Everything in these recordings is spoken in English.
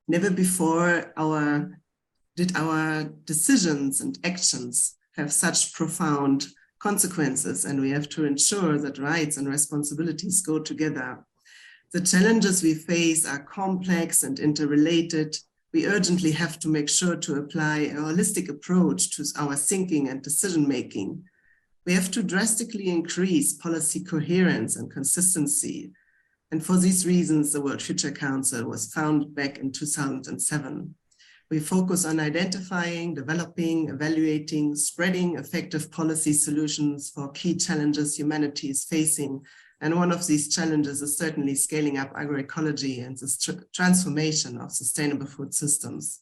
Never before did our decisions and actions have such profound consequences, and we have to ensure that rights and responsibilities go together. The challenges we face are complex and interrelated. We urgently have to make sure to apply a holistic approach to our thinking and decision-making. We have to drastically increase policy coherence and consistency. And for these reasons, the World Future Council was founded back in 2007. We focus on identifying, developing, evaluating, spreading effective policy solutions for key challenges humanity is facing. And one of these challenges is certainly scaling up agroecology and the transformation of sustainable food systems.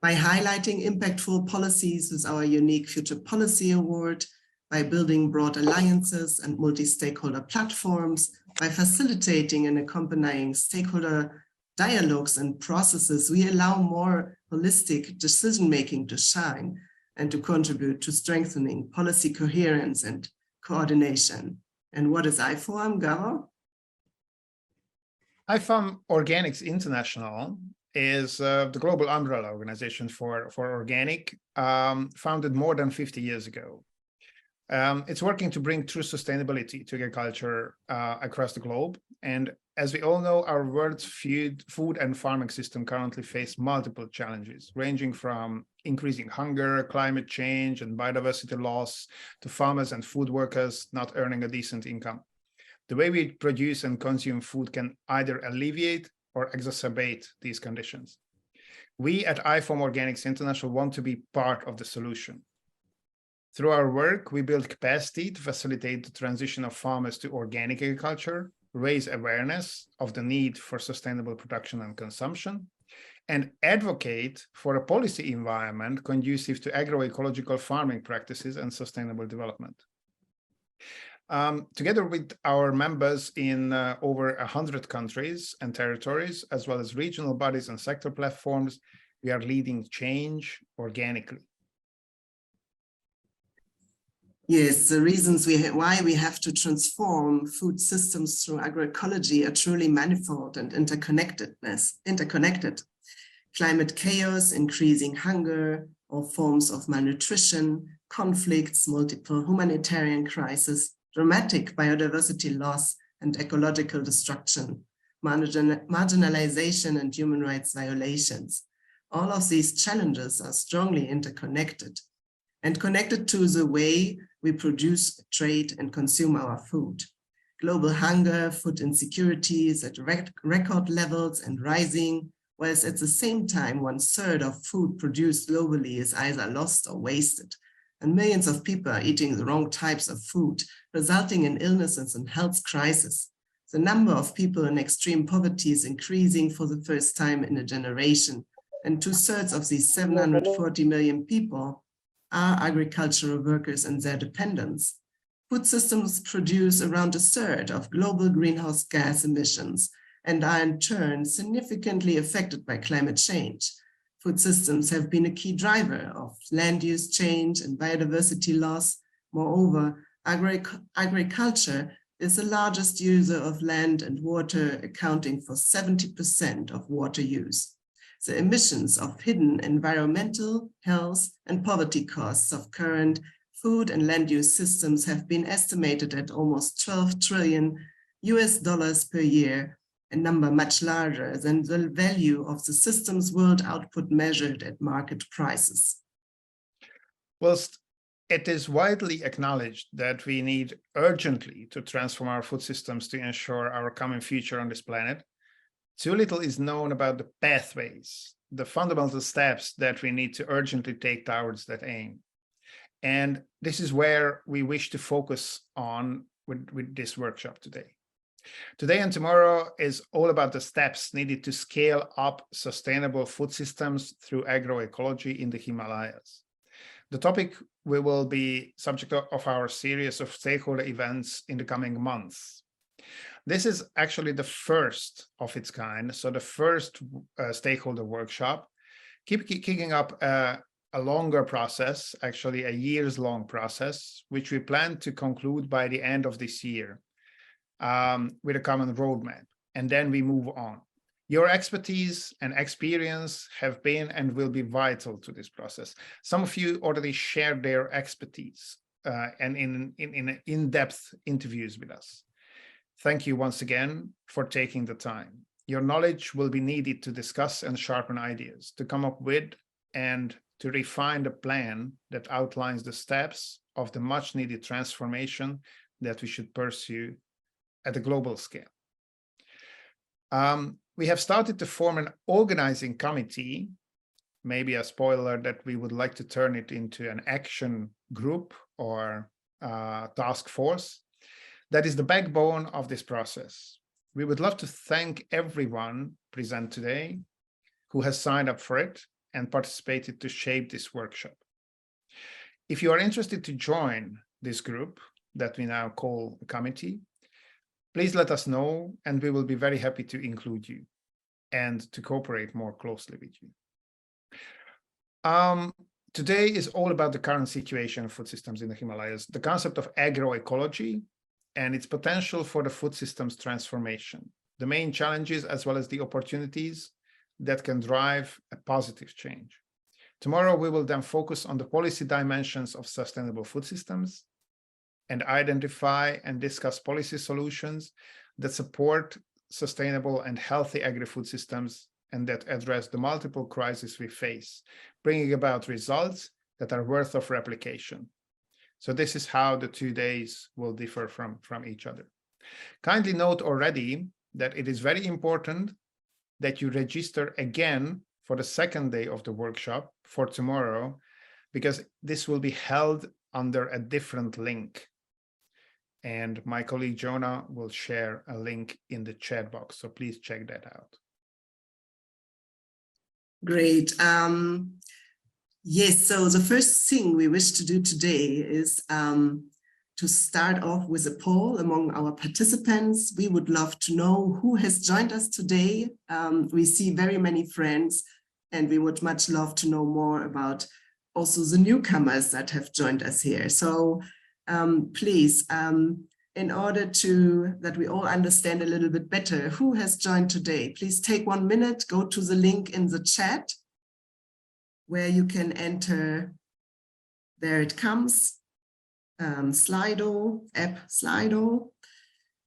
By highlighting impactful policies with our unique Future Policy Award, by building broad alliances and multi-stakeholder platforms, by facilitating and accompanying stakeholder dialogues and processes, we allow more holistic decision-making to shine and to contribute to strengthening policy coherence and coordination. And what is IFOAM, Garo? IFOAM Organics International is the global umbrella organization for organic, founded more than 50 years ago. It's working to bring true sustainability to agriculture across the globe. And as we all know, our world's food and farming system currently face multiple challenges, ranging from increasing hunger, climate change, and biodiversity loss to farmers and food workers not earning a decent income. The way we produce and consume food can either alleviate or exacerbate these conditions. We at IFOAM Organics International want to be part of the solution. Through our work, we build capacity to facilitate the transition of farmers to organic agriculture, raise awareness of the need for sustainable production and consumption, and advocate for a policy environment conducive to agroecological farming practices and sustainable development. Together with our members in over 100 countries and territories, as well as regional bodies and sector platforms, we are leading change organically. Yes, the reasons why we have to transform food systems through agroecology are truly manifold and interconnected. Climate chaos, increasing hunger, all forms of malnutrition, conflicts, multiple humanitarian crises, dramatic biodiversity loss and ecological destruction, marginalization and human rights violations. All of these challenges are strongly interconnected and connected to the way we produce, trade, and consume our food. Global hunger, food insecurity is at record levels and rising, whilst at the same time, 1/3 of food produced globally is either lost or wasted. And millions of people are eating the wrong types of food, resulting in illnesses and health crises. The number of people in extreme poverty is increasing for the first time in a generation, and 2/3 of these 740 million people are agricultural workers and their dependents. Food systems produce around 1/3 of global greenhouse gas emissions and are in turn significantly affected by climate change. Food systems have been a key driver of land use change and biodiversity loss. Moreover, agriculture is the largest user of land and water, accounting for 70% of water use. The emissions of hidden environmental, health, and poverty costs of current food and land use systems have been estimated at almost $12 trillion per year, a number much larger than the value of the system's world output measured at market prices. Whilst it is widely acknowledged that we need urgently to transform our food systems to ensure our common future on this planet, too little is known about the pathways, the fundamental steps that we need to urgently take towards that aim. And this is where we wish to focus on with this workshop today. Today and tomorrow is all about the steps needed to scale up sustainable food systems through agroecology in the Himalayas. The topic will be subject of our series of stakeholder events in the coming months. This is actually the first of its kind, so the first stakeholder workshop, kicking up a longer process, actually a years-long process, which we plan to conclude by the end of this year with a common roadmap, and then we move on. Your expertise and experience have been and will be vital to this process. Some of you already shared their expertise and in in-depth interviews with us. Thank you once again for taking the time. Your knowledge will be needed to discuss and sharpen ideas, to come up with and to refine the plan that outlines the steps of the much needed transformation that we should pursue at a global scale. We have started to form an organizing committee, maybe a spoiler that we would like to turn it into an action group or task force. That is the backbone of this process. We would love to thank everyone present today who has signed up for it and participated to shape this workshop. If you are interested to join this group that we now call a committee, please let us know, and we will be very happy to include you and to cooperate more closely with you. Today is all about the current situation of food systems in the Himalayas, the concept of agroecology and its potential for the food systems transformation, the main challenges as well as the opportunities that can drive a positive change. Tomorrow, we will then focus on the policy dimensions of sustainable food systems and identify and discuss policy solutions that support sustainable and healthy agri-food systems and that address the multiple crises we face, bringing about results that are worth of replication. So this is how the 2 days will differ from each other. Kindly note already that it is very important that you register again for the second day of the workshop for tomorrow, because this will be held under a different link. And my colleague Jonah will share a link in the chat box, so please check that out. Great. Yes, so the first thing we wish to do today is to start off with a poll among our participants. We would love to know who has joined us today. We see very many friends, and we would much love to know more about also the newcomers that have joined us here. So please, in order that we all understand a little bit better who has joined today, please take 1 minute, go to the link in the chat where you can enter, there it comes, Slido, app Slido.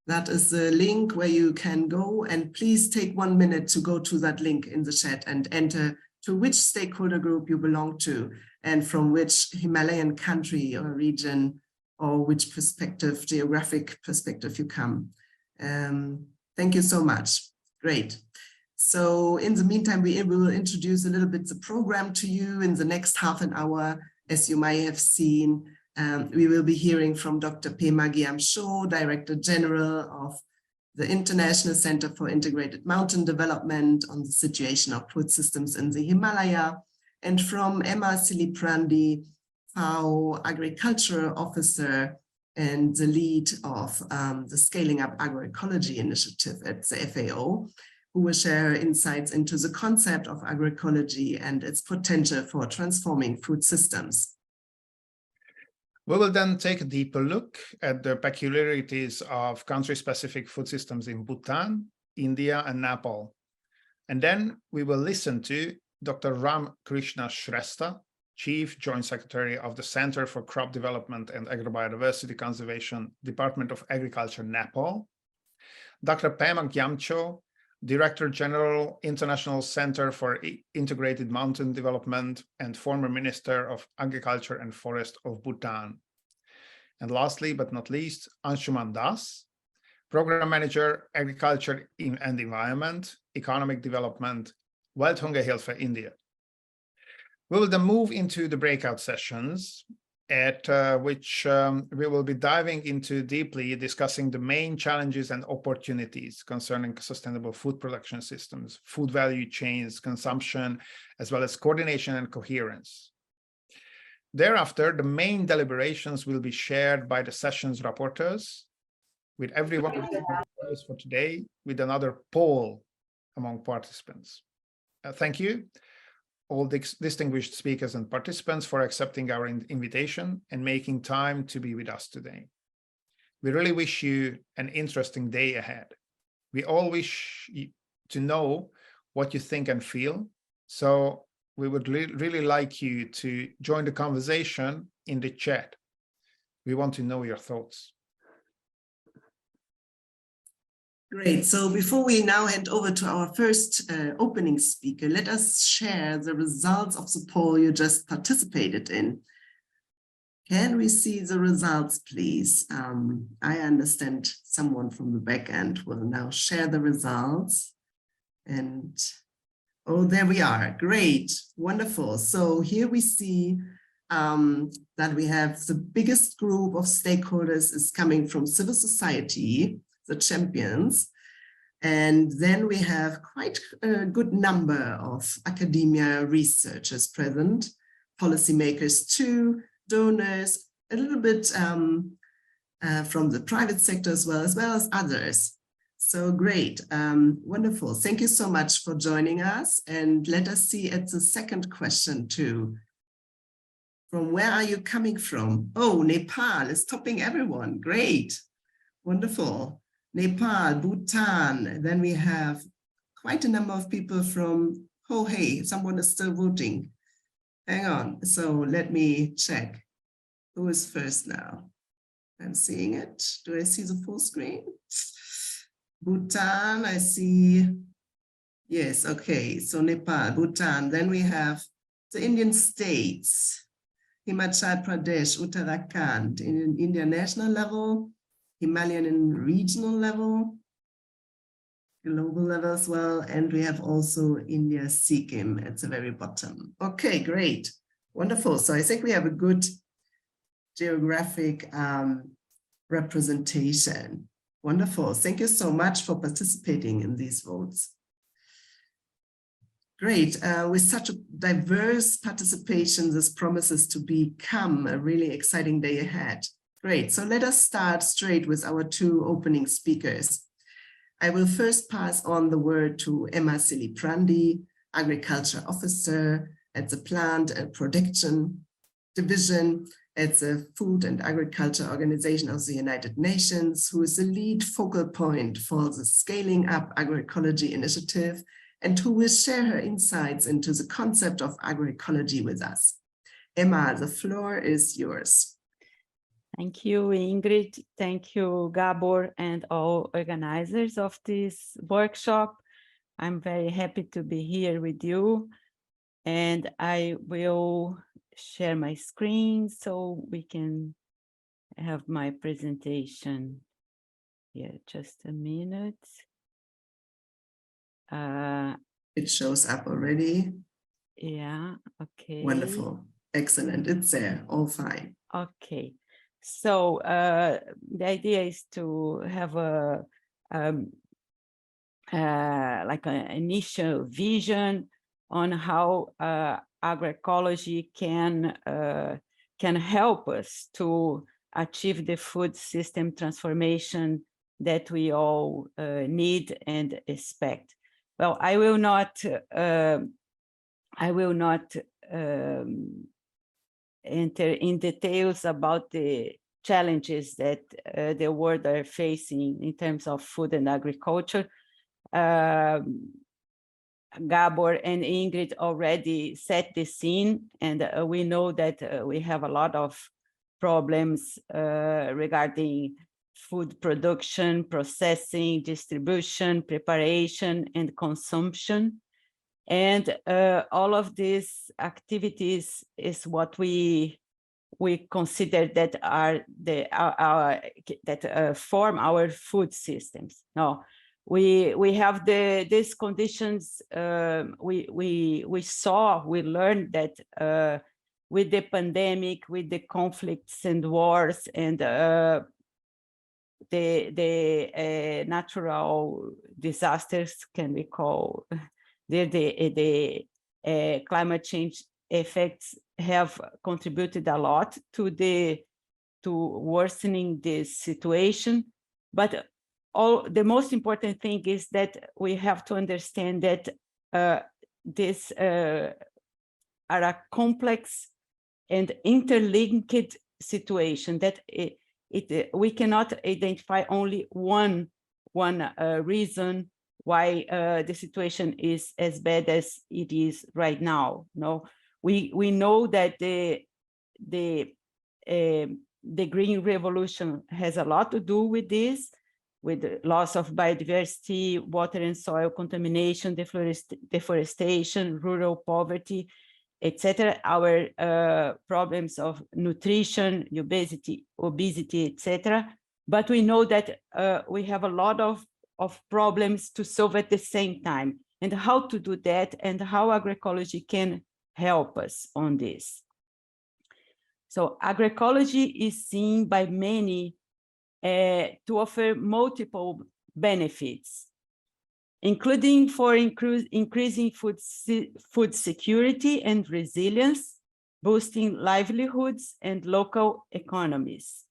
That is the link where you can go, and please take 1 minute to go to that link in the chat and enter to which stakeholder group you belong to and from which Himalayan country or region or which perspective, geographic perspective you come. Thank you so much. Great. So in the meantime, we will introduce a little bit the program to you. In the next half an hour, as you might have seen, we will be hearing from Dr. Pema Gyamsho, Director General of the International Center for Integrated Mountain Development, on the situation of food systems in the Himalaya, and from Emma Siliprandi, FAO Agricultural Officer and the lead of the Scaling Up Agroecology Initiative at the FAO, who will share insights into the concept of agroecology and its potential for transforming food systems. We will then take a deeper look at the peculiarities of country-specific food systems in Bhutan, India, and Nepal. And then we will listen to Dr. Ram Krishna Shrestha, Chief Joint Secretary of the Center for Crop Development and Agrobiodiversity Conservation, Department of Agriculture, Nepal, Dr. Pema Gyamsho, Director General, International Center for Integrated Mountain Development and former Minister of Agriculture and Forest of Bhutan. And lastly, but not least, Anshuman Das, Program Manager, Agriculture and Environment, Economic Development, Welthungerhilfe, India. We will then move into the breakout sessions, at which we will be diving into deeply discussing the main challenges and opportunities concerning sustainable food production systems, food value chains, consumption, as well as coordination and coherence. Thereafter, the main deliberations will be shared by the session's rapporteurs, with everyone for today, with another poll among participants. Thank you, all distinguished speakers and participants, for accepting our invitation and making time to be with us today. We really wish you an interesting day ahead. We all wish to know what you think and feel. So we would really like you to join the conversation in the chat. We want to know your thoughts. Great. So before we now hand over to our first opening speaker, let us share the results of the poll you just participated in. Can we see the results, please? I understand someone from the back end will now share the results. And oh, there we are. Great. Wonderful. So here we see that we have the biggest group of stakeholders is coming from civil society, the champions. And then we have quite a good number of academia researchers present, policymakers too, donors, a little bit from the private sector as well as others. So great, wonderful. Thank you so much for joining us. And let us see at the second question too. From where are you coming from? Oh, Nepal is topping everyone. Great, wonderful. Nepal, Bhutan. Then we have quite a number of people from, oh, hey, someone is still voting. Hang on, so let me check. Who is first now? I'm seeing it. Do I see the full screen? Bhutan, I see. Yes, okay, so Nepal, Bhutan. Then we have the Indian states, Himachal Pradesh, Uttarakhand, in India national level, Himalayan and regional level, global level as well. And we have also India, Sikkim at the very bottom. Okay, great, wonderful. So I think we have a good geographic representation. Wonderful. Thank you so much for participating in these votes. Great. With such a diverse participation, this promises to become a really exciting day ahead. Great. So let us start straight with our two opening speakers. I will first pass on the word to Emma Siliprandi, Agriculture Officer at the Plant and Production Division at the Food and Agriculture Organization of the United Nations, who is the lead focal point for the Scaling Up Agroecology initiative, and who will share her insights into the concept of agroecology with us. Emma, the floor is yours. Thank you, Ingrid. Thank you, Gabor, and all organizers of this workshop. I'm very happy to be here with you, and I will share my screen so we can have my presentation here. Just a minute. It shows up already. Yeah, okay. Wonderful, excellent, it's there, all fine. Okay, so the idea is to have a like an initial vision on how agroecology can help us to achieve the food system transformation that we all need and expect. Well, I will not enter in details about the challenges that the world are facing in terms of food and agriculture. Gabor and Ingrid already set the scene, and we know that we have a lot of problems regarding food production, processing, distribution, preparation, and consumption. And all of these activities is what we consider that are that form our food systems. Now, we have these conditions. We learned that with the pandemic, with the conflicts and wars, and the natural disasters, can we call the climate change effects, have contributed a lot to worsening this situation. But the most important thing is that we have to understand that these are a complex and interlinked situation, that we cannot identify only one reason, why the situation is as bad as it is right now. No, we know that the Green Revolution has a lot to do with this, with the loss of biodiversity, water and soil contamination, deforestation, rural poverty, etc. Our problems of nutrition, obesity, etc. But we know that we have a lot of problems to solve at the same time, and how to do that, and how agroecology can help us on this. So agroecology is seen by many to offer multiple benefits, including for increasing food security and resilience, boosting livelihoods and local economies.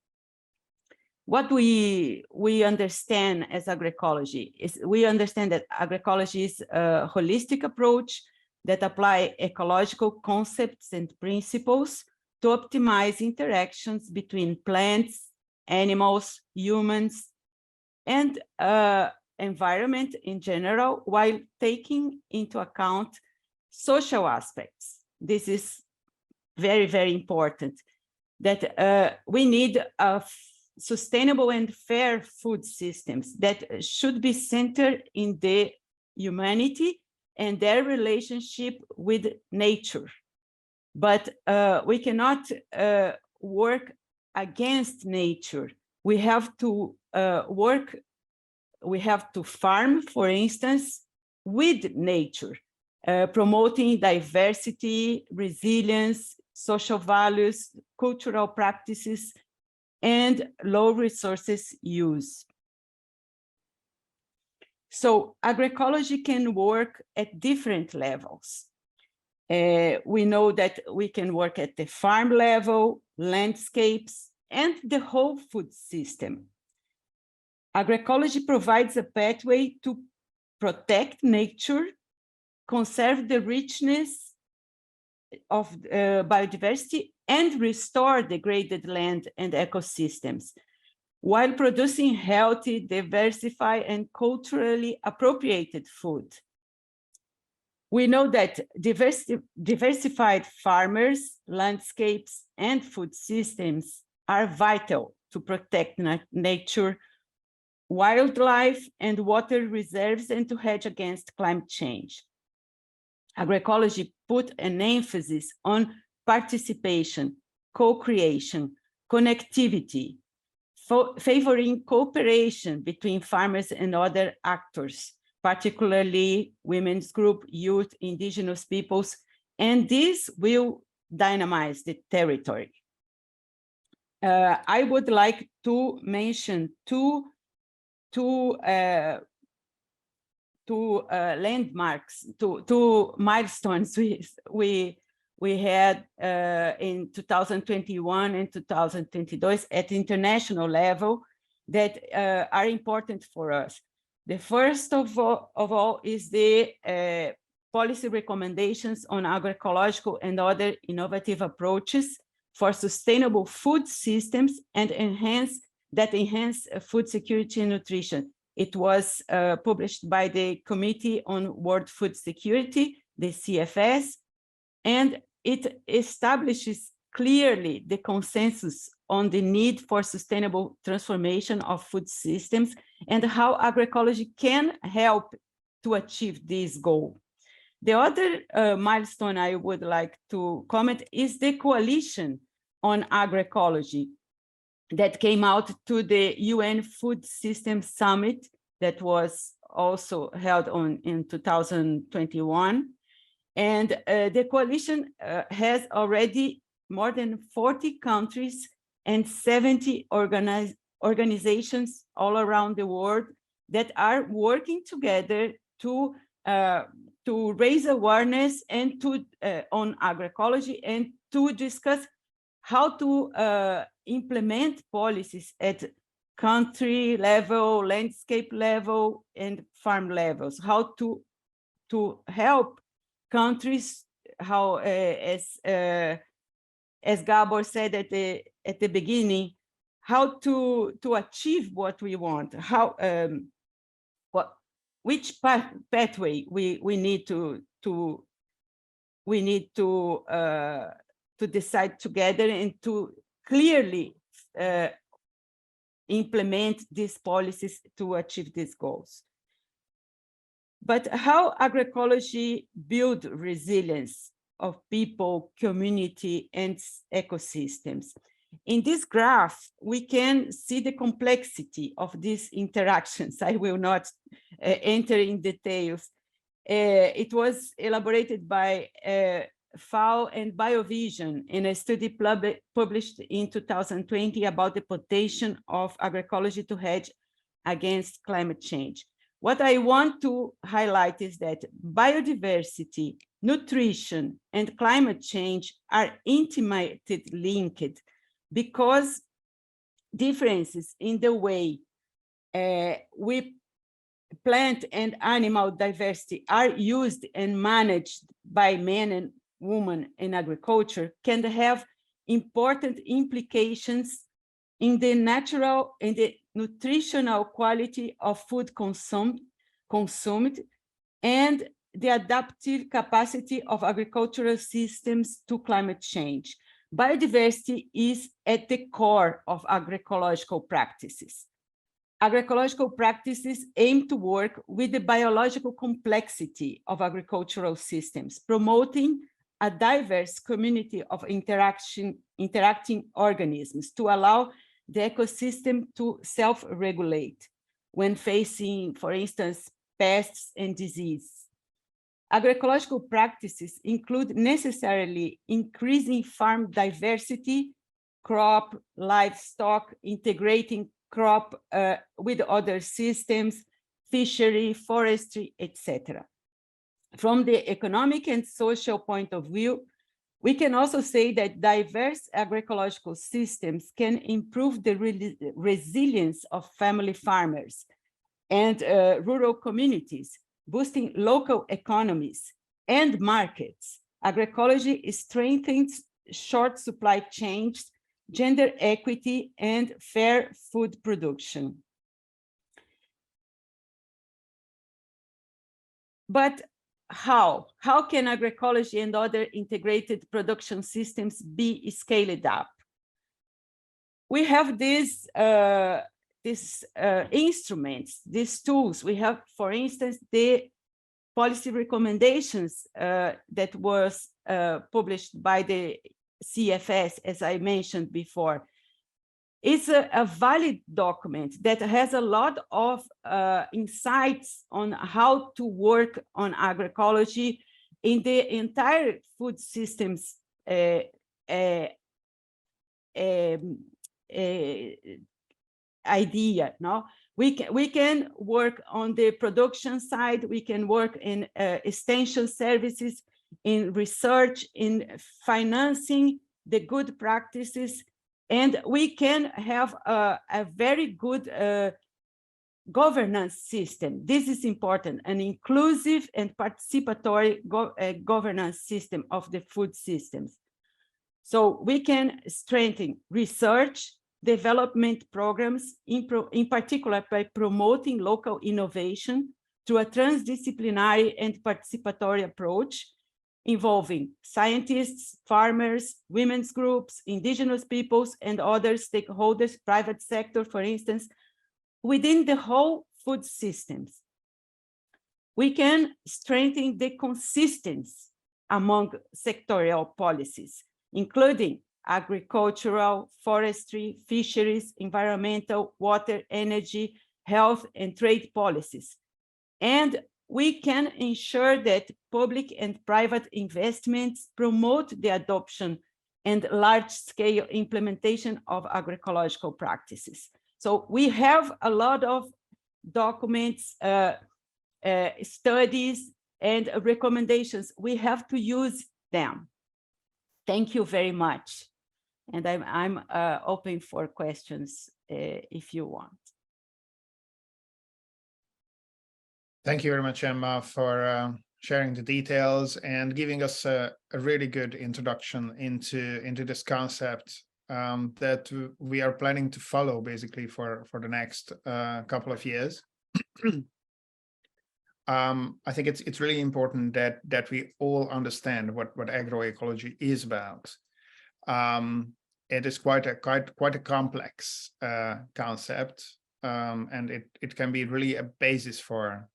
What we understand as agroecology is, we understand that agroecology is a holistic approach that apply ecological concepts and principles to optimize interactions between plants, animals, humans, and environment in general, while taking into account social aspects. This is very, very important, that we need a sustainable and fair food systems that should be centered in the humanity and their relationship with nature. But we cannot work against nature. We have to we have to farm, for instance, with nature, promoting diversity, resilience, social values, cultural practices, and low resources use. So agroecology can work at different levels. We know that we can work at the farm level, landscapes, and the whole food system. Agroecology provides a pathway to protect nature, conserve the richness of biodiversity, and restore degraded land and ecosystems, while producing healthy, diversified, and culturally appropriated food. We know that diversified farmers, landscapes, and food systems are vital to protect nature, wildlife, and water reserves, and to hedge against climate change. Agroecology put an emphasis on participation, co-creation, connectivity, favoring cooperation between farmers and other actors, particularly women's group, youth, indigenous peoples, and this will dynamize the territory. I would like to mention two landmarks, two milestones we had in 2021 and 2022 at international level that are important for us. The first of all is the policy recommendations on agroecological and other innovative approaches for sustainable food systems and enhance food security and nutrition. It was published by the Committee on World Food Security, the CFS, and it establishes clearly the consensus on the need for sustainable transformation of food systems and how agroecology can help to achieve this goal. The other milestone I would like to comment is the coalition on agroecology that came out to the UN Food Systems Summit that was also held in 2021. And the coalition has already more than 40 countries and 70 organizations all around the world that are working together to raise awareness and on agroecology, and to discuss how to implement policies at country level, landscape level, and farm levels, how to help countries, how as Gabor said at the beginning, how to achieve what we want, how which pathway we need to decide together and to clearly implement these policies to achieve these goals. But how agroecology build resilience of people, community, and ecosystems? In this graph, we can see the complexity of these interactions. I will not enter in details. It was elaborated by FAO and BioVision in a study published in 2020 about the potential of agroecology to hedge against climate change. What I want to highlight is that biodiversity, nutrition, and climate change are intimately linked because differences in the way we plant and animal diversity are used and managed by men and women in agriculture can have important implications in the natural and the nutritional quality of food consumed and the adaptive capacity of agricultural systems to climate change. Biodiversity is at the core of agroecological practices. Agroecological practices aim to work with the biological complexity of agricultural systems, promoting a diverse community of interacting organisms to allow the ecosystem to self-regulate when facing, for instance, pests and disease. Agroecological practices include necessarily increasing farm diversity, crop, livestock, integrating crop with other systems, fishery, forestry, etc. From the economic and social point of view, we can also say that diverse agroecological systems can improve the resilience of family farmers and rural communities, boosting local economies and markets. Agroecology strengthens short supply chains, gender equity, and fair food production. But how? How can agroecology and other integrated production systems be scaled up? We have these instruments, these tools. We have, for instance, the policy recommendations that was published by the CFS, as I mentioned before. It's a valid document that has a lot of insights on how to work on agroecology in the entire food systems idea. No, we can work on the production side. We can work in extension services, in research, in financing the good practices, and we can have a very good governance system. This is important, an inclusive and participatory governance system of the food systems. So we can strengthen research, development programs, in particular by promoting local innovation through a transdisciplinary and participatory approach, involving scientists, farmers, women's groups, indigenous peoples, and other stakeholders, private sector, for instance, within the whole food systems. We can strengthen the consistency among sectorial policies, including agricultural, forestry, fisheries, environmental, water, energy, health, and trade policies. And we can ensure that public and private investments promote the adoption and large-scale implementation of agroecological practices. So we have a lot of documents, studies, and recommendations. We have to use them. Thank you very much. And I'm open for questions if you want. Thank you very much, Emma, for sharing the details and giving us a really good introduction into this concept that we are planning to follow basically for the next couple of years. I think it's really important that we all understand what agroecology is about. It is quite a complex concept, and it can be really a basis for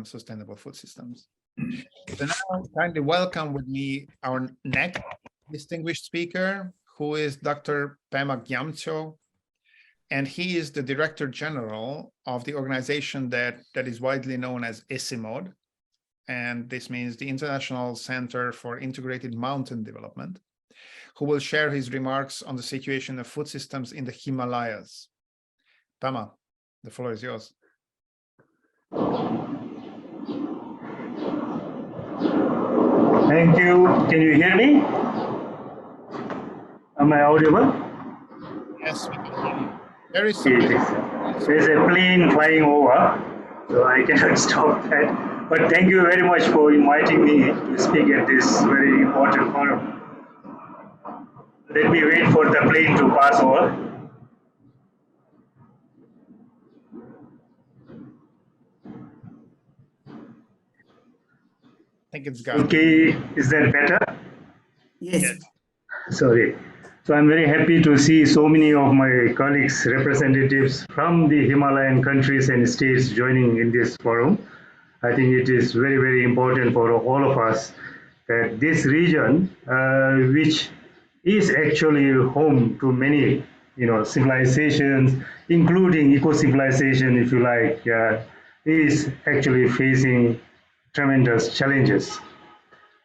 sustainable food systems. So now, kindly welcome with me our next distinguished speaker, who is Dr. Pema Gyamtso, and he is the Director General of the organization that is widely known as ICIMOD, and this means the International Center for Integrated Mountain Development, who will share his remarks on the situation of food systems in the Himalayas. Pema, the floor is yours. Thank you. Can you hear me? Am I audible? Yes, we can hear you. There is There's a plane flying over, so I cannot stop that. But thank you very much for inviting me to speak at this very important forum. Let me wait for the plane to pass over. I think it's gone. Okay, is that better? Yes. Sorry. So I'm very happy to see so many of my colleagues, representatives from the Himalayan countries and states joining in this forum. I think it is very, very important for all of us that this region, which is actually home to many, civilizations, including eco-civilization, if you like, is actually facing tremendous challenges.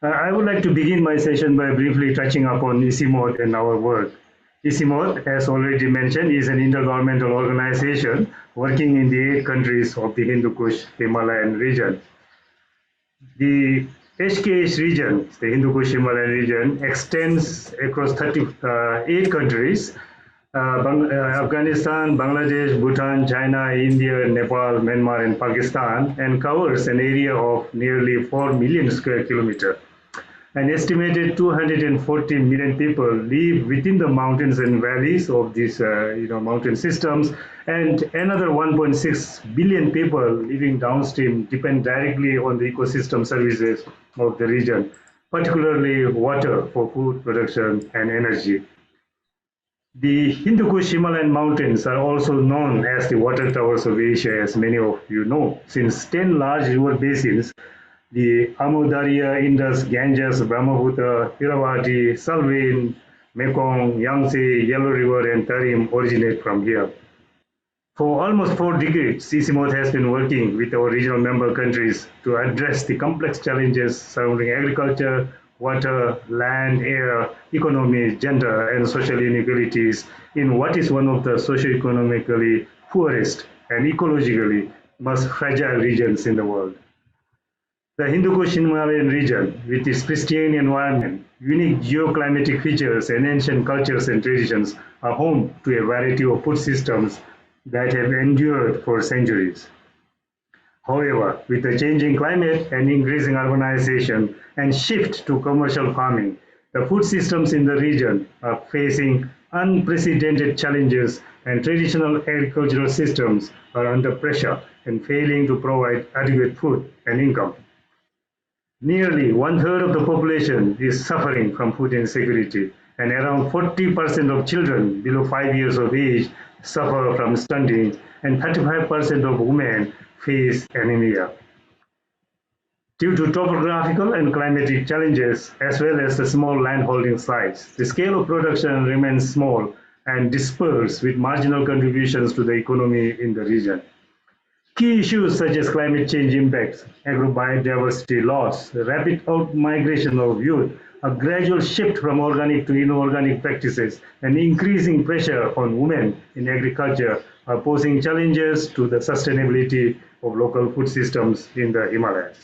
I would like to begin my session by briefly touching upon ICIMOD and our work. ICIMOD, as already mentioned, is an intergovernmental organization working in the 8 countries of the Hindu Kush Himalayan region. The HKH region, the Hindu Kush Himalayan region, extends across 38 countries, Afghanistan, Bangladesh, Bhutan, China, India, Nepal, Myanmar, and Pakistan, and covers an area of nearly 4 million square kilometers. An estimated 240 million people live within the mountains and valleys of these mountain systems, and another 1.6 billion people living downstream depend directly on the ecosystem services of the region, particularly water for food production and energy. The Hindu Kush Himalayan mountains are also known as the water towers of Asia, as many of you know, since 10 large river basins, the Amu-Darya, Indus, Ganges, Brahmaputra, Irrawaddy, Salween, Mekong, Yangtze, Yellow River, and Tarim originate from here. For almost 4 decades, ICIMOD has been working with our regional member countries to address the complex challenges surrounding agriculture, water, land, air, economy, gender, and social inequalities in what is one of the socio-economically poorest and ecologically most fragile regions in the world. The Hindu Kush Himalayan region, with its pristine environment, unique geoclimatic features, and ancient cultures and traditions, are home to a variety of food systems that have endured for centuries. However, with the changing climate and increasing urbanization and shift to commercial farming, the food systems in the region are facing unprecedented challenges, and traditional agricultural systems are under pressure and failing to provide adequate food and income. Nearly 1/3 of the population is suffering from food insecurity, and around 40% of children below 5 years of age suffer from stunting, and 35% of women face anemia. Due to topographical and climatic challenges, as well as the small landholding size, the scale of production remains small and dispersed, with marginal contributions to the economy in the region. Key issues such as climate change impacts, agrobiodiversity loss, the rapid out-migration of youth, a gradual shift from organic to inorganic practices, and increasing pressure on women in agriculture are posing challenges to the sustainability of local food systems in the Himalayas.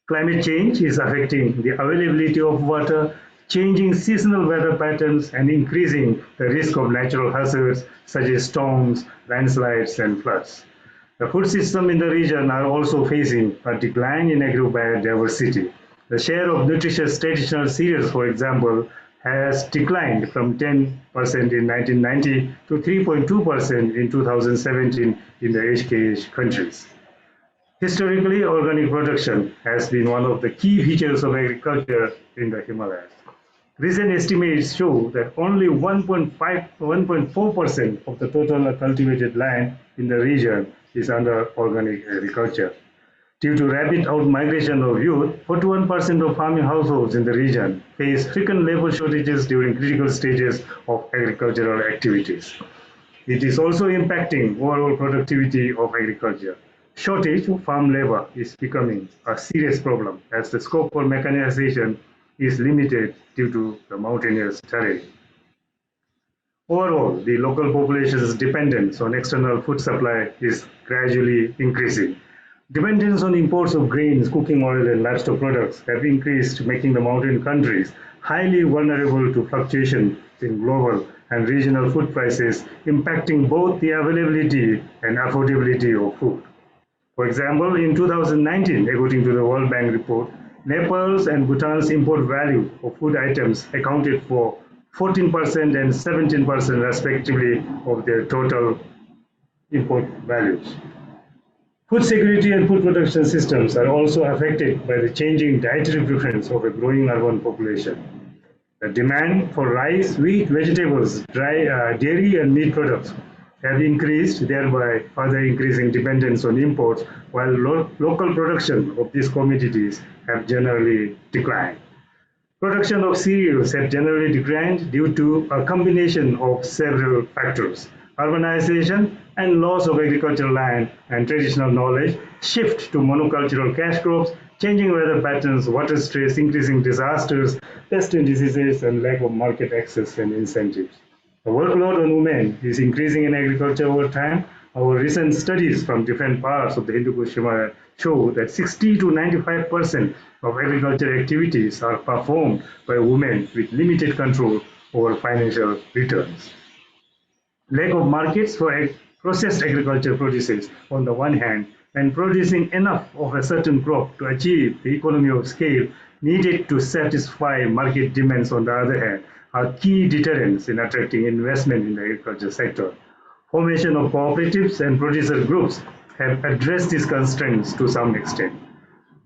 Climate change is affecting the availability of water, changing seasonal weather patterns, and increasing the risk of natural hazards such as storms, landslides, and floods. The food system in the region are also facing a decline in agrobiodiversity. The share of nutritious traditional cereals, for example, has declined from 10% in 1990 to 3.2% in 2017 in the HKH countries. Historically, organic production has been one of the key features of agriculture in the Himalayas. Recent estimates show that only 1.4% of the total cultivated land in the region is under organic agriculture. Due to rapid out-migration of youth, 41% of farming households in the region face frequent labor shortages during critical stages of agricultural activities. It is also impacting overall productivity of agriculture. Shortage of farm labor is becoming a serious problem as the scope for mechanization is limited due to the mountainous terrain. Overall, the local population's dependence on external food supply is gradually increasing. Dependence on imports of grains, cooking oil, and livestock products have increased, making the mountain countries highly vulnerable to fluctuation in global and regional food prices, impacting both the availability and affordability of food. For example, in 2019, according to the World Bank report, Nepal's and Bhutan's import value of food items accounted for 14% and 17% respectively of their total import values. Food security and food production systems are also affected by the changing dietary preference of a growing urban population. The demand for rice, wheat, vegetables, dairy, and meat products have increased, thereby further increasing dependence on imports, while local production of these commodities have generally declined. Production of cereals have generally declined due to a combination of several factors. Urbanization and loss of agricultural land and traditional knowledge, shift to monocultural cash crops, changing weather patterns, water stress, increasing disasters, pest and diseases, and lack of market access and incentives. The workload on women is increasing in agriculture over time. Our recent studies from different parts of the Hindu Kush Himalaya show that 60 to 95% of agriculture activities are performed by women with limited control over financial returns. Lack of markets for processed agriculture produces on the one hand, and producing enough of a certain crop to achieve the economy of scale needed to satisfy market demands on the other hand are key deterrents in attracting investment in the agriculture sector. Formation of cooperatives and producer groups have addressed these constraints to some extent.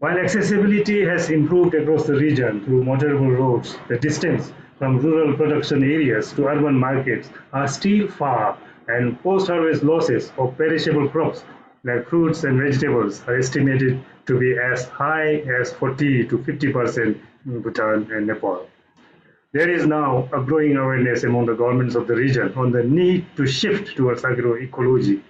While accessibility has improved across the region through motorable roads, the distance from rural production areas to urban markets are still far, and post-harvest losses of perishable crops like fruits and vegetables are estimated to be as high as 40 to 50% in Bhutan and Nepal. There is now a growing awareness among the governments of the region on the need to shift towards agroecology.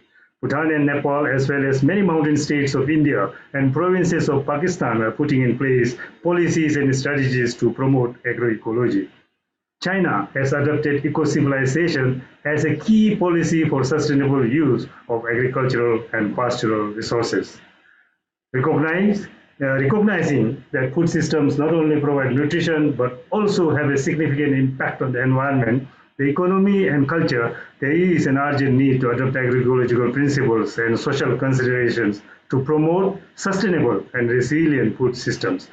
Bhutan and Nepal, as well as many mountain states of India and provinces of Pakistan, are putting in place policies and strategies to promote agroecology. China has adopted eco-civilization as a key policy for sustainable use of agricultural and pastoral resources. Recognizing that food systems not only provide nutrition but also have a significant impact on the environment, the economy, and culture, there is an urgent need to adopt agroecological principles and social considerations to promote sustainable and resilient food systems.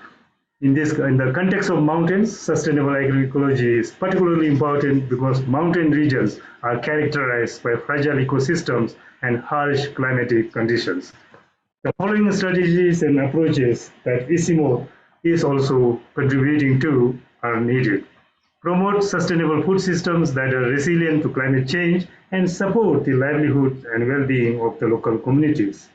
In the context of mountains, sustainable agroecology is particularly important because mountain regions are characterized by fragile ecosystems and harsh climatic conditions. The following strategies and approaches that ICIMO is also contributing to are needed. Promote sustainable food systems that are resilient to climate change and support the livelihood and well-being of the local communities.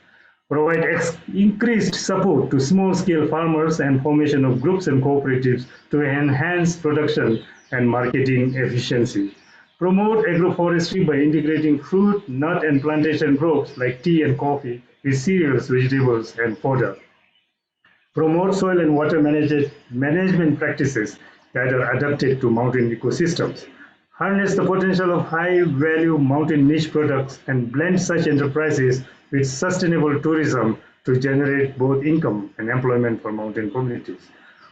Provide increased support to small-scale farmers and formation of groups and cooperatives to enhance production and marketing efficiency. Promote agroforestry by integrating fruit, nut, and plantation crops like tea and coffee with cereals, vegetables, and fodder. Promote soil and water management practices that are adapted to mountain ecosystems. Harness the potential of high-value mountain niche products and blend such enterprises with sustainable tourism to generate both income and employment for mountain communities.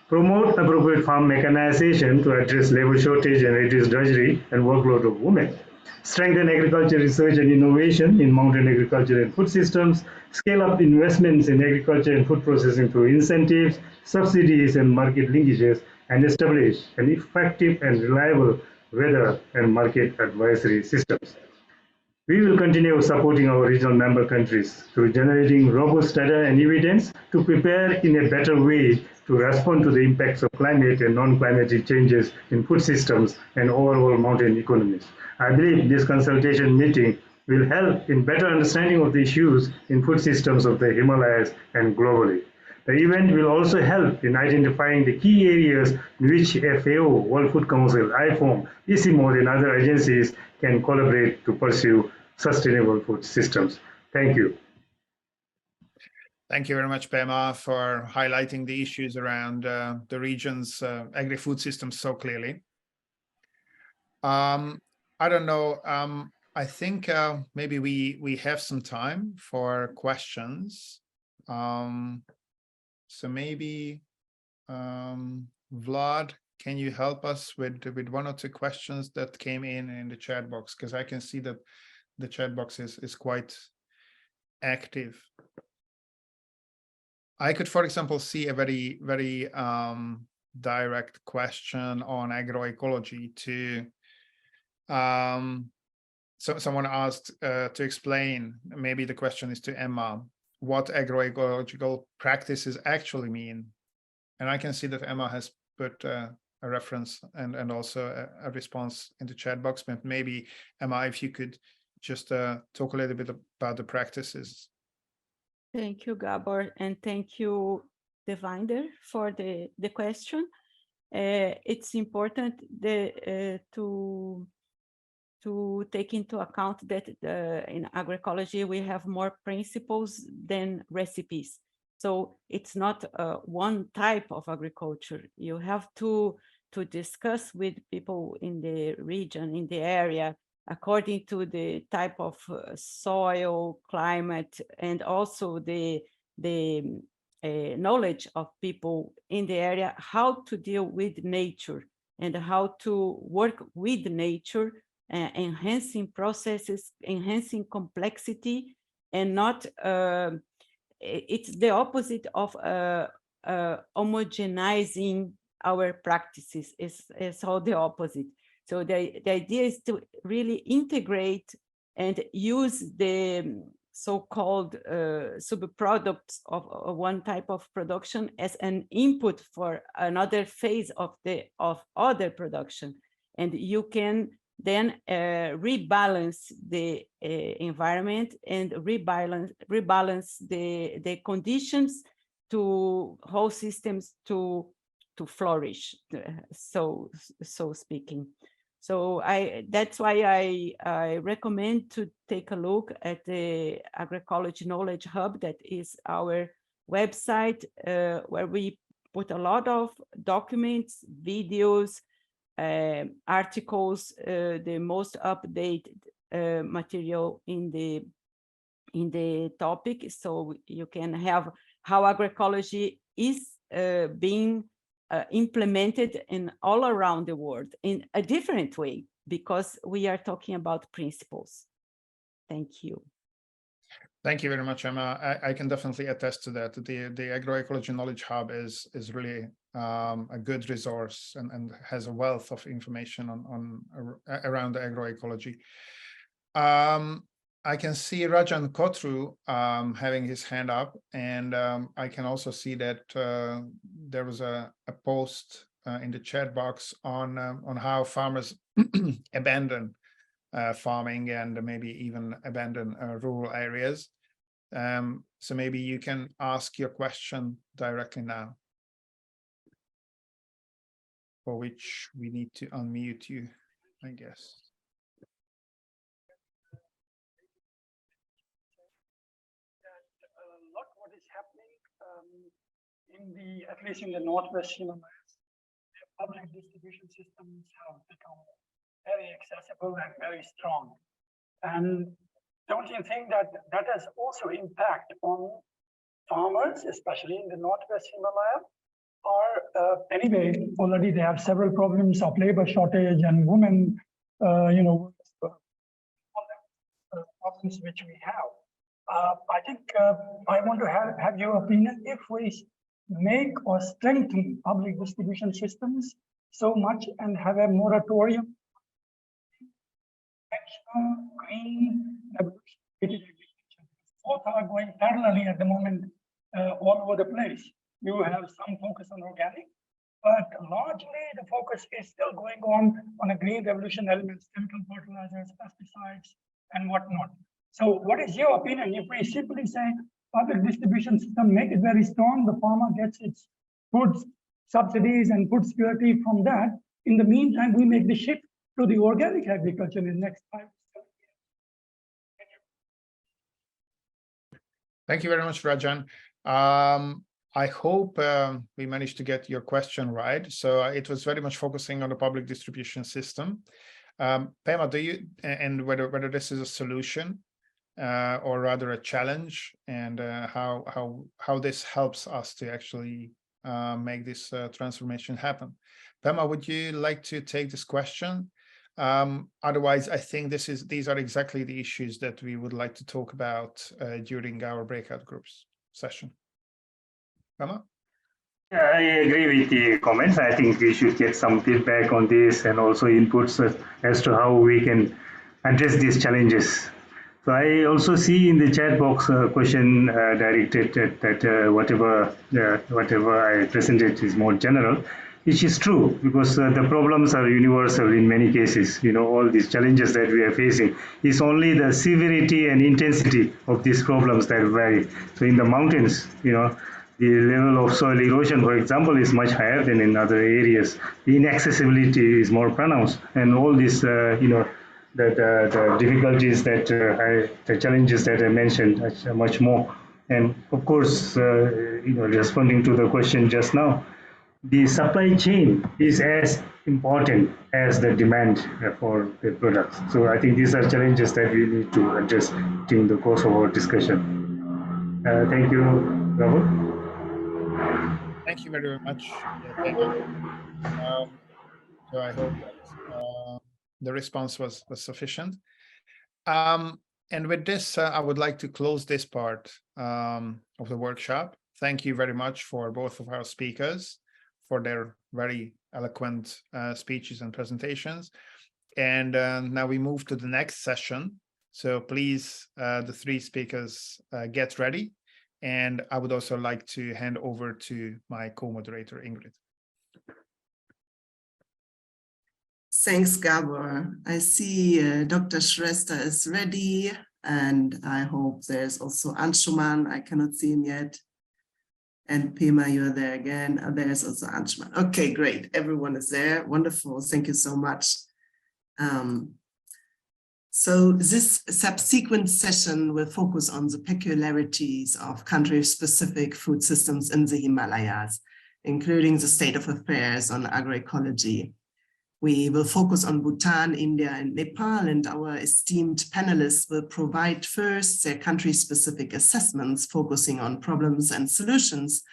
Promote appropriate farm mechanization to address labor shortage and reduce drudgery and workload of women. Strengthen agriculture research and innovation in mountain agriculture and food systems. Scale up investments in agriculture and food processing through incentives, subsidies, and market linkages, and establish an effective and reliable weather and market advisory systems. We will continue supporting our regional member countries through generating robust data and evidence to prepare in a better way to respond to the impacts of climate and non-climatic changes in food systems and overall mountain economies. I believe this consultation meeting will help in better understanding of the issues in food systems of the Himalayas and globally. The event will also help in identifying the key areas in which FAO, World Food Council, IFOM, ICIMOD, and other agencies can collaborate to pursue sustainable food systems. Thank you. Thank you very much, Pema, for highlighting the issues around the region's agri-food systems so clearly. I don't know. I think maybe we have some time for questions. So maybe Vlad, can you help us with one or two questions that came in the chat box? Because I can see that the chat box is quite active. I could, for example, see a very direct question on agroecology to so someone asked to explain, maybe the question is to Emma, what agroecological practices actually mean. And I can see that Emma has put a reference and also a response in the chat box, but maybe Emma, if you could just talk a little bit about the practices. Thank you, Gabor, and thank you, Devinder, for the question. It's important to take into account that in agroecology we have more principles than recipes. So it's not one type of agriculture. You have to discuss with people in the region, in the area, according to the type of soil, climate, and also the knowledge of people in the area, how to deal with nature and how to work with nature, enhancing processes, enhancing complexity, and not, it's the opposite of homogenizing our practices. It's all the opposite. So the idea is to really integrate and use the so-called subproducts of one type of production as an input for another phase of other production. And you can then rebalance the environment and rebalance the conditions to whole systems to flourish, so speaking. So that's why I recommend to take a look at the Agroecology Knowledge Hub. That is our website where we put a lot of documents, videos, articles, the most updated material in the topic, so you can have how agroecology is being implemented in all around the world in a different way, because we are talking about principles. Thank you. Thank you very much, Emma. I can definitely attest to that. The Agroecology Knowledge Hub is really a good resource and has a wealth of information around the agroecology. I can see Rajan Kotru having his hand up, and I can also see that there was a post in the chat box on how farmers abandon farming and maybe even abandon rural areas. So maybe you can ask your question directly now, for which we need to unmute you, I guess. What is happening at least in the Northwest Himalayas, public distribution systems have become very accessible and very strong. And don't you think that that has also impact on farmers, especially in the Northwest Himalaya? Or anyway, already they have several problems of labor shortage and women, problems which we have. I think I want to have your opinion. If we make or strengthen public distribution systems so much and have a moratorium conventional, green, evolution-related agriculture. Both are going parallelly at the moment all over the place. You have some focus on organic, but largely the focus is still going on a green revolution elements, chemical fertilizers, pesticides, and whatnot. So what is your opinion? If we simply say public distribution system, make it very strong, the farmer gets its food subsidies and food security from that. In the meantime, we make the shift to the organic agriculture in the next 5 to 7 years. Thank you very much, Rajan. I hope we managed to get your question right. So it was very much focusing on the public distribution system. Pema, do you, and whether this is a solution or rather a challenge, and how this helps us to actually make this transformation happen? Pema, would you like to take this question? Otherwise, I think these are exactly the issues that we would like to talk about during our breakout groups session. Pema? Yeah, I agree with the comments. I think we should get some feedback on this and also inputs as to how we can address these challenges. So I also see in the chat box a question directed at that whatever I presented is more general, which is true because the problems are universal in many cases. You know, all these challenges that we are facing is only the severity and intensity of these problems that vary. So in the mountains, you know, the level of soil erosion, for example, is much higher than in other areas. The inaccessibility is more pronounced, and all these, the difficulties the challenges that I mentioned are much more. And of course, responding to the question just now, the supply chain is as important as the demand for the products. So I think these are challenges that we need to address during the course of our discussion. Thank you, Robert. Thank you very much. So I hope that the response was sufficient. And with this, I would like to close this part of the workshop. Thank you very much for both of our speakers for their very eloquent speeches and presentations. And now we move to the next session. So please, the three speakers, get ready. And I would also like to hand over to my co-moderator, Ingrid. Thanks, Gabor. I see Dr. Shrestha is ready, and I hope there's also Anshuman. I cannot see him yet. And Pema, you're there again. There's also Anshuman. Okay, great. Everyone is there. Wonderful. Thank you so much. So this subsequent session will focus on the peculiarities of country-specific food systems in the Himalayas, including the state of affairs on agroecology. We will focus on Bhutan, India, and Nepal, and our esteemed panelists will provide first their country-specific assessments, focusing on problems and solutions.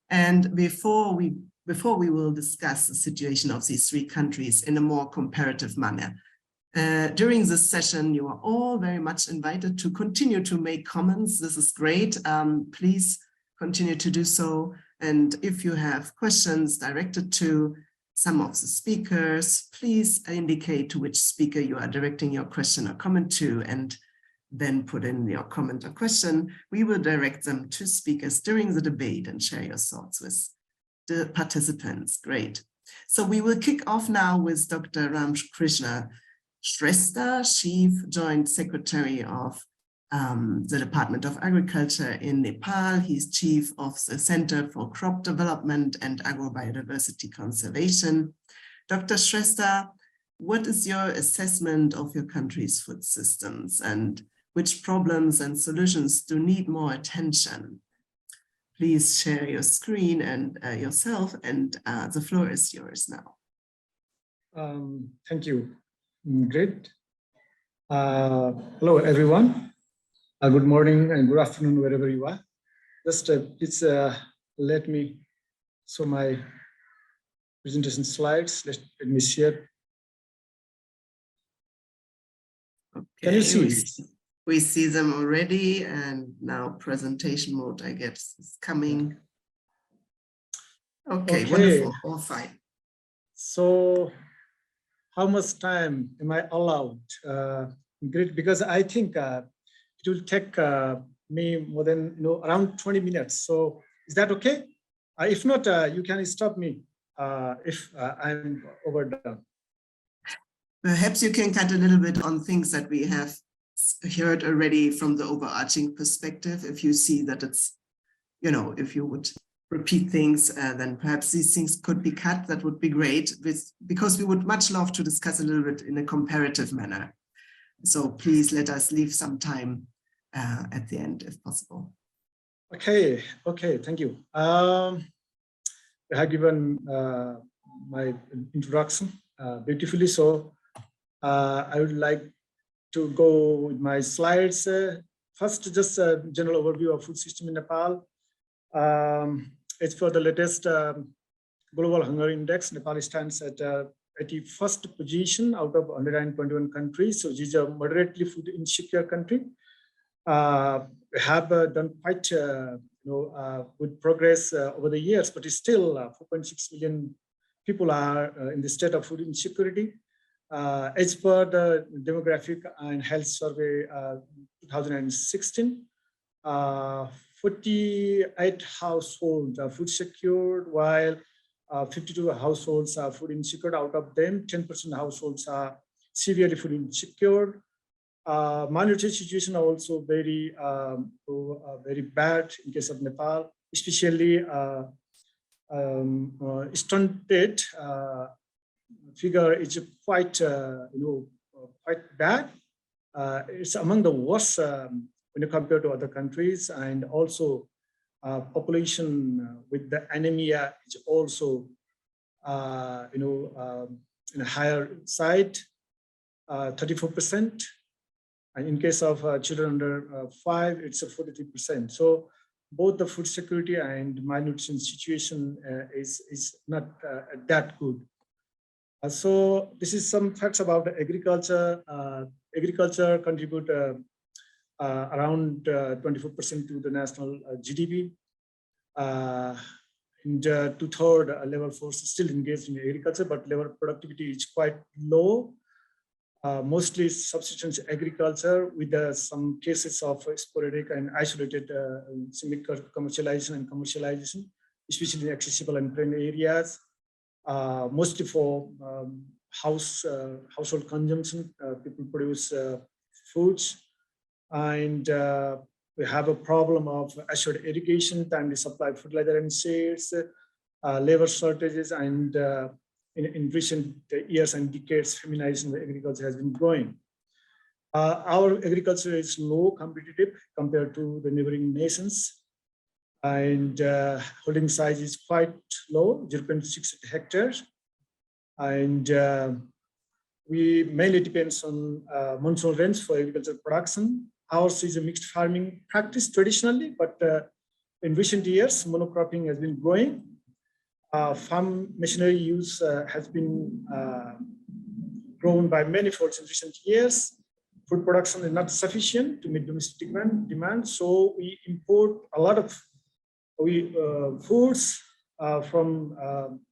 And before we will discuss the situation of these three countries in a more comparative manner. During this session, you are all very much invited to continue to make comments. This is great. Please continue to do so. And if you have questions directed to some of the speakers, please indicate to which speaker you are directing your question or comment to, and then put in your comment or question. We will direct them to speakers during the debate and share your thoughts with the participants. Great. So we will kick off now with Dr. Ramkrishna Shrestha, Chief Joint Secretary of the Department of Agriculture in Nepal. He's Chief of the Center for Crop Development and Agrobiodiversity Conservation. Dr. Shrestha, what is your assessment of your country's food systems, and which problems and solutions do need more attention? Please share your screen and yourself, and the floor is yours now. Thank you. Great. Hello, everyone. Good morning and good afternoon, wherever you are. Just let me show my presentation slides. Let me share. Okay. Can you see? We see them already, and now presentation mode, I guess, is coming. Okay, wonderful. All fine. So how much time am I allowed? Great, because I think it will take me more than around 20 minutes. So is that okay? If not, you can stop me if I'm overdone. Perhaps you can cut a little bit on things that we have heard already from the overarching perspective. If you see that it's, if you would repeat things, then perhaps these things could be cut. That would be great, because we would much love to discuss a little bit in a comparative manner. So please let us leave some time at the end if possible. Okay, thank you. I have given my introduction beautifully, so I would like to go with my slides. First, just a general overview of food system in Nepal. It's for the latest Global Hunger Index. Nepal stands at 81st position out of 121 countries. So this is a moderately food insecure country. We have done quite good progress over the years, but it's still 4.6 million people are in the state of food insecurity. As per the Demographic and Health Survey 2016, 48 households are food secured, while 52 households are food insecure. Out of them, 10% households are severely food insecure. Malnutrition situation are also very bad in case of Nepal, especially stunted figure is quite quite bad. It's among the worst when you compare to other countries, and also population with the anemia is also in a higher side, 34%. And in case of children under 5, it's a 43%. So both the food security and malnutrition situation is not that good. So this is some facts about agriculture. Agriculture contribute around 24% to the national GDP. And 2/3 labor force is still engaged in agriculture, but labor productivity is quite low. Mostly subsistence agriculture, with some cases of sporadic and isolated commercialization, especially in accessible and plain areas, mostly for household consumption. People produce foods, and we have a problem of assured irrigation, timely supply of fertilizer and seeds, labor shortages, and in recent years and decades, feminization of agriculture has been growing. Our agriculture is low competitive compared to the neighboring nations, and holding size is quite low, 0.6 hectares. And we mainly depends on monsoon rains for agricultural production. Ours is a mixed farming practice traditionally, but in recent years, monocropping has been growing. Farm machinery use has been grown by many folds in recent years. Food production is not sufficient to meet domestic demand, so we import a lot of foods from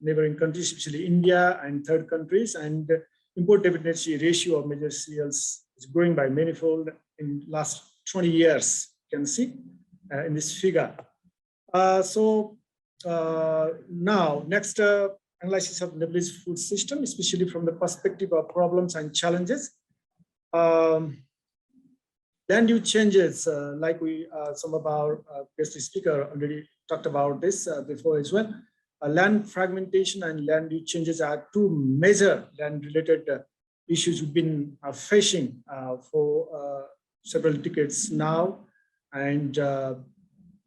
neighboring countries, especially India and third countries, and import dependency ratio of major cereals is growing by manifold in last 20 years. You can see in this figure. Now, next analysis of Nepalese food system, especially from the perspective of problems and challenges. Land use changes, like some of our guest speaker already talked about this before as well. Land fragmentation and land use changes are two major land-related issues we've been facing for several decades now. And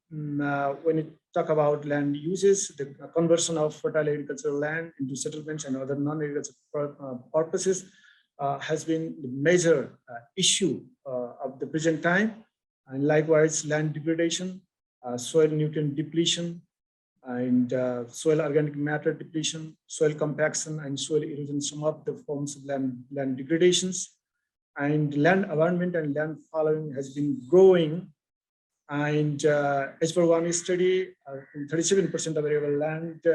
when it talk about land uses, the conversion of fertile agricultural land into settlements and other non-agricultural purposes has been the major issue of the present time. And likewise, land degradation, soil nutrient depletion, and soil organic matter depletion, soil compaction, and soil erosion, some of the forms of land degradations. And land abandonment and land following has been growing. And as per one study, 37% of arable land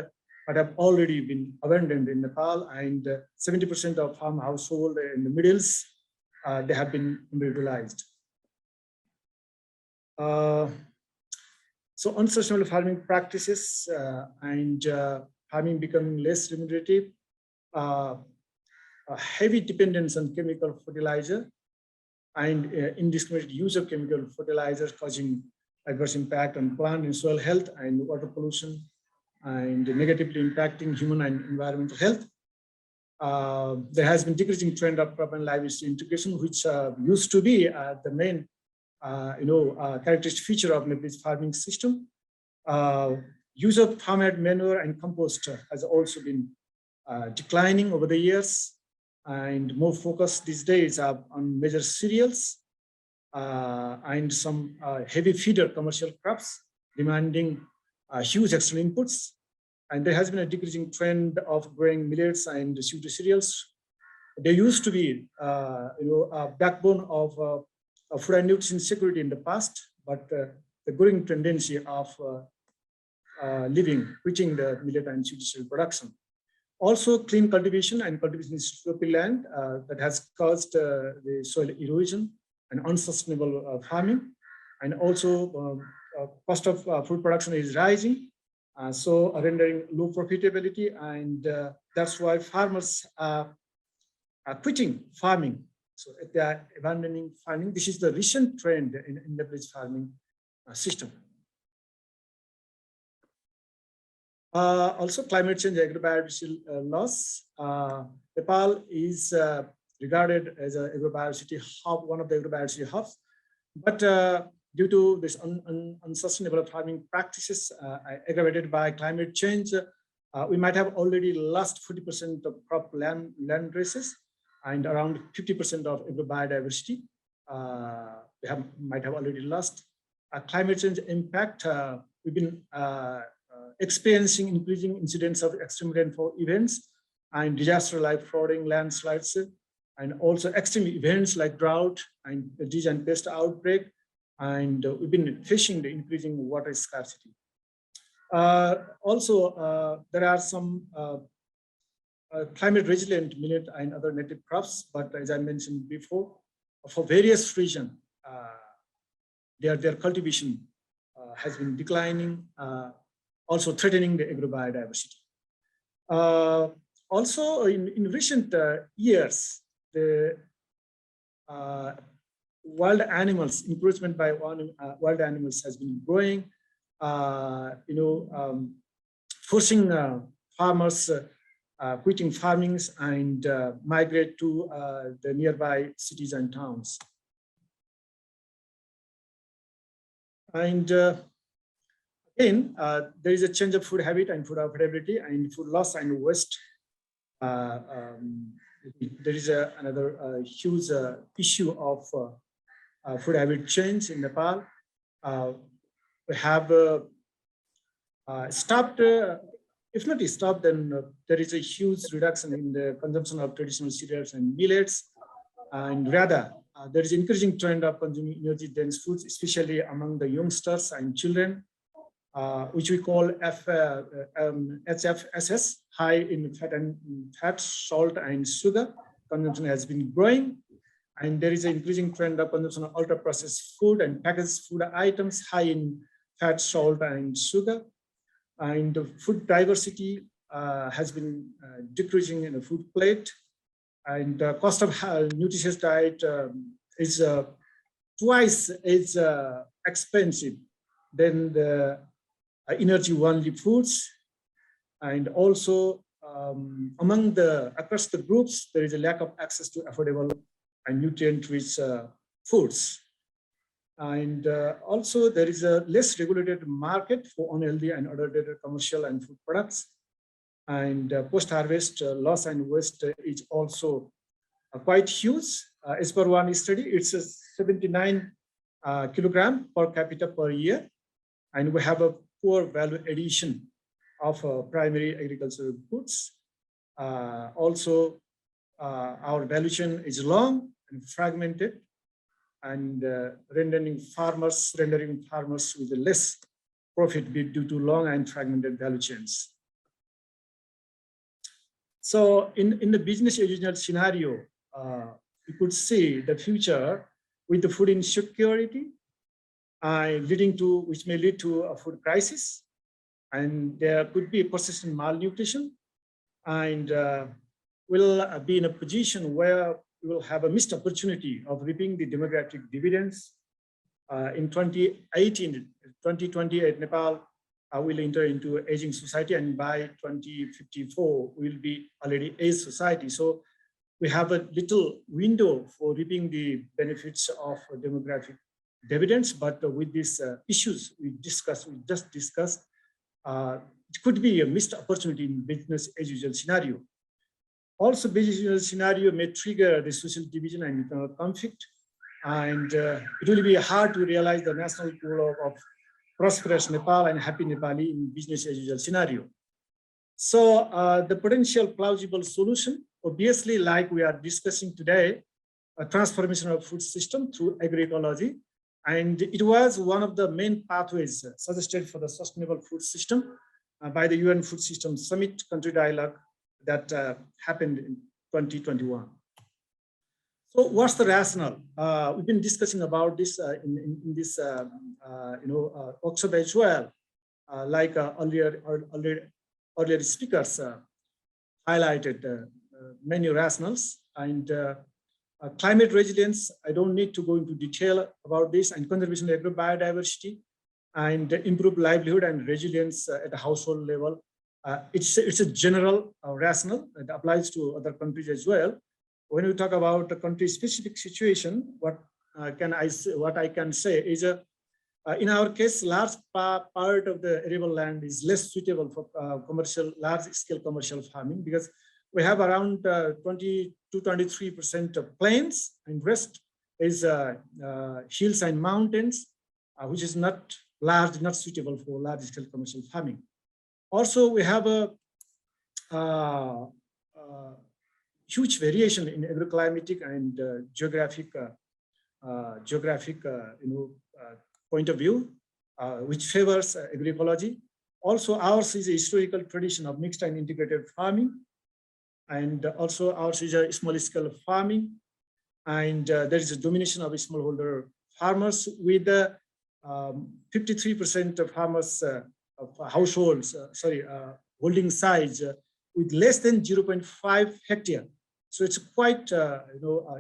but have already been abandoned in Nepal, and 70% of farm household in the Middle East, they have been underutilized. So unsustainable farming practices and farming becoming less remunerative, a heavy dependence on chemical fertilizer, and indiscriminate use of chemical fertilizers causing adverse impact on plant and soil health and water pollution, and negatively impacting human and environmental health. There has been decreasing trend of crop and livestock integration, which used to be the main characteristic feature of Nepalese farming system. Use of farmyard manure and compost has also been declining over the years, and more focus these days on major cereals and some heavy feeder commercial crops demanding huge external inputs. And there has been a decreasing trend of growing millets and pseudo cereals. They used to be a backbone of food and nutrition security in the past, but the growing tendency of quitting the millet and pseudo cereal production. Also, clean cultivation and cultivation in slopy land that has caused the soil erosion and unsustainable farming. And also, cost of food production is rising, so rendering low profitability, and that's why farmers are quitting farming. So they are abandoning farming. This is the recent trend in the Nepalese farming system. Also, climate change, agrobiodiversity loss. Nepal is regarded as an agrobiodiversity hub, one of the agrobiodiversity hubs, but due to this unsustainable farming practices aggravated by climate change, we might have already lost 40% of crop land races and around 50% of agrobiodiversity. Might have already lost. Climate change impact, we've been experiencing increasing incidents of extreme rainfall events and disaster like flooding, landslides, and also extreme events like drought and disease and pest outbreak. And we've been facing the increasing water scarcity. Also, there are some climate resilient millet and other native crops, but as I mentioned before, for various reasons, their cultivation has been declining, also threatening the agrobiodiversity. Also, in recent years, the wild animals, encroachment by wild animals has been growing, forcing farmers quitting farmings and migrate to the nearby cities and towns. And again, there is a change of food habit and food affordability and food loss and waste. There is another huge issue of food habit change in Nepal. We have stopped, if not stopped, then there is a huge reduction in the consumption of traditional cereals and millets. And rather, there is increasing trend of consuming energy-dense foods, especially among the youngsters and children, which we call HFSS, high in fat, salt, and sugar. Consumption has been growing, and there is an increasing trend of consumption of ultra-processed food and packaged food items high in fat, salt, and sugar. And the food diversity has been decreasing in the food plate, and the cost of nutritious diet is twice as expensive than the energy-only foods. And also across the groups, there is a lack of access to affordable and nutrient-rich foods. And also there is a less regulated market for unhealthy and adulterated commercial and food products. And post-harvest loss and waste is also quite huge. As per one study, it's a 79 kilogram per capita per year. And we have a poor value addition of primary agricultural goods. Also, our value chain is long and fragmented, and rendering farmers with less profit due to long and fragmented value chains. So in the business as usual scenario, you could see the future with the food insecurity, which may lead to a food crisis, and there could be persistent malnutrition, and we'll be in a position where we will have a missed opportunity of reaping the demographic dividends. In 2028, Nepal will enter into aging society, and by 2054, we'll be already a society. So we have a little window for reaping the benefits of demographic dividends, but with these issues we just discussed, it could be a missed opportunity in business as usual scenario. Also, business as usual scenario may trigger the social division and internal conflict, and it will be hard to realize the national goal of prosperous Nepal and happy Nepali in business as usual scenario. So the potential plausible solution, obviously, like we are discussing today, a transformation of food system through agroecology, and it was one of the main pathways suggested for the sustainable food system by the UN Food System Summit Country Dialogue that happened in 2021. So what's the rationale? We've been discussing about this in this workshop as well, like earlier speakers highlighted many rationales, and climate resilience, I don't need to go into detail about this, and conservation of biodiversity, and improve livelihood and resilience at a household level. It's a general rationale that applies to other countries as well. When we talk about the country-specific situation, what I can say is, in our case, large part of the arable land is less suitable for large-scale commercial farming, because we have around 20 to 23% of plains, and rest is hills and mountains, which is not suitable for large-scale commercial farming. Also, we have a huge variation in agroclimatic and geographic point of view, which favors agroecology. Also, ours is a historical tradition of mixed and integrated farming, and also ours is a small-scale farming, and there is a domination of smallholder farmers with 53% of farmers of households, holding size with less than 0.5 hectare. So it's quite a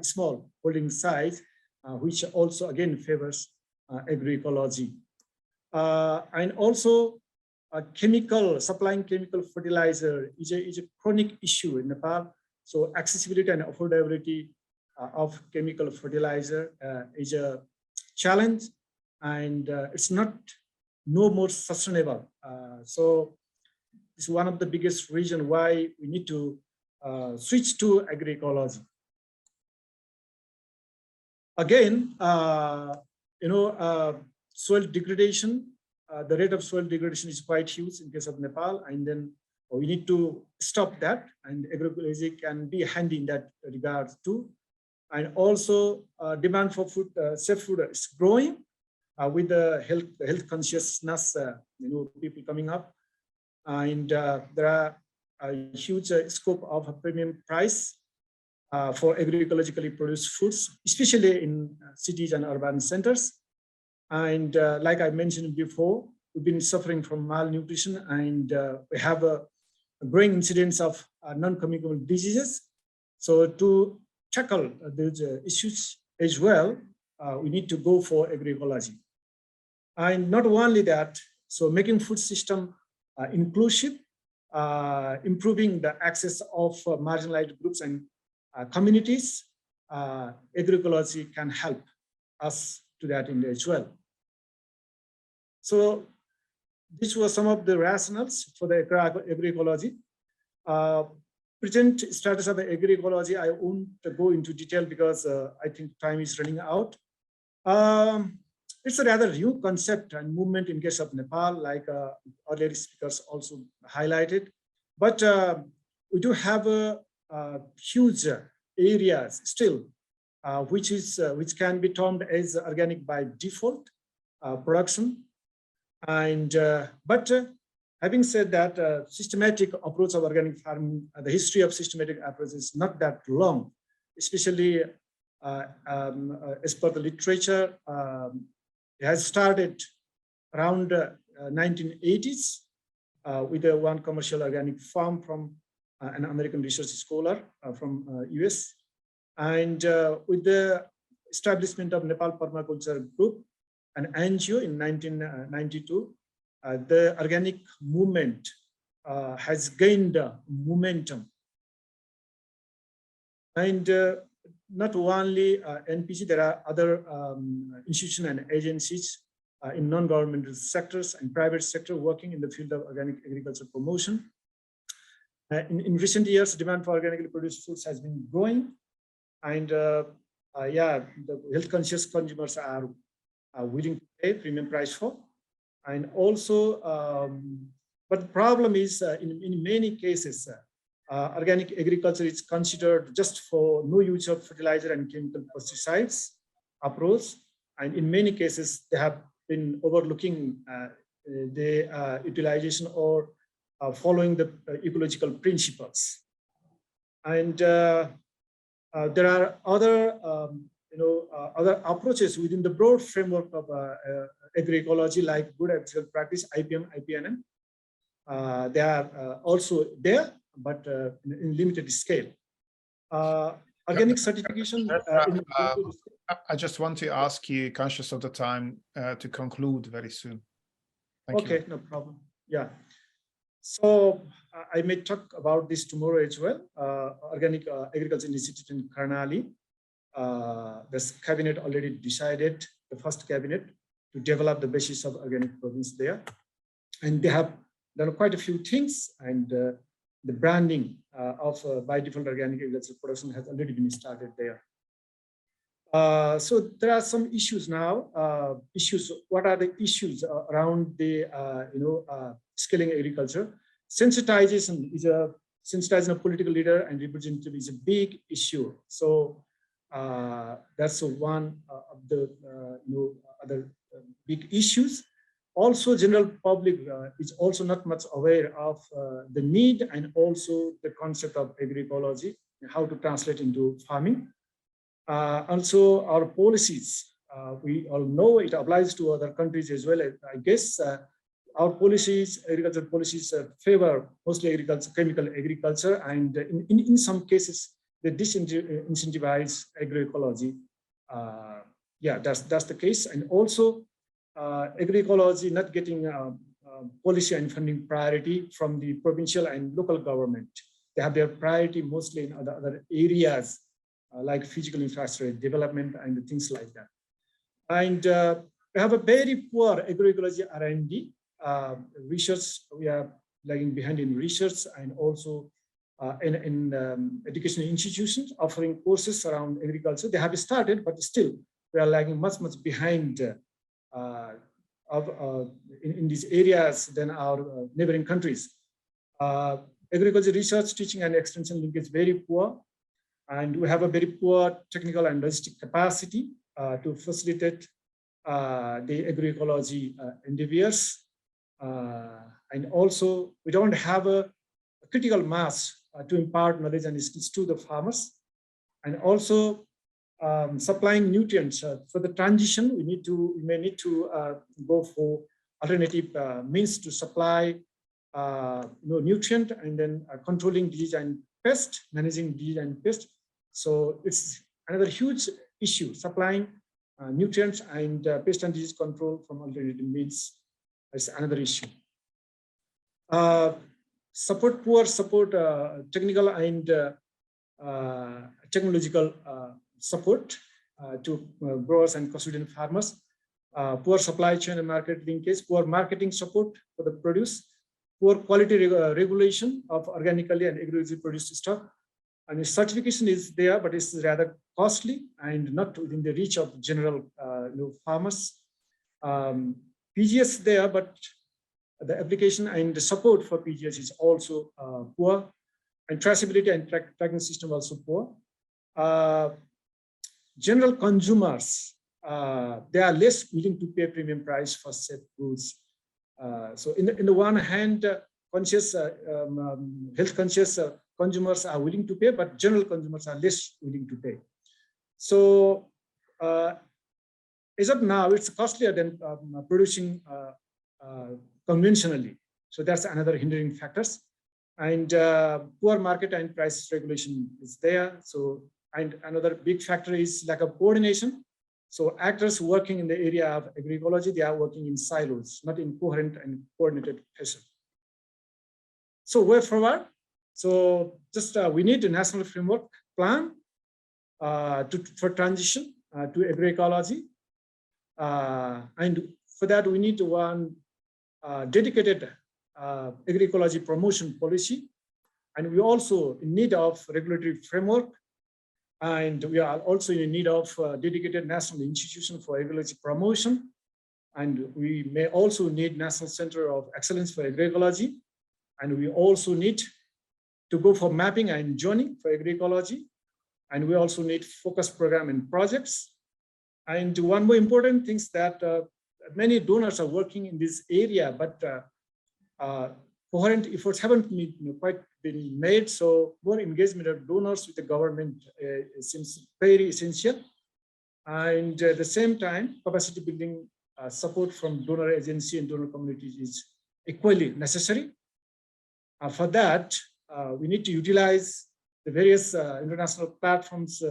small holding size, which also again favors agroecology. And also supplying chemical fertilizer is a chronic issue in Nepal. So accessibility and affordability of chemical fertilizer is a challenge, and it's no more sustainable. So it's one of the biggest reasons why we need to switch to agroecology. Again, soil degradation, the rate of soil degradation is quite huge in case of Nepal, and then we need to stop that, and agroecology can be handy in that regard too. And also demand for food, safe food is growing with the health consciousness, people coming up, and there are a huge scope of a premium price for agroecologically produced foods, especially in cities and urban centers. And like I mentioned before, we've been suffering from malnutrition, and we have a growing incidence of non-communicable diseases. So to tackle those issues as well, we need to go for agroecology. And not only that, so making food system inclusive, improving the access of marginalized groups and communities, agroecology can help us to that end as well. So these were some of the rationales for the agroecology. Present status of the agroecology, I won't go into detail because I think time is running out. It's a rather new concept and movement in case of Nepal, like earlier speakers also highlighted. But we do have huge areas still, which can be termed as organic by default production. And but Having said that, systematic approach of organic farming, the history of systematic approach is not that long, especially as per the literature. It has started around 1980s with one commercial organic farm from an American research scholar from US. And with the establishment of Nepal Permaculture Group, an NGO in 1992, the organic movement has gained momentum. And not only NPG, there are other institutions and agencies in non-governmental sectors and private sector working in the field of organic agriculture promotion. In recent years, demand for organically produced foods has been growing, and yeah, the health-conscious consumers are willing to pay premium price for. And also, but the problem is in many cases, organic agriculture is considered just for no use of fertilizer and chemical pesticides approach. And in many cases, they have been overlooking the utilization or following the ecological principles. And there are other, other approaches within the broad framework of agroecology, like good agricultural practice, IPM, IPNM. They are also there, but in limited scale. Organic certification. I just want to ask you, conscious of the time, to conclude very soon. Thank you. No problem. Yeah. So I may talk about this tomorrow as well. Organic Agriculture Institute in Karnali. The cabinet already decided, the first cabinet, to develop the basis of organic province there. And they have done quite a few things, and the branding of by default organic agriculture production has already been started there. So there are some issues now. What are the issues around the scaling agriculture? Sensitization of political leader and representative is a big issue. So that's one of the other big issues. Also, general public is also not much aware of the need and also the concept of agroecology, how to translate into farming. Also, our policies, we all know it applies to other countries as well. I guess our policies, agricultural policies, favor mostly agriculture, chemical agriculture, and in some cases they disincentivize agroecology. Yeah, that's the case. And also, agroecology not getting policy and funding priority from the provincial and local government. They have their priority mostly in other areas like physical infrastructure development and things like that. And we have a very poor agroecology R&D research. We are lagging behind in research, and also in educational institutions offering courses around agriculture. They have started, but still we are lagging much behind in these areas than our neighboring countries. Agriculture research, teaching and extension link is very poor, and we have a very poor technical and logistic capacity to facilitate the agroecology endeavors. And also, we don't have a critical mass to impart knowledge and skills to the farmers. And also, supplying nutrients for the transition, we may need to go for alternative means to supply nutrient, and then controlling disease and pest, managing disease and pest. So it's another huge issue, supplying nutrients and pest and disease control from alternative means is another issue. Poor support, technical and technological support to growers and custodian farmers, poor supply chain and market linkage, poor marketing support for the produce, poor quality regulation of organically and agroecology produced stock. And certification is there, but it's rather costly and not within the reach of general farmers. PGS there, but the application and the support for PGS is also poor, and traceability and tracking system also poor. General consumers, they are less willing to pay premium price for safe goods. So in the one hand, conscious, health conscious consumers are willing to pay, but general consumers are less willing to pay. So as of now, it's costlier than producing conventionally. So that's another hindering factors. And poor market and price regulation is there. So, and another big factor is lack of coordination. So actors working in the area of agroecology, they are working in silos, not in coherent and coordinated fashion. So way forward. So just we need a national framework plan for transition to agroecology. And for that, we need one dedicated agroecology promotion policy. And we also in need of regulatory framework. And we are also in need of dedicated national institution for agroecology promotion. And we may also need National Center of Excellence for Agroecology. And we also need to go for mapping and zoning for agroecology. And we also need focus program and projects. And one more important thing is that many donors are working in this area, but coherent efforts haven't quite been made. So more engagement of donors with the government seems very essential. And at the same time, capacity building support from donor agency and donor communities is equally necessary. For that, we need to utilize the various international platforms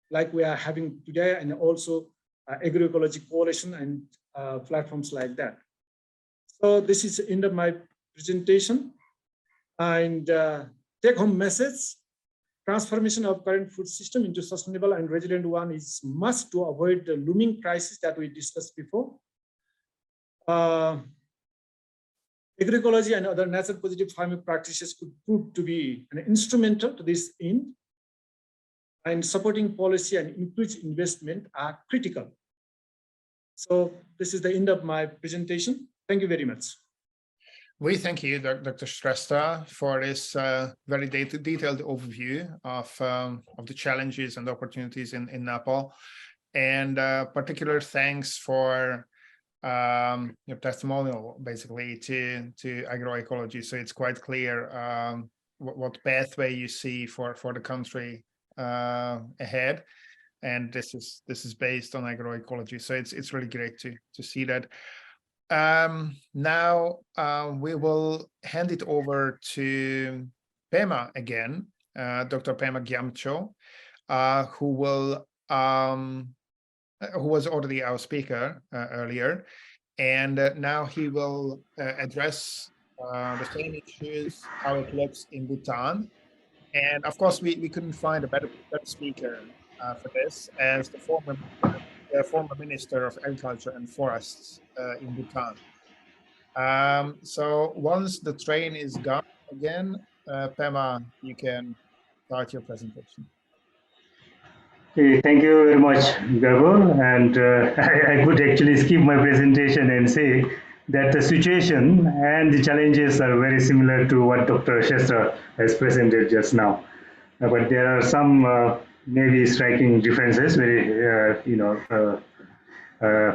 like we are having today, and also Agroecology Coalition and platforms like that. So this is the end of my presentation. And take-home message: transformation of current food system into sustainable and resilient one is must to avoid the looming crisis that we discussed before. Agroecology and other nature positive farming practices could prove to be an instrumental to this end, and supporting policy and increased investment are critical. So this is the end of my presentation. Thank you very much. We thank you, Dr. Shrestha, for this very detailed overview of the challenges and opportunities in Nepal, and particular thanks for your testimonial, basically, to agroecology. So it's quite clear what pathway you see for the country ahead, and this is based on agroecology. So it's really great to see that. Now we will hand it over to Pema again, Dr. Pema Gyamcho, who was already our speaker earlier, and now he will address the same issues, how it looks in Bhutan. And of course, we couldn't find a better speaker for this, as the former Minister of Agriculture and Forests in Bhutan. So once the train is gone again, Pema, you can start your presentation. Okay, thank you very much, Gabor. And I could actually skip my presentation and say that the situation and the challenges are very similar to what Dr. Shrestha has presented just now. But there are some maybe striking differences, very,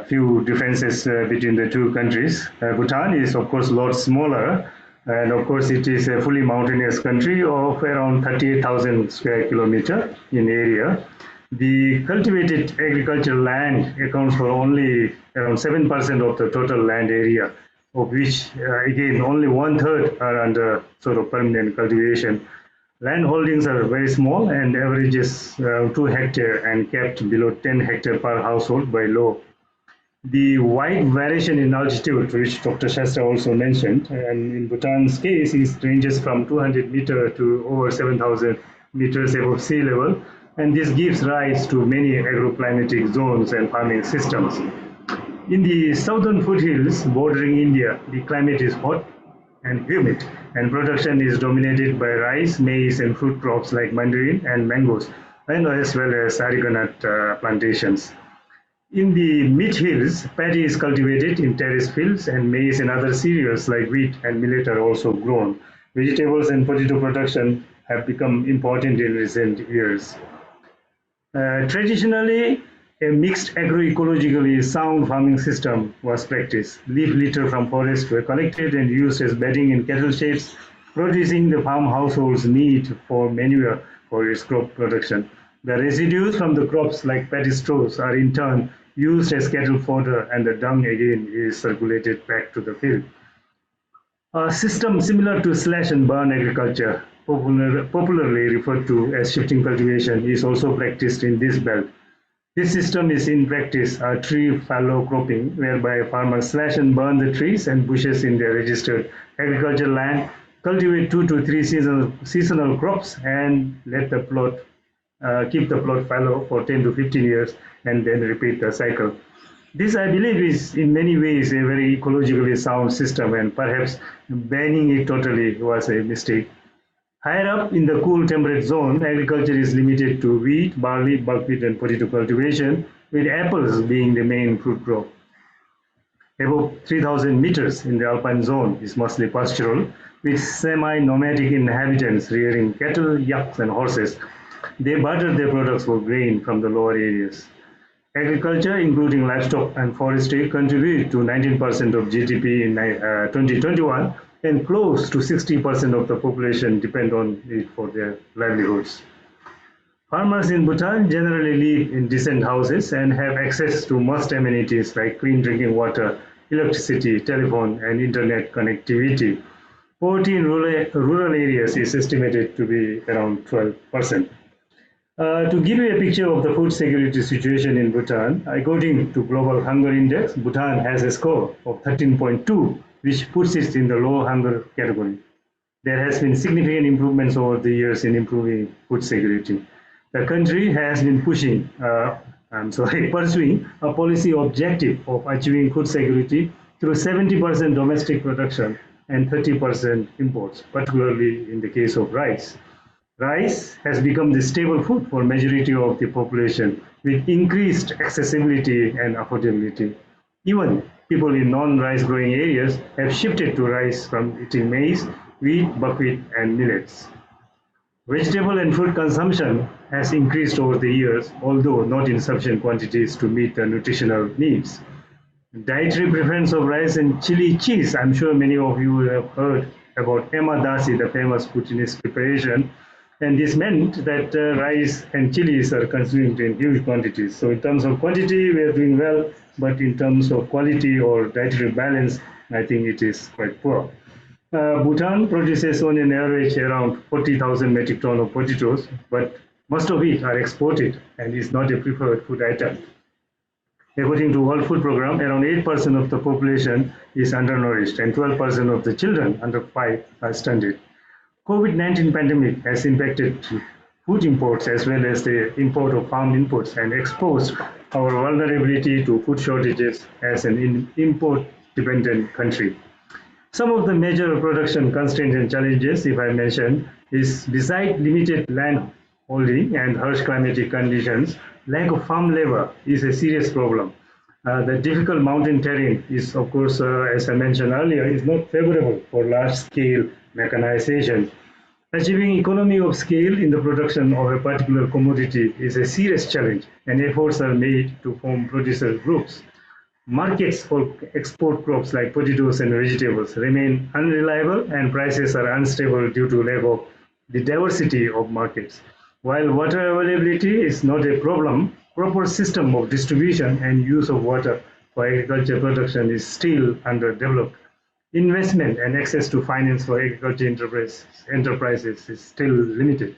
few differences between the two countries. Bhutan is, of course, a lot smaller. And of course, it is a fully mountainous country of around 38,000 square kilometers in area. The cultivated agricultural land accounts for only around 7% of the total land area, of which, again, only 1/3 are under sort of permanent cultivation. Land holdings are very small and averages 2 hectares and kept below 10 hectares per household by law. The wide variation in altitude, which Dr. Shrestha also mentioned, and in Bhutan's case, it ranges from 200 meters to over 7,000 meters above sea level, and this gives rise to many agroclimatic zones and farming systems. In the southern foothills bordering India, the climate is hot and humid, and production is dominated by rice, maize, and fruit crops like mandarin and mangoes, and as well as arecanut plantations. In the mid-hills, paddy is cultivated in terrace fields, and maize and other cereals like wheat and millet are also grown. Vegetables and potato production have become important in recent years. Traditionally, A mixed agroecologically sound farming system was practiced. Leaf litter from forests were collected and used as bedding in cattle sheds, producing the farm household's need for manure for its crop production. The residues from the crops like paddy straws are in turn used as cattle fodder, and the dung again is circulated back to the field. A system similar to slash and burn agriculture, popularly referred to as shifting cultivation, is also practiced in this belt. This system is in practice tree fallow cropping, whereby farmers slash and burn the trees and bushes in their registered agricultural land, cultivate 2 to 3 seasonal crops, and let the plot keep the plot fallow for 10 to 15 years, and then repeat the cycle. This, I believe, is in many ways a very ecologically sound system, and perhaps banning it totally was a mistake. Higher up in the cool temperate zone, agriculture is limited to wheat, barley, buckwheat, and potato cultivation, with apples being the main fruit crop. Above 3,000 meters in the alpine zone is mostly pastoral, with semi-nomadic inhabitants rearing cattle, yaks, and horses. They barter their products for grain from the lower areas. Agriculture, including livestock and forestry, contribute to 19% of GDP in 2021, and close to 60% of the population depend on it for their livelihoods. Farmers in Bhutan generally live in decent houses and have access to most amenities like clean drinking water, electricity, telephone, and internet connectivity. Poverty in rural areas is estimated to be around 12%. To give you a picture of the food security situation in Bhutan, according to Global Hunger Index, Bhutan has a score of 13.2, which puts it in the low hunger category. There has been significant improvements over the years in improving food security. The country has been pursuing a policy objective of achieving food security through 70% domestic production and 30% imports, particularly in the case of rice. Rice has become the staple food for majority of the population, with increased accessibility and affordability. Even people in non-rice growing areas have shifted to rice from eating maize, wheat, buckwheat, and millets. Vegetable and fruit consumption has increased over the years, although not in sufficient quantities to meet the nutritional needs. Dietary preference of rice and chili cheese. I'm sure many of you have heard about emadasi, the famous Bhutanese preparation, and this meant that rice and chilies are consumed in huge quantities. So in terms of quantity, we are doing well, but in terms of quality or dietary balance, I think it is quite poor. Bhutan produces on an average around 40,000 metric tons of potatoes, but most of it are exported and is not a preferred food item. According to World Food Programme, around 8% of the population is undernourished and 12% of the children under 5 are stunted. COVID-19 pandemic has impacted food imports as well as the import of farm inputs and exposed our vulnerability to food shortages as an import-dependent country. Some of the major production constraints and challenges, if I mention, is beside limited land holding and harsh climatic conditions, lack of farm labor is a serious problem. The difficult mountain terrain is, of course, as I mentioned earlier, is not favorable for large-scale mechanization. Achieving economy of scale in the production of a particular commodity is a serious challenge, and efforts are made to form producer groups. Markets for export crops like potatoes and vegetables remain unreliable, and prices are unstable due to lack of the diversity of markets. While water availability is not a problem, proper system of distribution and use of water for agriculture production is still underdeveloped. Investment and access to finance for agriculture enterprises is still limited.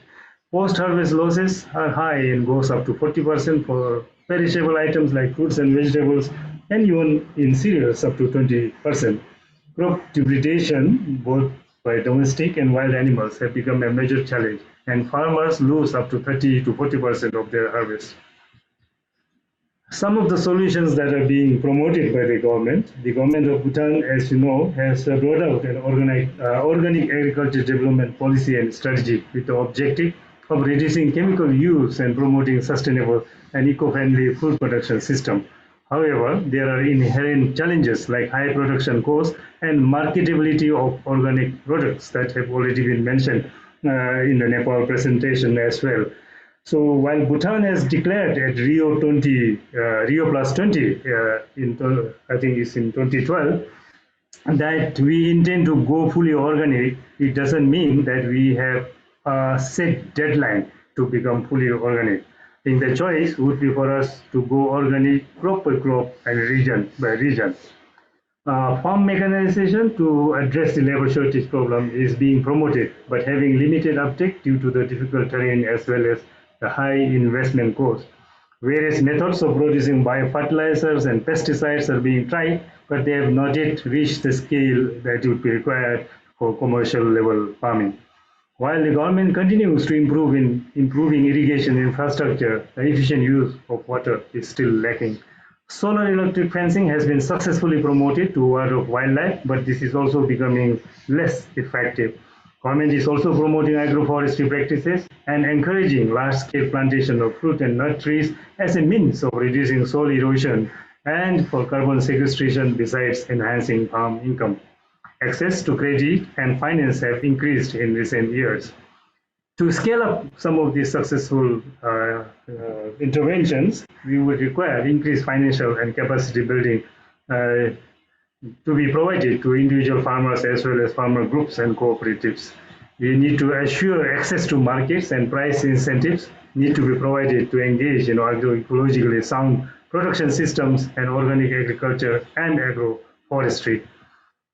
Post-harvest losses are high and goes up to 40% for perishable items like fruits and vegetables, and even in cereals up to 20%. Crop depredation, both by domestic and wild animals, have become a major challenge, and farmers lose up to 30 to 40% of their harvest. Some of the solutions that are being promoted by the government of Bhutan, as you know, has brought out an organic agriculture development policy and strategy with the objective of reducing chemical use and promoting sustainable and eco-friendly food production system. However, there are inherent challenges like high production costs and marketability of organic products that have already been mentioned in the Nepal presentation as well. So while Bhutan has declared at Rio Plus 20 I think it's in 2012, that we intend to go fully organic, it doesn't mean that we have a set deadline to become fully organic. I think the choice would be for us to go organic crop by crop and region by region. Farm mechanization to address the labor shortage problem is being promoted, but having limited uptake due to the difficult terrain as well as the high investment cost. Various methods of producing biofertilizers and pesticides are being tried, but they have not yet reached the scale that would be required for commercial level farming. While the government continues to improve in improving irrigation infrastructure, the efficient use of water is still lacking. Solar electric fencing has been successfully promoted to wildlife, but this is also becoming less effective. Government is also promoting agroforestry practices and encouraging large-scale plantation of fruit and nut trees as a means of reducing soil erosion and for carbon sequestration besides enhancing farm income. Access to credit and finance have increased in recent years. To scale up some of these successful interventions, we would require increased financial and capacity building to be provided to individual farmers as well as farmer groups and cooperatives. We need to assure access to markets, and price incentives need to be provided to engage in agroecologically sound production systems and organic agriculture and agroforestry.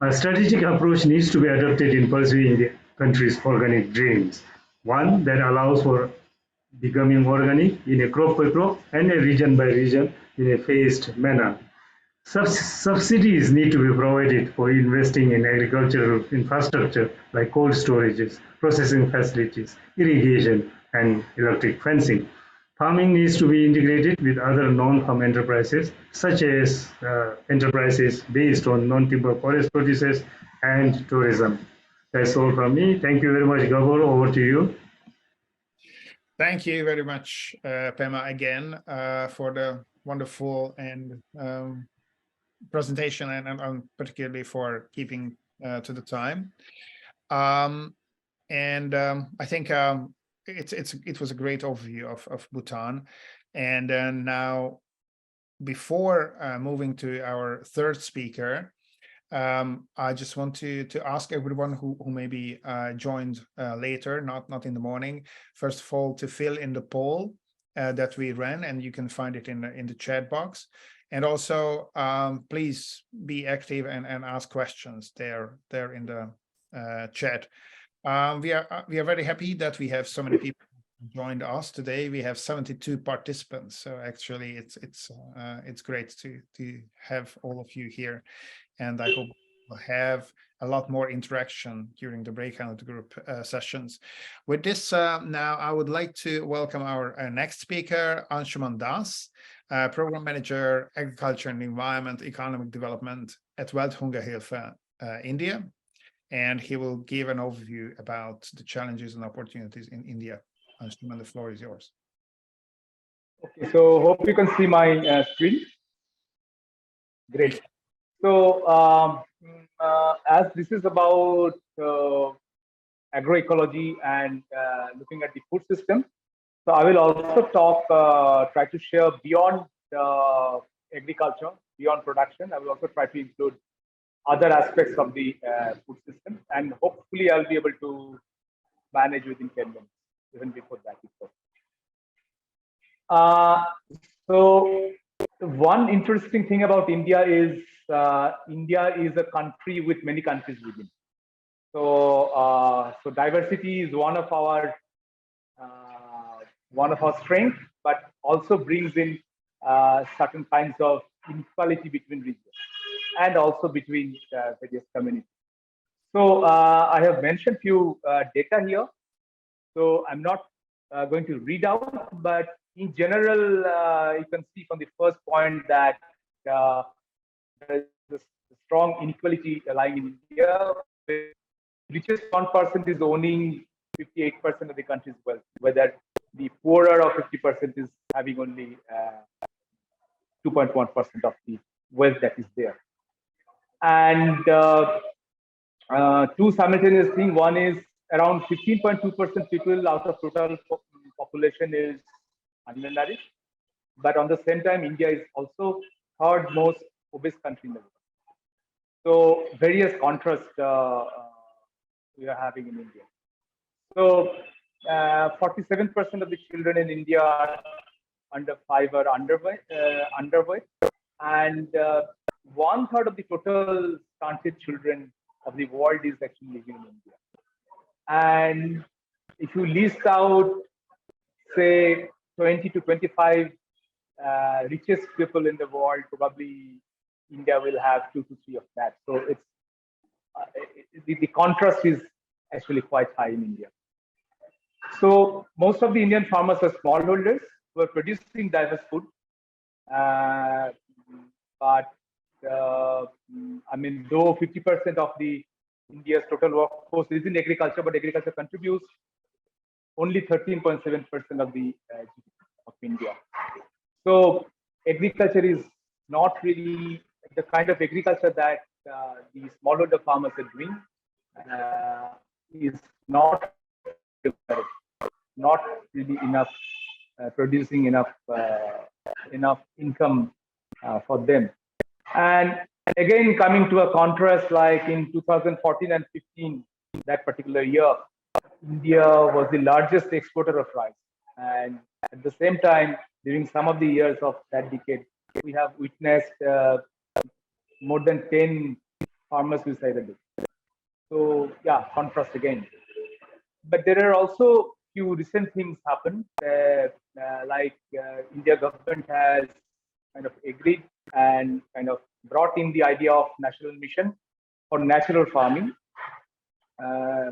A strategic approach needs to be adopted in pursuing the country's organic dreams, one that allows for becoming organic in a crop by crop and a region by region in a phased manner. Subsidies need to be provided for investing in agricultural infrastructure like cold storages, processing facilities, irrigation, and electric fencing. Farming needs to be integrated with other non-farm enterprises, such as enterprises based on non-timber forest produces and tourism. That's all from me. Thank you very much, Gabor. Over to you. Thank you very much, Pema, again, for the wonderful and presentation, and particularly for keeping to the time. I think it was a great overview of Bhutan. And then now, before moving to our third speaker, I just want to ask everyone who maybe joined later, not in the morning, first of all, to fill in the poll that we ran, and you can find it in the chat box. And also, please be active and ask questions there in the chat. We are very happy that we have so many people joined us today. We have 72 participants, so actually it's great to have all of you here, and I hope we'll have a lot more interaction during the breakout group sessions. With this, now I would like to welcome our next speaker, Anshuman Das, Program Manager, Agriculture and Environment, Economic Development at Welthungerhilfe, India. And he will give an overview about the challenges and opportunities in India. Anshuman, the floor is yours. Okay, so hope you can see my screen. Great. So as this is about agroecology and looking at the food system, so I will also talk, try to share beyond agriculture, beyond production. I will also try to include other aspects of the food system, and hopefully I'll be able to manage within 10 minutes, even before that. So one interesting thing about India is India is a country with many countries within. So so diversity is one of our strengths, but also brings in certain kinds of inequality between regions and also between various communities. So I have mentioned few data here. So I'm not going to read out, but in general, you can see from the first point that there is a strong inequality lying in India. The richest 1% is owning 58% of the country's wealth, whether the poorer of 50% is having only 2.1% of the wealth that is there. And two simultaneous things. One is around 15.2% people out of total population is undernourished. But on the same time, India is also third most obese country in the world. So various contrasts we are having in India. So 47% of the children in India are under 5 or underweight, and 1/3 of the total stunted children of the world is actually living in India. And if you list out, say, 20 to 25 richest people in the world, probably India will have 2 to 3 of that. So it's the contrast is actually quite high in India. So most of the Indian farmers are smallholders who are producing diverse food, but I mean, though 50% of the India's total workforce is in agriculture, but agriculture contributes only 13.7% of the GDP of India. So agriculture is not really the kind of agriculture that the smallholder farmers are doing. Is not really enough, producing enough income for them. And again, coming to a contrast, like in 2014 and 15, that particular year, India was the largest exporter of rice. And at the same time, during some of the years of that decade, we have witnessed more than 10 farmers suicide a day. So yeah, contrast again. But there are also few recent things happen, like India government has kind of agreed and kind of brought in the idea of national mission for natural farming,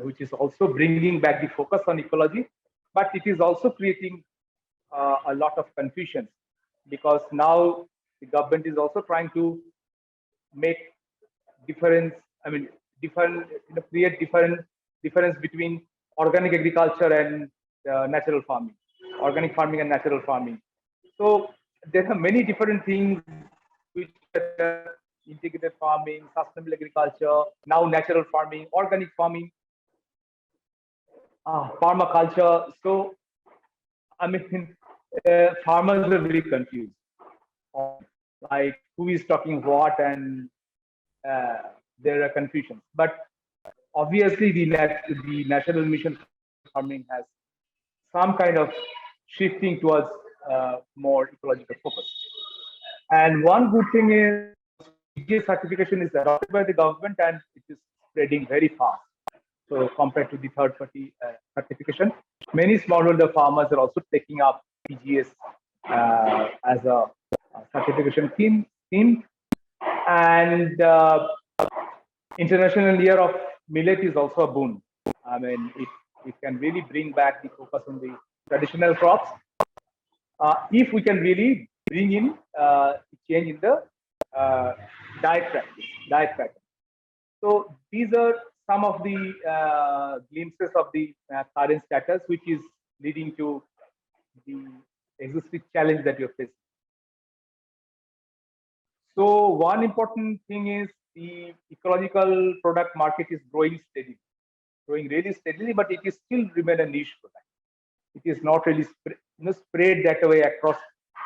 which is also bringing back the focus on ecology, but it is also creating a lot of confusion, because now the government is also trying to make difference. I mean, create difference between organic agriculture and natural farming, organic farming and natural farming. So there are many different things which are integrated farming, sustainable agriculture, now natural farming, organic farming, permaculture. So I mean, farmers are very confused, like who is talking what, and there are confusions. But obviously, the national mission farming has some kind of shifting towards more ecological focus. And one good thing is PGS certification is adopted by the government and it is spreading very fast. So compared to the third-party certification, many smallholder farmers are also taking up PGS as a certification scheme. And International Year of Millet is also a boon. I mean, it can really bring back the focus on the traditional crops. If we can really bring in change in the diet pattern. So these are some of the glimpses of the current status, which is leading to the existing challenge that you're facing. So one important thing is the ecological product market is growing really steadily, but it is still remain a niche product. It is not really spread that way across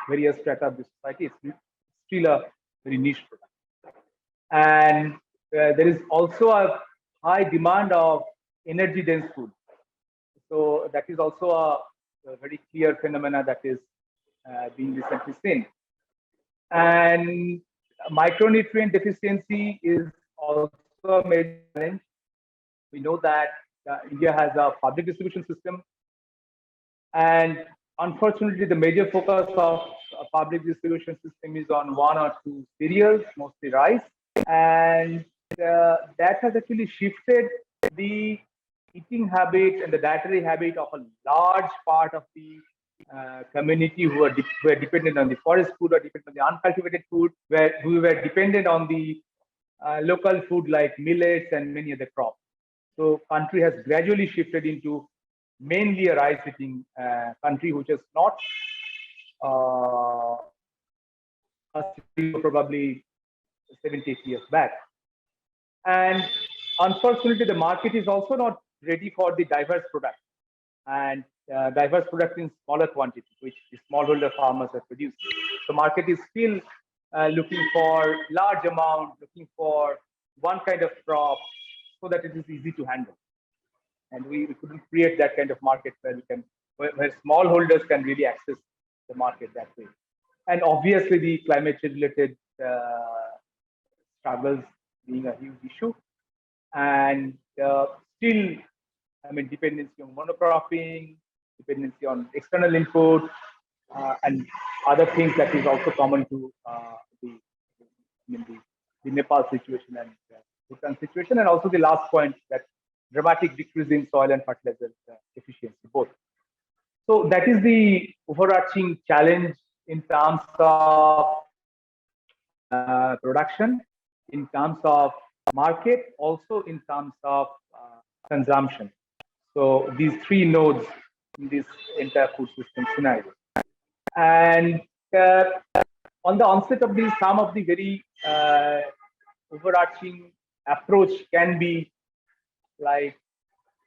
various strata of the society. It's still a very niche product. And there is also a high demand of energy dense food. So that is also a very clear phenomena that is being recently seen. And micronutrient deficiency is also a major challenge. We know that India has a public distribution system, and unfortunately, the major focus of a public distribution system is on 1 or 2 cereals, mostly rice, and that has actually shifted the eating habit and the dietary habit of a large part of the community who were dependent on the forest food or dependent on the uncultivated food, who were dependent on the local food like millets and many other crops. So country has gradually shifted into mainly a rice eating country, which is not probably 70 years back. And unfortunately, the market is also not ready for the diverse product. and diverse product in smaller quantity, which the smallholder farmers are producing. The market is still looking for large amount, looking for one kind of crop so that it is easy to handle. And we couldn't create that kind of market where smallholders can really access the market that way. And obviously the climate related struggles being a huge issue. And still, I mean, dependency on monocropping, dependency on external input, and other things that is also common to the Nepal situation and Bhutan situation. And also the last point, that dramatic decrease in soil and fertilizer efficiency, both. So that is the overarching challenge in terms of production, in terms of market, also in terms of consumption. So these three nodes in this entire food system scenario. And on the onset of this, some of the very overarching approach can be like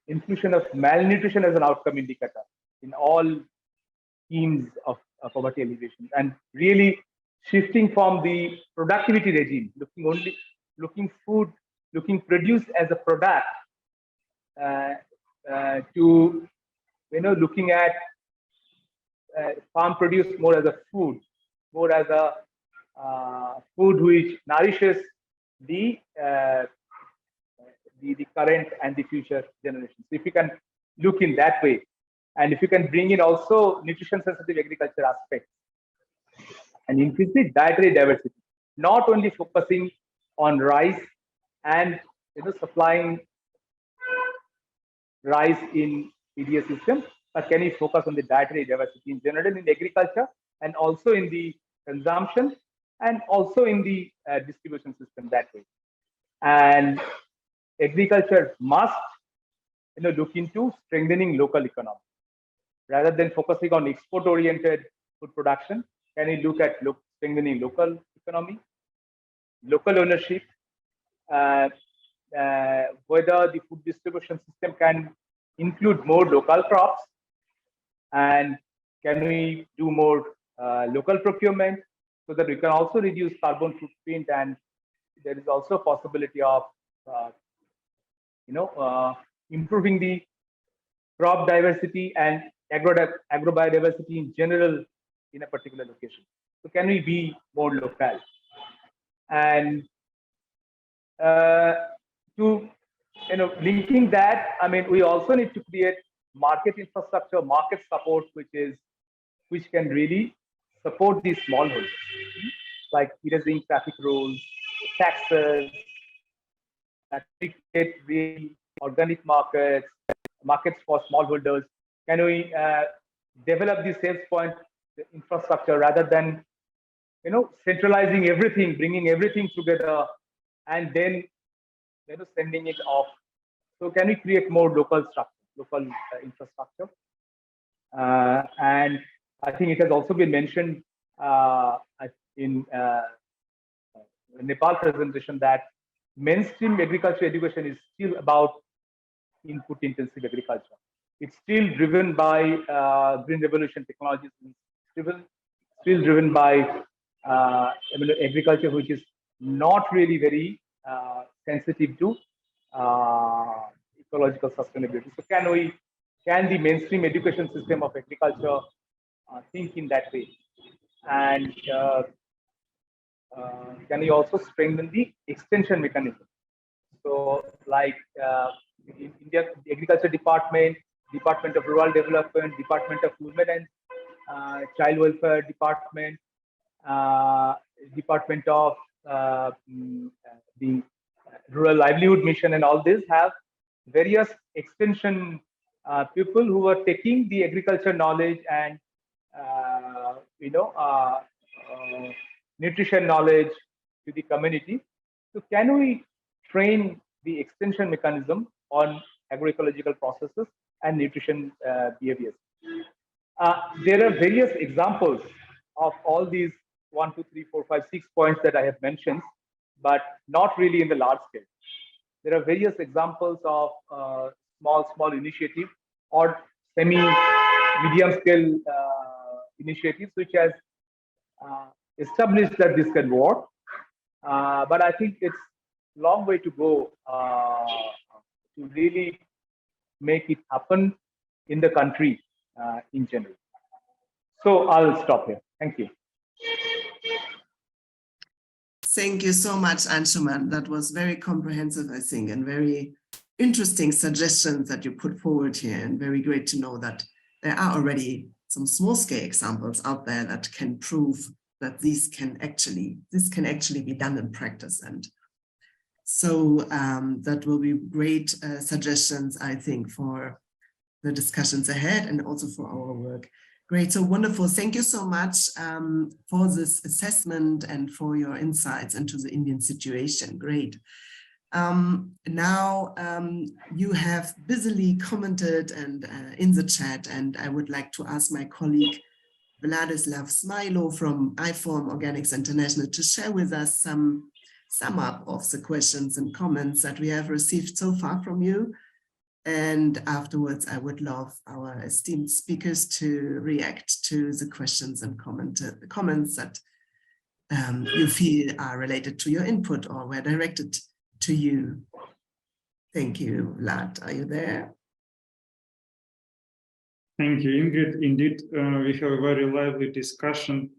inclusion of malnutrition as an outcome indicator in all schemes of poverty alleviation, and really shifting from the productivity regime, looking produce as a product, to looking at farm produce more as a food, more as a food which nourishes the current and the future generations. If you can look in that way, and if you can bring in also nutrition sensitive agriculture aspects and increase the dietary diversity, not only focusing on rice and supplying rice in PDA system, but can you focus on the dietary diversity in general in agriculture, and also in the consumption, and also in the distribution system that way. And agriculture must look into strengthening local economy rather than focusing on export oriented food production. Can you look at strengthening local economy, local ownership, whether the food distribution system can include more local crops, and can we do more local procurement so that we can also reduce carbon footprint, and there is also a possibility of improving the crop diversity and agrobiodiversity in general in a particular location. So can we be more local? And to linking that, I mean, we also need to create market infrastructure, market support, which can really support these smallholders, like erasing traffic rules, taxes, create real organic markets for smallholders. Can we develop the sales point infrastructure rather than centralizing everything, bringing everything together, and then sending it off? So can we create more local infrastructure? And I think it has also been mentioned in Nepal presentation that mainstream agriculture education is still about input intensive agriculture. It's still driven by green revolution technologies, still driven by agriculture which is not really very sensitive to ecological sustainability. So can the mainstream education system of agriculture think in that way? And can we also strengthen the extension mechanism? So like in India, the Agriculture Department, Department of Rural Development, Department of Women and Child Welfare Department, Department of the Rural Livelihood Mission, and all these have various extension people who are taking the agriculture knowledge and nutrition knowledge to the community. So can we train the extension mechanism on agroecological processes and nutrition behaviors? There are various examples of all these 1, 2, 3, 4, 5, 6 points that I have mentioned, but not really in the large scale. There are various examples of small initiative or semi-medium scale initiatives, which has established that this can work. But I think it's a long way to go to really make it happen in the country in general. So I'll stop here. Thank you. Thank you so much, Anshuman. That was very comprehensive, I think, and very interesting suggestions that you put forward here, and very great to know that there are already some small-scale examples out there that can prove that this can actually be done in practice. And so that will be great suggestions, I think, for the discussions ahead and also for our work. Great, so wonderful. Thank you so much for this assessment and for your insights into the Indian situation. Great. Now you have busily commented and in the chat, and I would like to ask my colleague Vladislav Smilo from iForm Organics International to share with us some sum up of the questions and comments that we have received so far from you. And afterwards, I would love our esteemed speakers to react to the questions and comments that you feel are related to your input or were directed to you. Thank you, Vlad. Are you there? Thank you, Ingrid. Indeed, we have a very lively discussion,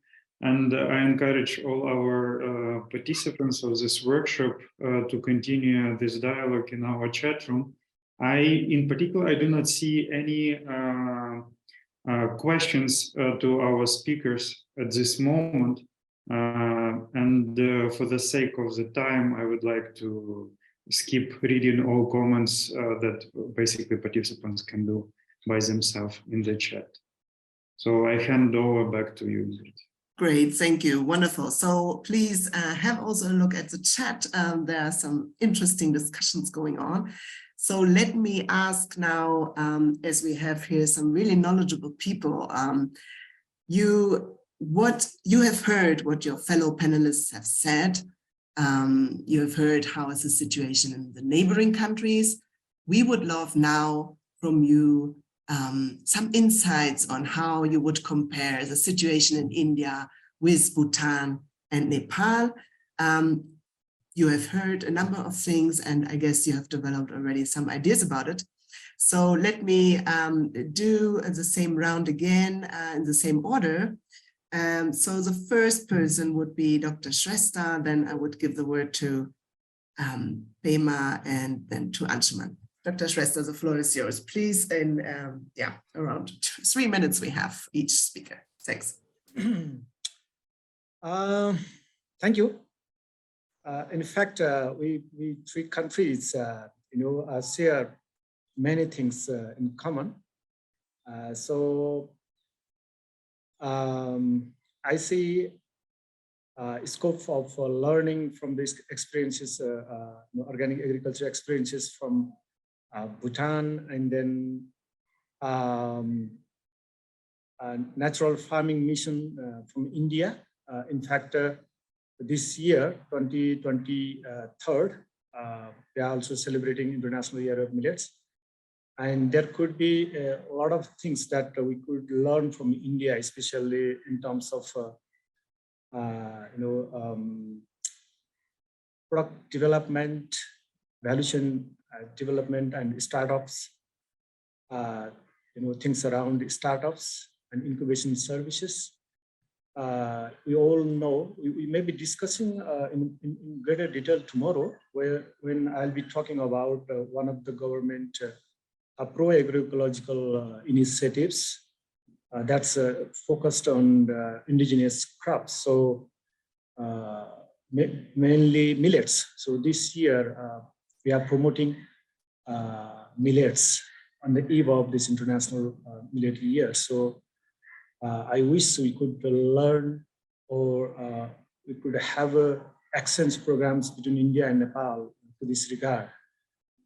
and I encourage all our participants of this workshop to continue this dialogue in our chat room. In particular, I do not see any questions to our speakers at this moment. And for the sake of the time, I would like to skip reading all comments that basically participants can do by themselves in the chat. So I hand over back to you, Ingrid. Great, thank you, wonderful. So please have also a look at the chat. There are some interesting discussions going on. So let me ask now, as we have here some really knowledgeable people, you have heard what your fellow panelists have said. You have heard how is the situation in the neighboring countries. We would love now from you some insights on how you would compare the situation in India with Bhutan and Nepal. You have heard a number of things, and I guess you have developed already some ideas about it. So let me do the same round again in the same order. So the first person would be Dr. Shrestha, then I would give the word to Pema and then to Anshuman. Dr. Shrestha, the floor is yours. Please, in around 3 minutes we have each speaker. Thanks. Thank you. In fact, we three countries, share many things in common. So I see scope of learning from these experiences, organic agriculture experiences from Bhutan, and then natural farming mission from India. In fact, this year, 2023, they are also celebrating International Year of Millets. And there could be a lot of things that we could learn from India, especially in terms of, product development, value chain development, and startups. Things around startups and incubation services. We all know, we may be discussing in greater detail tomorrow, when I'll be talking about one of the government pro-agroecological initiatives that's focused on indigenous crops. So mainly millets. So this year we are promoting millets on the eve of this International Millet Year. So I wish we could learn, or we could have exchange programs between India and Nepal to this regard.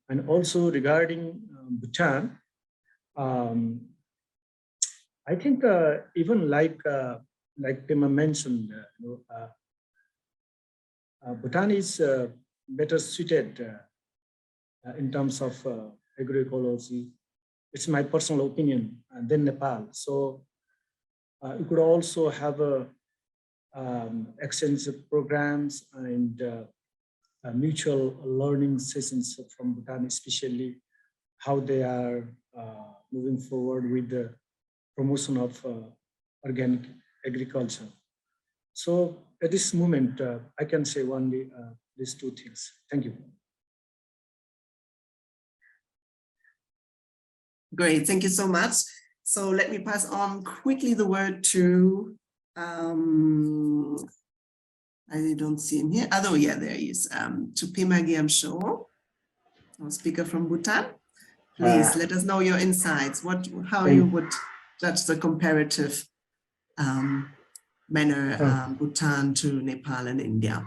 And also regarding Bhutan, I think even like Pema mentioned, Bhutan is better suited in terms of agroecology it's my personal opinion, than Nepal. So you could also have a extensive programs and mutual learning sessions from Bhutan, especially how they are moving forward with the promotion of organic agriculture. So at this moment, I can say only these two things. Thank you. Great, thank you so much. So let me pass on quickly the word to, I don't see him here. Although, yeah, there he is. To Pema Gyamsho, our speaker from Bhutan. Please let us know your insights. How you would judge the comparative manner Bhutan to Nepal and India.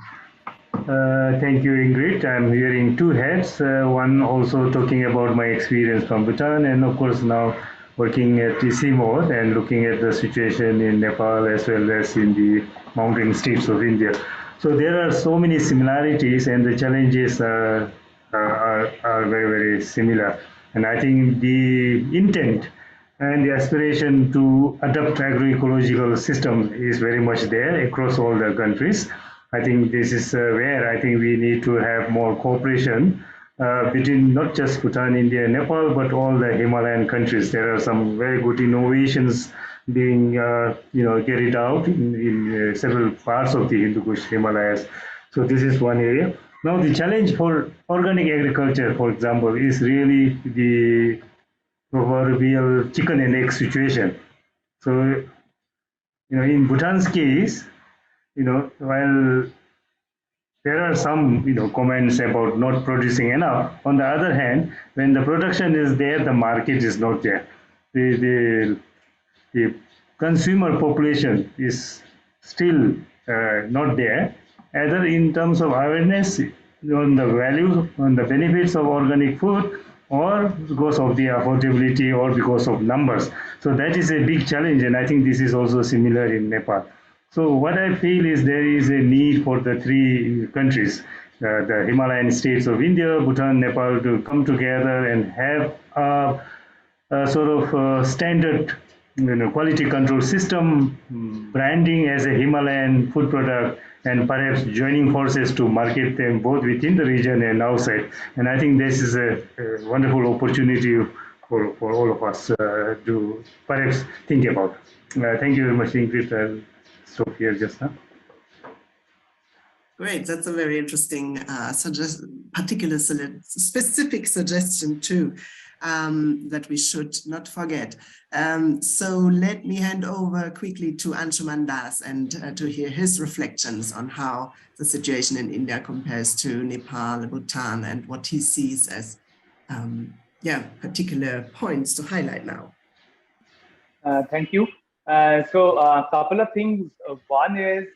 Thank you, Ingrid. I'm wearing two hats. One also talking about my experience from Bhutan, and of course now working at ICIMOD and looking at the situation in Nepal as well as in the mountain states of India. So there are so many similarities, and the challenges are very, very similar. And I think the intent and the aspiration to adopt agroecological system is very much there across all the countries. I think this is where I think we need to have more cooperation between not just Bhutan, India, and Nepal, but all the Himalayan countries. There are some very good innovations being carried out in several parts of the Hindu Kush Himalayas. So this is one area. Now the challenge for organic agriculture, for example, is really the proverbial chicken and egg situation. So in Bhutan's case, while there are some comments about not producing enough, on the other hand, when the production is there, the market is not there. The consumer population is still not there, either in terms of awareness on the value, on the benefits of organic food, or because of the affordability, or because of numbers. So that is a big challenge, and I think this is also similar in Nepal. So what I feel is there is a need for the three countries, the Himalayan states of India, Bhutan, Nepal, to come together and have a sort of standard quality control system, branding as a Himalayan food product, and perhaps joining forces to market them both within the region and outside. And I think this is a wonderful opportunity for all of us to perhaps think about. Thank you very much, Ingrid. I'll stop here just now. Great, that's a very interesting specific suggestion too, that we should not forget. So let me hand over quickly to Anshuman Das and to hear his reflections on how the situation in India compares to Nepal, Bhutan, and what he sees as particular points to highlight now. Thank you. So a couple of things. One is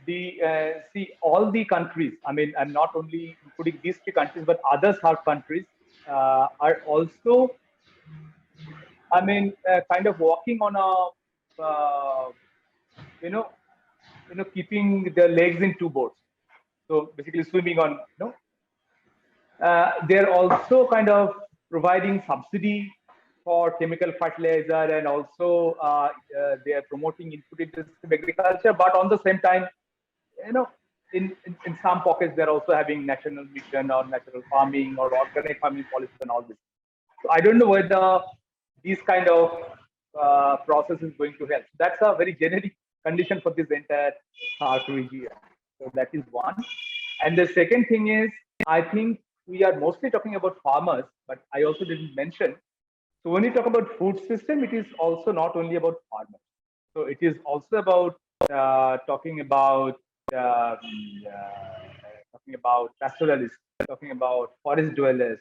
see, all the countries, I mean, I'm not only including these three countries, but other South countries are also, I mean, kind of walking on a, keeping their legs in two boats. So basically swimming on, they're also kind of providing subsidy for chemical fertilizer, and also they are promoting input-intensive agriculture, but on the same time, in some pockets, they're also having national mission or natural farming or organic farming policies and all this. So I don't know whether these kind of process is going to help. That's a very generic condition for this entire region. So that is one. And the second thing is, I think we are mostly talking about farmers, but I also didn't mention. So when you talk about food system, it is also not only about farmers. So it is also about talking about pastoralists, talking about forest dwellers,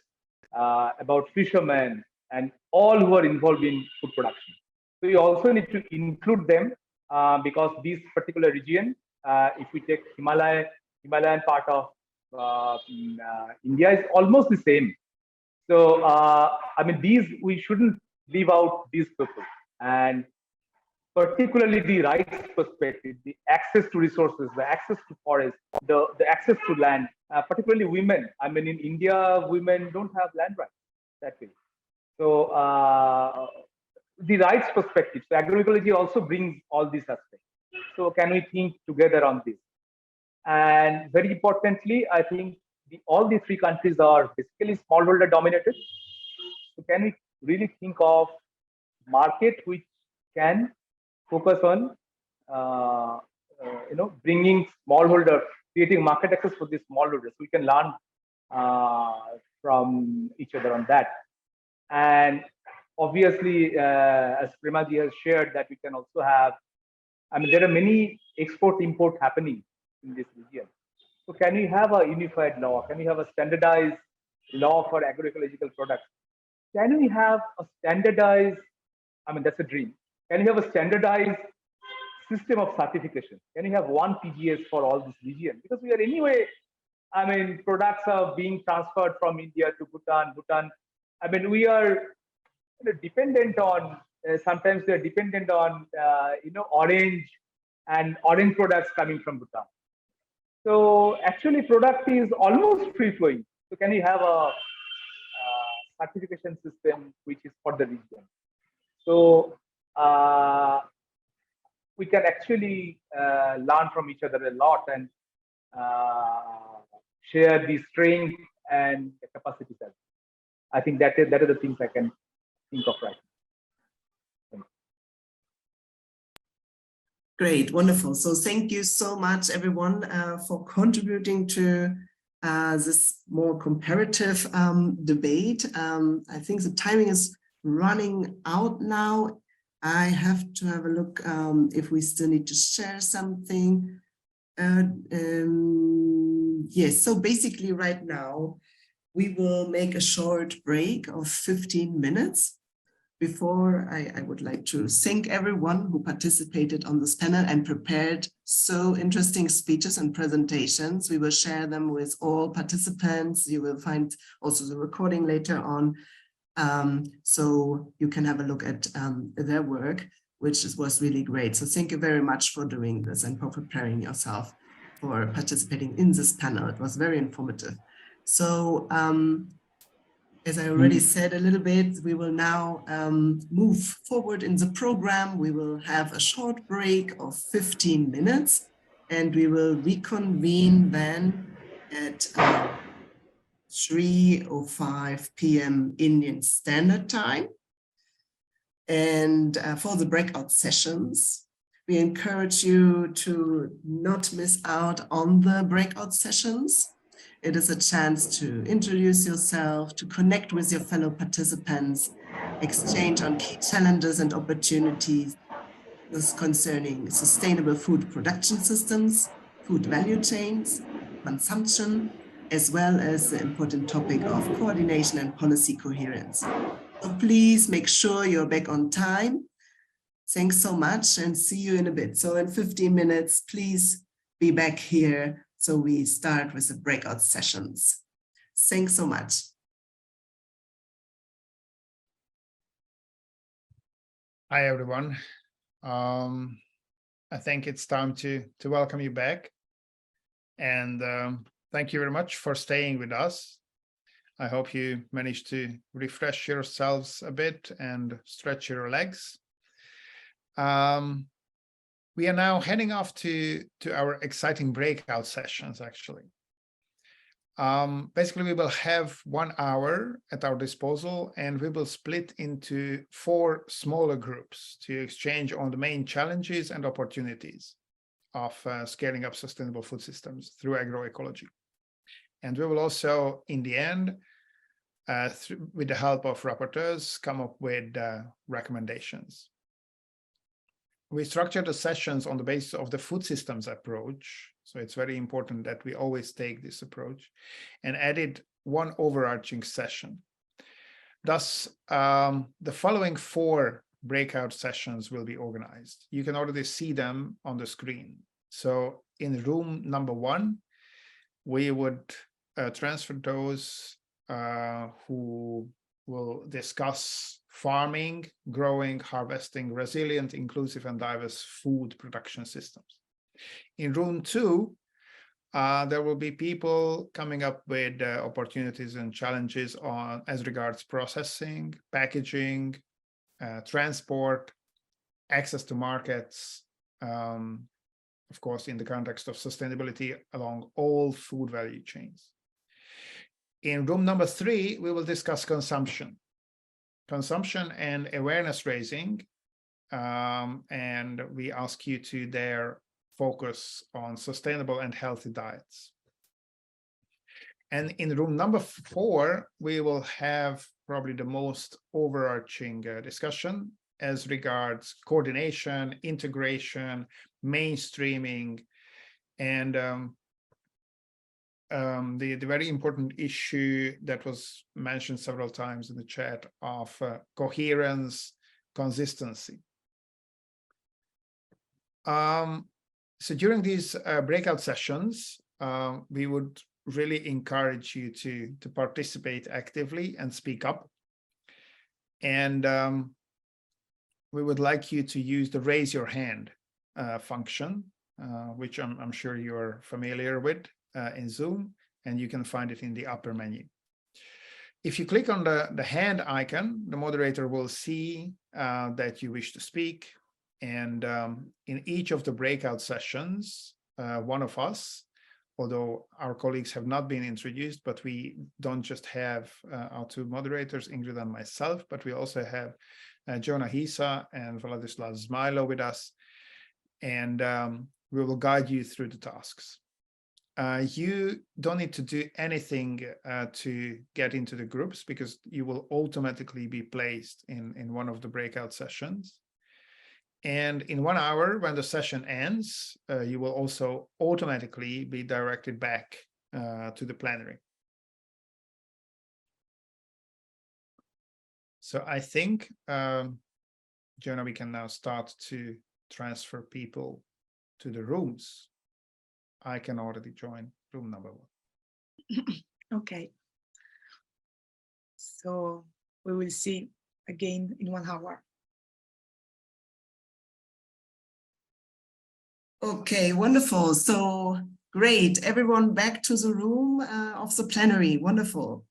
about fishermen, and all who are involved in food production. So you also need to include them because this particular region, if we take Himalayan part of India, is almost the same. So I mean, we shouldn't leave out these people, and particularly the rights perspective, the access to resources, the access to forest, the access to land, particularly women. I mean, in India, women don't have land rights. that way. So the rights perspective. So agroecology also brings all these aspects. So can we think together on this? And very importantly, I think all the three countries are basically smallholder dominated. So can we really think of market which can focus on bringing smallholder, creating market access for these smallholders? We can learn from each other on that. And obviously, as Premaji has shared, that we can also have, I mean, there are many export-import happening in this region. So can we have a unified law? Can we have a standardized law for agroecological products? Can we have a standardized, I mean, that's a dream. Can we have a standardized system of certification? Can we have one PGS for all this region? Because we are anyway, I mean, products are being transferred from India to Bhutan. I mean, we are dependent on, sometimes they're dependent on, orange products coming from Bhutan. So actually product is almost free flowing. So can we have a certification system which is for the region? So we can actually learn from each other a lot and share the strength and the capacities. I think that are the things I can think of right now. Great, wonderful. So thank you so much, everyone, for contributing to this more comparative debate. I think the timing is running out now. I have to have a look if we still need to share something. Yes, so basically right now, we will make a short break of 15 minutes. Before I would like to thank everyone who participated on this panel and prepared so interesting speeches and presentations. We will share them with all participants. You will find also the recording later on. So you can have a look at their work, which was really great. So thank you very much for doing this and for preparing yourself for participating in this panel. It was very informative. So as I already said a little bit, we will now move forward in the program. We will have a short break of 15 minutes and we will reconvene then at 3:05 p.m. Indian Standard Time. And for the breakout sessions, we encourage you to not miss out on the breakout sessions. It is a chance to introduce yourself, to connect with your fellow participants, exchange on key challenges and opportunities concerning sustainable food production systems, food value chains, consumption, as well as the important topic of coordination and policy coherence. So please make sure you're back on time. Thanks so much and see you in a bit. So in 15 minutes, please be back here. So we start with the breakout sessions. Thanks so much. Hi, everyone. I think it's time to welcome you back. And thank you very much for staying with us. I hope you managed to refresh yourselves a bit and stretch your legs. We are now heading off to our exciting breakout sessions, actually. Basically, we will have 1 hour at our disposal, and we will split into 4 smaller groups to exchange on the main challenges and opportunities of scaling up sustainable food systems through agroecology. And we will also, in the end, with the help of rapporteurs, come up with recommendations. We structure the sessions on the basis of the food systems approach. So it's very important that we always take this approach and added 1 overarching session. Thus, the following 4 breakout sessions will be organized. You can already see them on the screen. So in room number 1, we would transfer those who will discuss farming, growing, harvesting, resilient, inclusive, and diverse food production systems. In room 2, There will be people coming up with opportunities and challenges on as regards processing, packaging, transport, access to markets, of course, in the context of sustainability along all food value chains. In room number 3, we will discuss consumption and awareness raising. And we ask you to there focus on sustainable and healthy diets. And in room number 4, we will have probably the most overarching discussion as regards coordination, integration, mainstreaming, and the very important issue that was mentioned several times in the chat of coherence, consistency. So during these breakout sessions, we would really encourage you to participate actively and speak up. And we would like you to use the raise your hand function, which I'm sure you're familiar with in Zoom, and you can find it in the upper menu. If you click on the hand icon, the moderator will see that you wish to speak. And in each of the breakout sessions, one of us, although our colleagues have not been introduced, but we don't just have our 2 moderators, Ingrid and myself, but we also have Jonah Hisa and Vladislav Zmailo with us. And we will guide you through the tasks. You don't need to do anything to get into the groups, because you will automatically be placed in one of the breakout sessions. And in 1 hour, when the session ends, you will also automatically be directed back to the plenary. So I think, Jonah, we can now start to transfer people to the rooms. I can already join room number 1. Okay. So we will see again in 1 hour. Okay, wonderful. So great. Everyone back to the room of the plenary. Wonderful.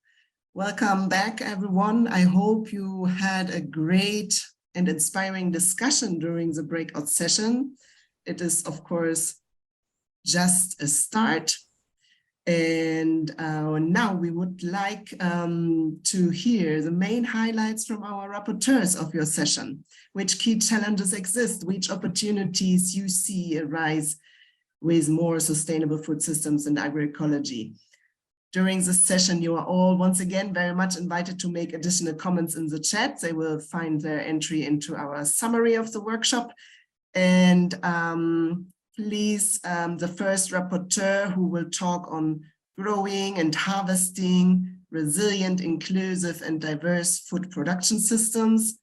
Welcome back, everyone. I hope you had a great and inspiring discussion during the breakout session. It is, of course, just a start. And now we would like to hear the main highlights from our rapporteurs of your session. Which key challenges exist? Which opportunities you see arise with more sustainable food systems and agroecology? During this session, you are all once again very much invited to make additional comments in the chat. They will find their entry into our summary of the workshop. And please, the first rapporteur who will talk on growing and harvesting resilient, inclusive, and diverse food production systems.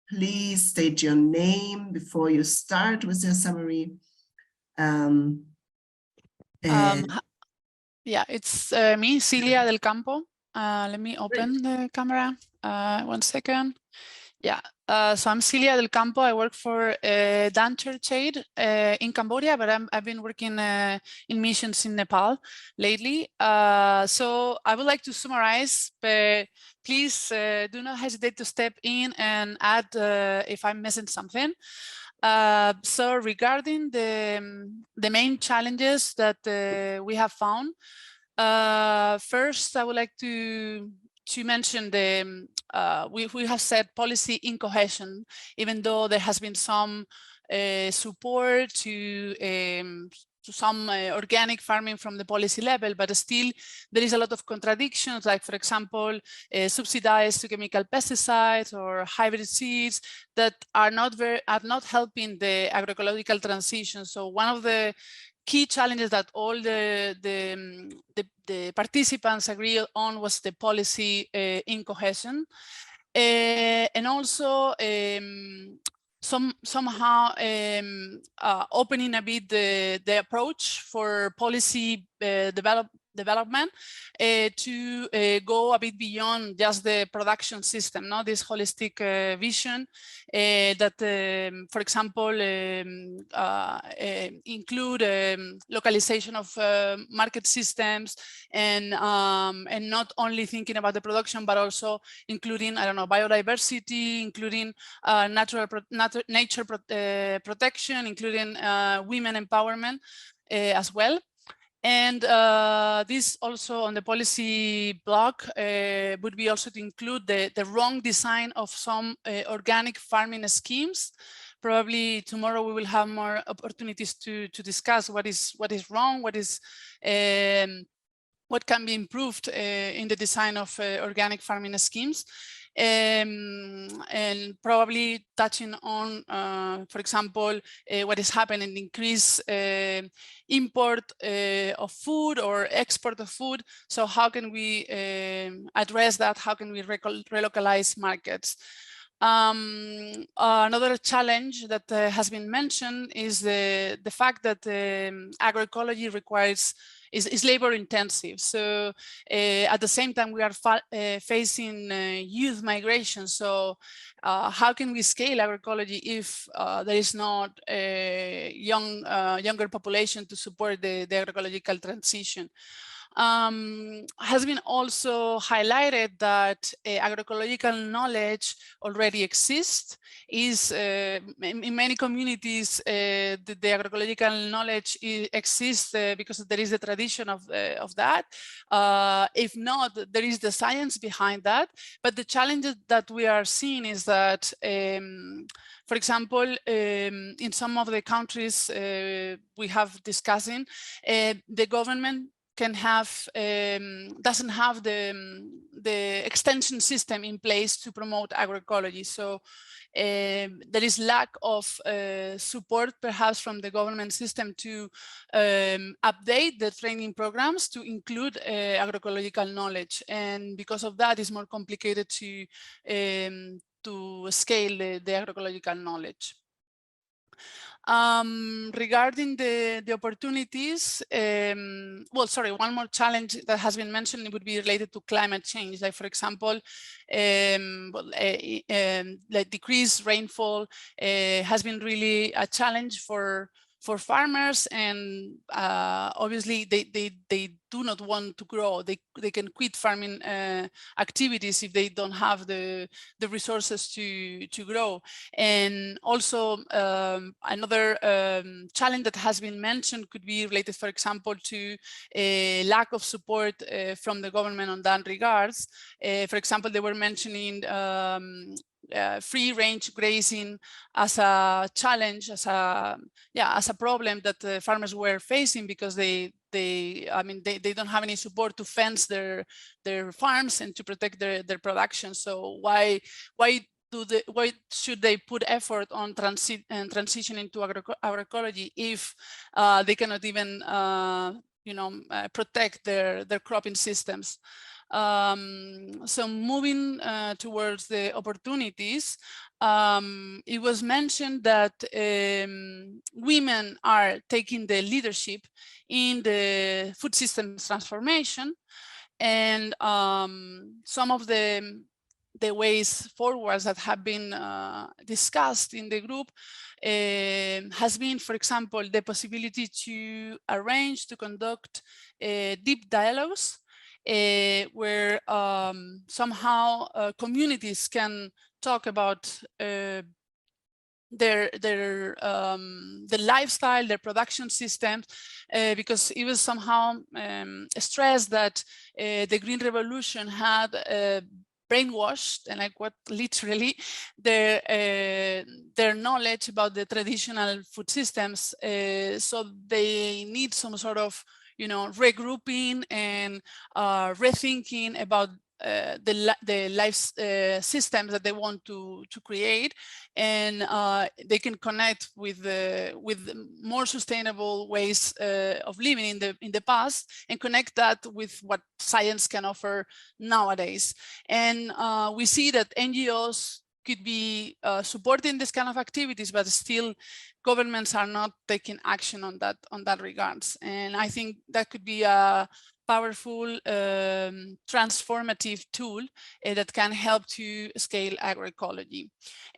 Please state your name before you start with your summary. Yeah, it's me, Cilia del Campo. Let me open the camera. 1 second. Yeah, so I'm Cilia del Campo. I work for Dan Church Aid in Cambodia, but I've been working in missions in Nepal lately. So I would like to summarize, but please do not hesitate to step in and add if I'm missing something. So regarding the main challenges that we have found, first I would like to mention we have said policy incohesion, even though there has been some support to some organic farming from the policy level, but still there is a lot of contradictions, like, for example, subsidized to chemical pesticides or hybrid seeds that are not helping the agroecological transition. So one of the key challenges that all the participants agreed on was the policy incohesion, and also somehow opening a bit the approach for policy development to go a bit beyond just the production system, this holistic vision that, for example, include localization of market systems and not only thinking about the production, but also including, I don't know, biodiversity, including nature protection, including women empowerment as well. And this also on the policy block would be also to include the wrong design of some organic farming schemes. Probably tomorrow we will have more opportunities to discuss what is wrong, what can be improved in the design of organic farming schemes. And probably touching on, for example, what is happening, increase import of food or export of food. So how can we address that? How can we relocalize markets? Another challenge that has been mentioned is the fact that agroecology is labor intensive. So at the same time, we are facing youth migration. So how can we scale agroecology if there is not a younger population to support the agroecological transition? Has been also highlighted that agroecological knowledge already exists. In many communities, the agroecological knowledge exists because there is a tradition of that. If not, there is the science behind that. But the challenge that we are seeing is that, for example, in some of the countries we have discussing, the government doesn't have the extension system in place to promote agroecology. So there is lack of support perhaps from the government system to update the training programs to include agroecological knowledge. And because of that, it's more complicated to scale the agroecological knowledge. Regarding the opportunities, well, sorry, one more challenge that has been mentioned would be related to climate change. Like, for example, like decreased rainfall has been really a challenge for farmers, and obviously they do not want to grow. They can quit farming activities if they don't have the resources to grow. And also another challenge that has been mentioned could be related, for example, to a lack of support from the government on that regards. For example, they were mentioning free range grazing as a challenge, as a problem that farmers were facing because they don't have any support to fence their farms and to protect their production. So why should they put effort on transitioning to agroecology if they cannot even protect their cropping systems? So moving towards the opportunities, it was mentioned that women are taking the leadership in the food systems transformation, and some of the ways forwards that have been discussed in the group has been, for example, the possibility to conduct deep dialogues where somehow communities can talk about the lifestyle, their production systems, because it was somehow stressed that the Green Revolution had brainwashed, and like what literally their knowledge about the traditional food systems, so they need some sort of regrouping and rethinking about the life systems that they want to create, and they can connect with more sustainable ways of living in the past, and connect that with what science can offer nowadays. And we see that NGOs could be supporting this kind of activities, but still governments are not taking action on that regards. And I think that could be a powerful transformative tool that can help to scale agroecology.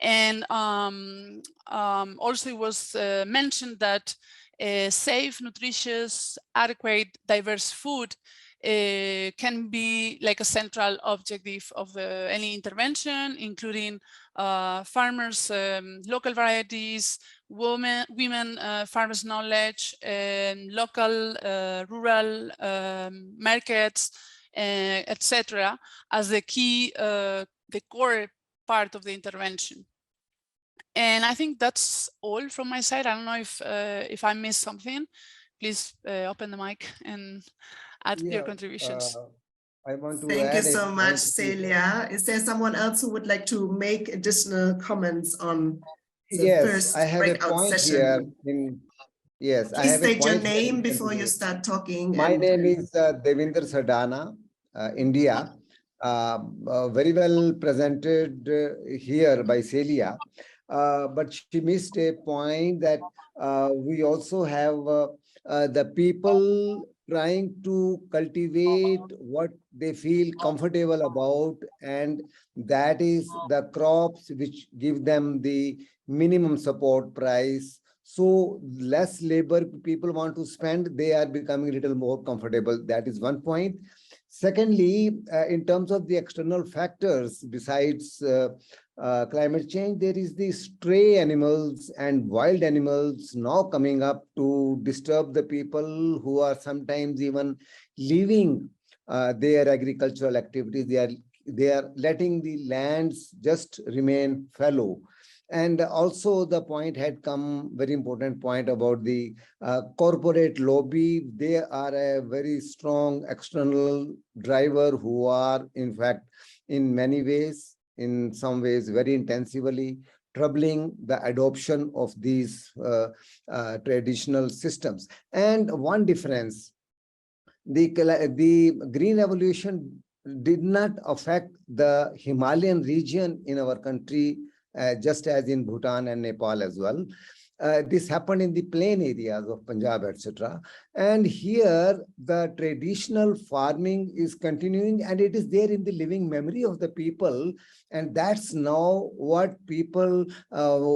And also it was mentioned that safe, nutritious, adequate, diverse food can be like a central objective of any intervention, including farmers, local varieties, women farmers' knowledge, local, rural markets, etc., as the key, the core part of the intervention. And I think that's all from my side. I don't know if I missed something. Please open the mic and add your contributions. I want to Thank you so much, point Celia. Is there someone else who would like to make additional comments on the Yes, first I have a breakout point session? here. Yes, I Please have a state your point here name in before you continuation. start talking. My name is Devinder Sadana, India. Very well presented here by Celia, but she missed a point that we also have the people trying to cultivate what they feel comfortable about, and that is the crops which give them the minimum support price. So less labor people want to spend, they are becoming a little more comfortable. That is one point. Secondly, in terms of the external factors, besides climate change, there is the stray animals and wild animals now coming up to disturb the people who are sometimes even leaving their agricultural activities. They are letting the lands just remain fallow. And also the point had come, very important point about the corporate lobby. They are a very strong external driver who are, in fact, in many ways, in some ways very intensively, troubling the adoption of these traditional systems. And one difference, the green revolution did not affect the Himalayan region in our country, just as in Bhutan and Nepal as well. This happened in the plain areas of Punjab, etc. And here, the traditional farming is continuing, and it is there in the living memory of the people. And that's now what people,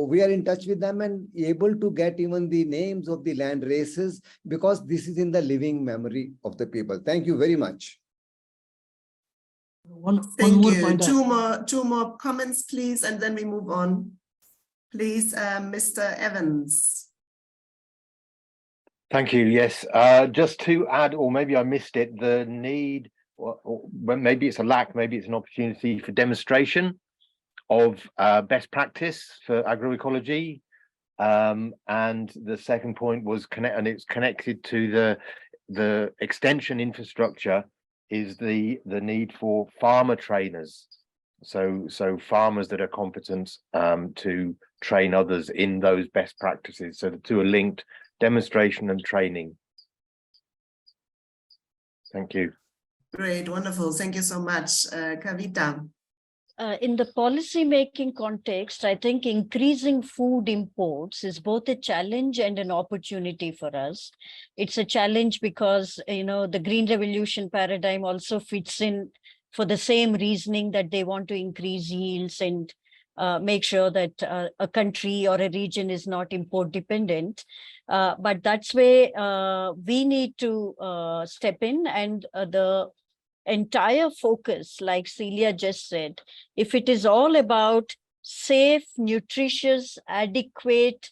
we are in touch with them and able to get even the names of the land races, because this is in the living memory of the people. Thank you very much. Thank you. Two more comments, please, and then we move on. Please, Mr. Evans. Thank you. Yes, just to add, or maybe I missed it, the need, or maybe it's a lack, maybe it's an opportunity for demonstration of best practice for agroecology. And the second point was it's connected to the extension infrastructure, is the need for farmer trainers. So farmers that are competent to train others in those best practices. So the two are linked, demonstration and training. Thank you. Great, wonderful. Thank you so much. Kavita. In the policy-making context, I think increasing food imports is both a challenge and an opportunity for us. It's a challenge because, the Green Revolution paradigm also fits in for the same reasoning that they want to increase yields and make sure that a country or a region is not import dependent. But that's where we need to step in, and the entire focus, like Celia just said, if it is all about safe, nutritious, adequate,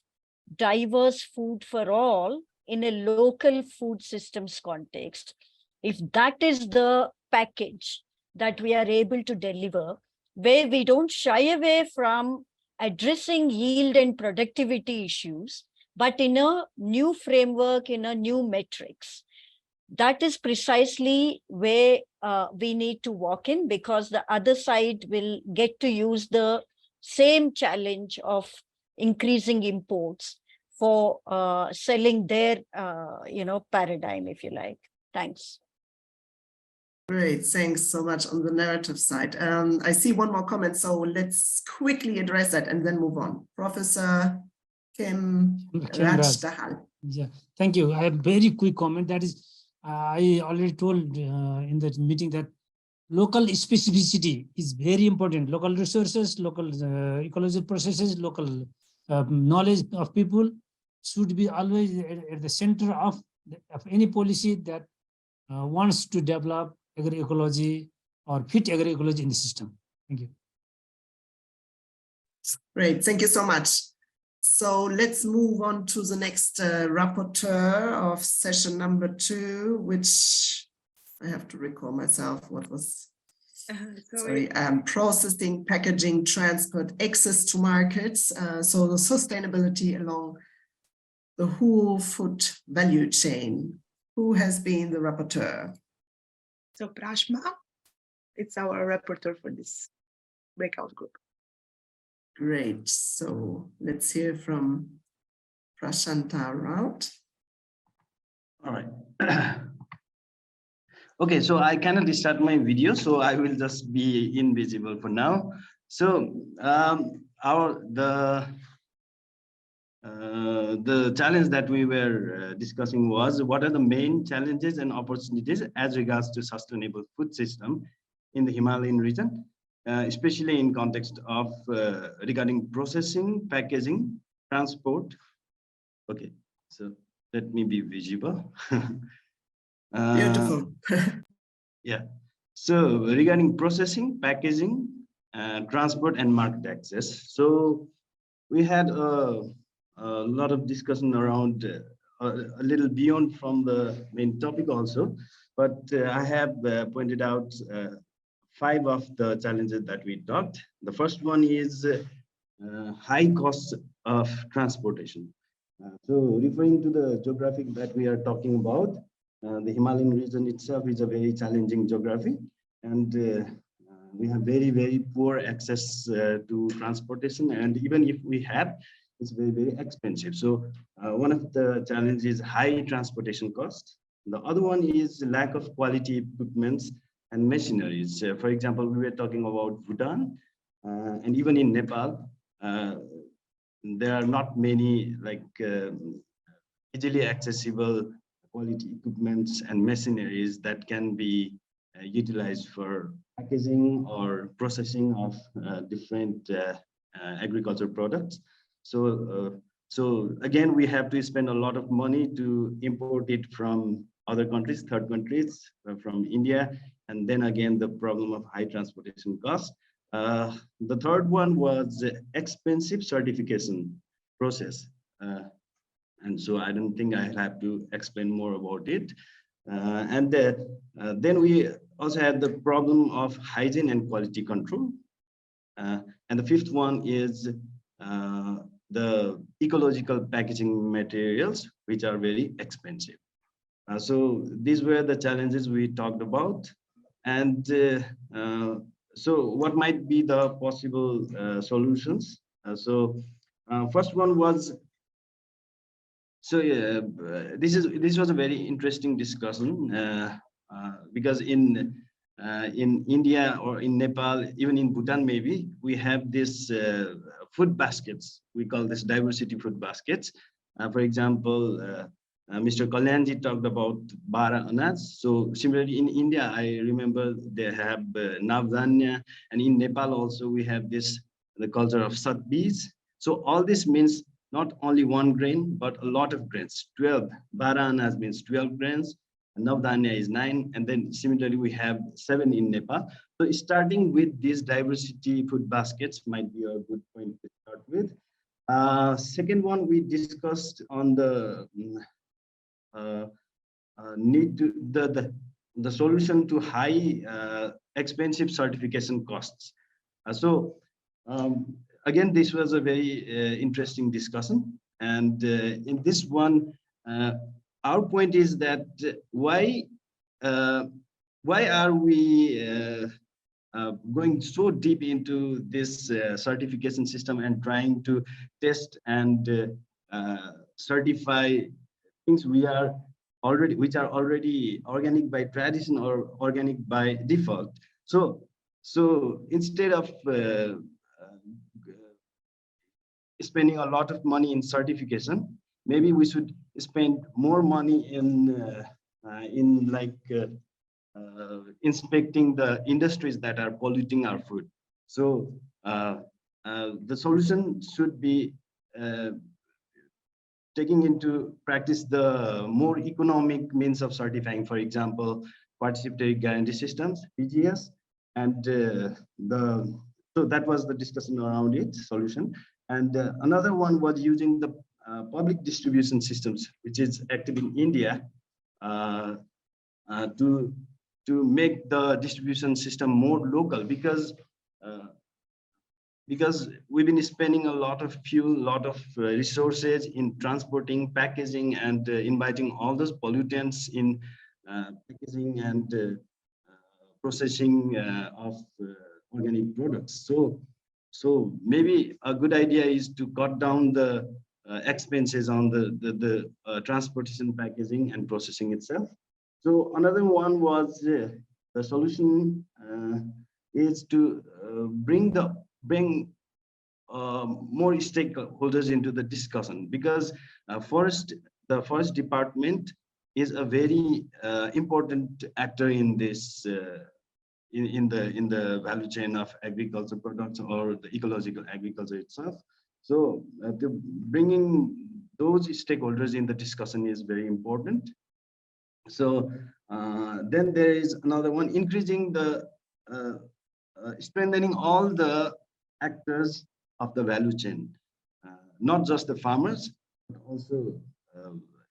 diverse food for all in a local food systems context, if that is the package that we are able to deliver, where we don't shy away from addressing yield and productivity issues, but in a new framework, in a new metrics, that is precisely where we need to walk in, because the other side will get to use the same challenge of increasing imports for selling their, paradigm, if you like. Thanks. Great, thanks so much on the narrative side. I see one more comment, so let's quickly address that and then move on. Professor Kim Rajdahal. Yeah, thank you. I have a very quick comment. That is, I already told in the meeting that local specificity is very important. Local resources, local ecological processes, local knowledge of people should be always at the center of any policy that wants to develop agroecology or fit agroecology in the system. Thank you. Great, thank you so much. So let's move on to the next rapporteur of session number 2, which I have to recall myself what was, processing, packaging, transport, access to markets. So the sustainability along the whole food value chain. Who has been the rapporteur? So Prashma, it's our rapporteur for this breakout group. Great. So let's hear from Prashanta Raut. All right. Okay, so I cannot start my video, so I will just be invisible for now. So the challenge that we were discussing was what are the main challenges and opportunities as regards to sustainable food system in the Himalayan region, especially in context of regarding processing, packaging, transport. Okay, so let me be visible. Beautiful. Yeah. So regarding processing, packaging, transport, and market access. So we had a lot of discussion around a little beyond from the main topic also, but I have pointed out 5 of the challenges that we talked. The first one is high cost of transportation. So referring to the geographic that we are talking about, the Himalayan region itself is a very challenging geography, and we have very, very poor access to transportation, and even if we have, it's very, very expensive. So one of the challenges is high transportation cost. The other one is lack of quality equipments and machineries. For example, we were talking about Bhutan, and even in Nepal, there are not many like easily accessible quality equipments and machineries that can be utilized for packaging or processing of different agriculture products. So again, we have to spend a lot of money to import it from other countries, third countries, from India, and then again the problem of high transportation costs. The third one was expensive certification process. And so I don't think I have to explain more about it. And then we also had the problem of hygiene and quality control. And the fifth one is the ecological packaging materials, which are very expensive. So these were the challenges we talked about. And so what might be the possible solutions? First one was, so yeah, this was a very interesting discussion because in India or in Nepal, even in Bhutan, maybe we have this food baskets. We call this diversity food baskets. For example, Mr. Kalyanji talked about bara anaj. So similarly in India, I remember they have navdanya, and in Nepal also we have the culture of satbis. So all this means not only one grain, but a lot of grains. 12 bara anaj means 12 grains. Navdanya is 9, and then similarly we have 7 in Nepal. So starting with these diversity food baskets might be a good point to start with. Second one, we discussed on the need to the solution to high expensive certification costs. Again, this was a very interesting discussion, and in this one, our point is that why are we going so deep into this certification system and trying to test and certify things which are already organic by tradition or organic by default. So instead of spending a lot of money in certification, maybe we should spend more money in in like inspecting the industries that are polluting our food. So the solution should be taking into practice the more economic means of certifying, for example, participatory guarantee systems, PGS, and so that was the discussion around it solution. And another one was using the public distribution systems, which is active in India, to make the distribution system more local, because we've been spending a lot of fuel, lot of resources in transporting, packaging, and inviting all those pollutants in packaging and processing of organic products. So maybe a good idea is to cut down the expenses on the transportation, packaging, and processing itself. So another one was the solution is to bring more stakeholders into the discussion, because the forest department is a very important actor in this in the value chain of agriculture products or the ecological agriculture itself. So bringing those stakeholders in the discussion is very important. So then there is another one, increasing the strengthening all the actors of the value chain, not just the farmers, but also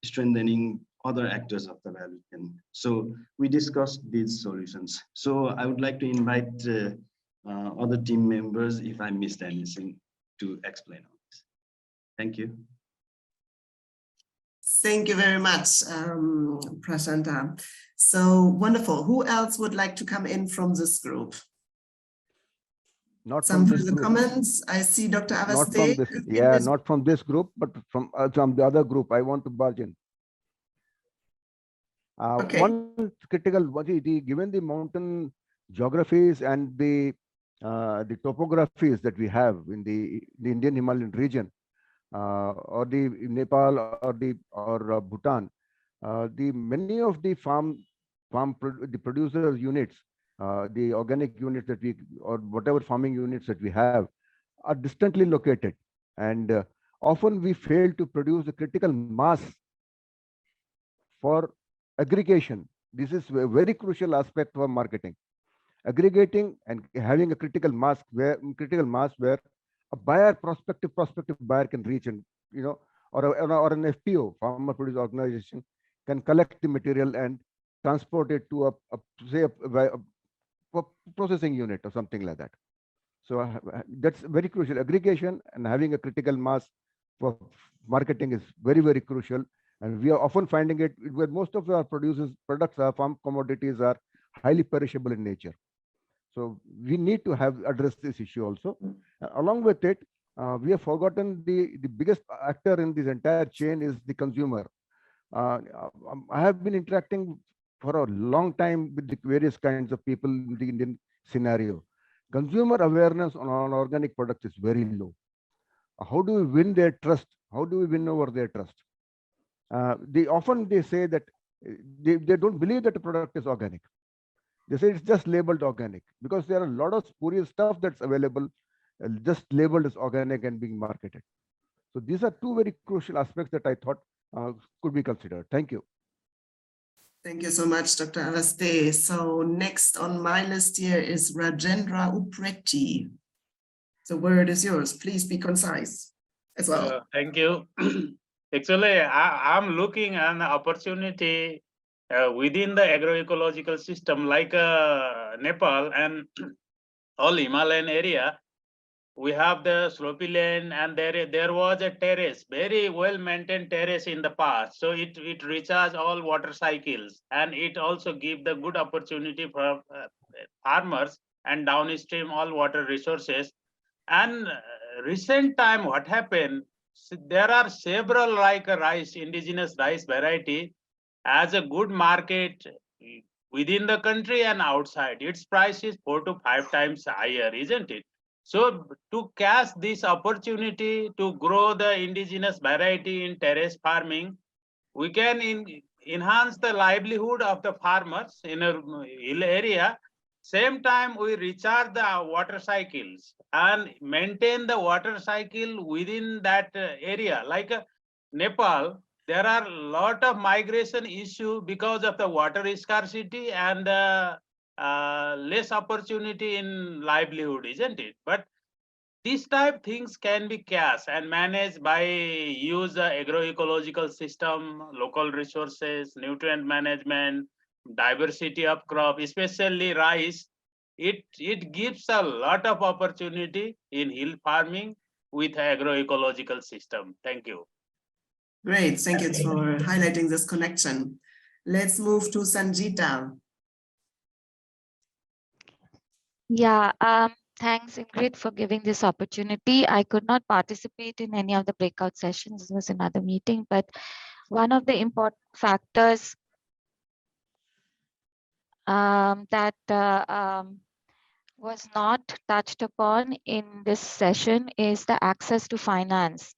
strengthening other actors of the value chain. So we discussed these solutions. So I would like to invite other team members, if I missed anything, to explain on this. Thank you. Thank you very much, Prashanta. So wonderful. Who else would like to come in from this group? Not Some from this further group. Comments. I see Dr. Avaste. Not from this, yeah, not from this group, but from the other group. I want to barge in. Okay. One critical, given the mountain geographies and the topographies that we have in the Indian Himalayan region, or the Nepal or Bhutan, many of the the producer units, the organic units that we, or whatever farming units that we have, are distantly located, and often we fail to produce a critical mass for aggregation. This is a very crucial aspect for marketing. Aggregating and having a critical mass where a buyer, prospective buyer, can reach, and or an FPO, farmer producer organization, can collect the material and transport it to a processing unit or something like that. So that's very crucial. Aggregation and having a critical mass for marketing is very, very crucial. And we are often finding it where most of our products, our farm commodities, are highly perishable in nature. So we need to address this issue also. Along with it, we have forgotten the biggest actor in this entire chain is the consumer. I have been interacting for a long time with the various kinds of people in the Indian scenario. Consumer awareness on organic products is very low. How do we win their trust? How do we win over their trust? They say that they don't believe that the product is organic. They say it's just labeled organic, because there are a lot of spurious stuff that's available, just labeled as organic and being marketed. So these are two very crucial aspects that I thought could be considered. Thank you. Thank you so much, Dr. Avaste. So next on my list here is Rajendra Upretti. The word is yours. Please be concise as well. Thank you. Actually, I'm looking at an opportunity within the agroecological system, like Nepal and all Himalayan area. We have the slopy land, and there was a terrace, very well maintained terrace in the past. So it recharges all water cycles, and it also gives the good opportunity for farmers and downstream all water resources. And recent time, what happened? There are several like rice, indigenous rice variety as a good market within the country and outside. Its price is 4 to 5 times higher, isn't it? So to catch this opportunity to grow the indigenous variety in terrace farming, we can enhance the livelihood of the farmers in a hill area. Same time, we recharge the water cycles and maintain the water cycle within that area. Like Nepal, there are a lot of migration issue because of the water scarcity and less opportunity in livelihood, isn't it? But these type things can be cast and managed by use agroecological system, local resources, nutrient management, diversity of crop, especially rice. It gives a lot of opportunity in hill farming with agroecological system. Thank you. Great, thank you for highlighting this connection. Let's move to Sanjita. Yeah, thanks Ingrid for giving this opportunity. I could not participate in any of the breakout sessions. It was another meeting, but one of the important factors that was not touched upon in this session is the access to finance.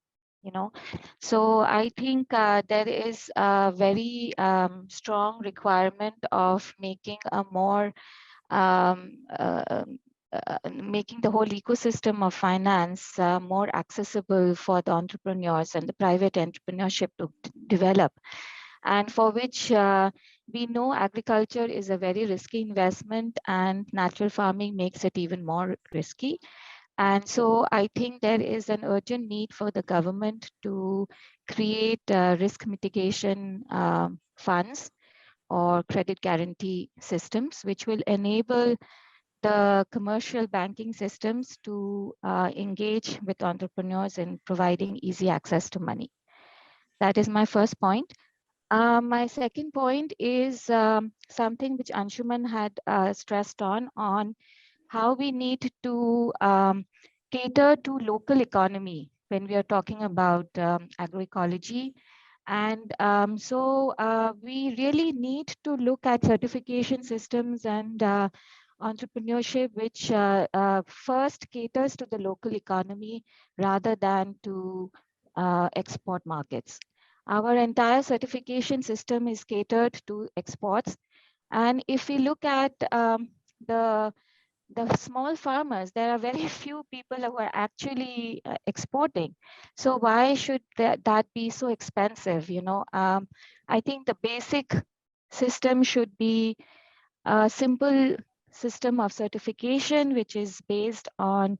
So I think there is a very strong requirement of making a more making the whole ecosystem of finance more accessible for the entrepreneurs and the private entrepreneurship to develop, and for which we know agriculture is a very risky investment and natural farming makes it even more risky. And so I think there is an urgent need for the government to create risk mitigation funds or credit guarantee systems, which will enable the commercial banking systems to engage with entrepreneurs in providing easy access to money. That is my first point. My second point is something which Anshuman had stressed on how we need to cater to local economy when we are talking about agroecology. And so we really need to look at certification systems and entrepreneurship, which first caters to the local economy rather than to export markets. Our entire certification system is catered to exports. And if we look at the small farmers, there are very few people who are actually exporting. So why should that be so expensive? I think the basic system should be a simple system of certification, which is based on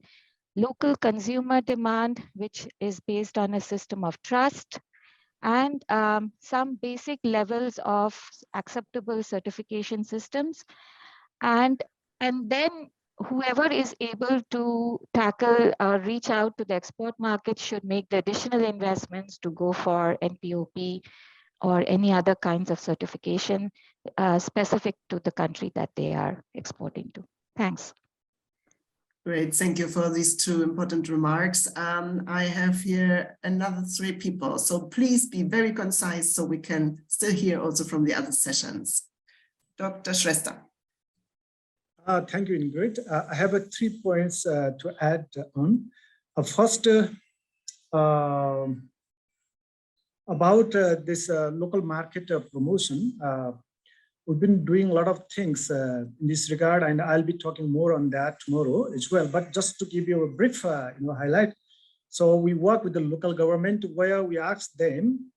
local consumer demand, which is based on a system of trust, and some basic levels of acceptable certification systems. And then whoever is able to tackle or reach out to the export market should make the additional investments to go for NPOP or any other kinds of certification specific to the country that they are exporting to. Thanks. Great, thank you for these two important remarks. I have here another 3 people, so please be very concise so we can still hear also from the other sessions. Dr. Shrestha. Thank you, Ingrid. I have 3 points to add on. First, about this local market promotion. We've been doing a lot of things in this regard, and I'll be talking more on that tomorrow as well. But just to give you a brief highlight. So we work with the local government where we ask them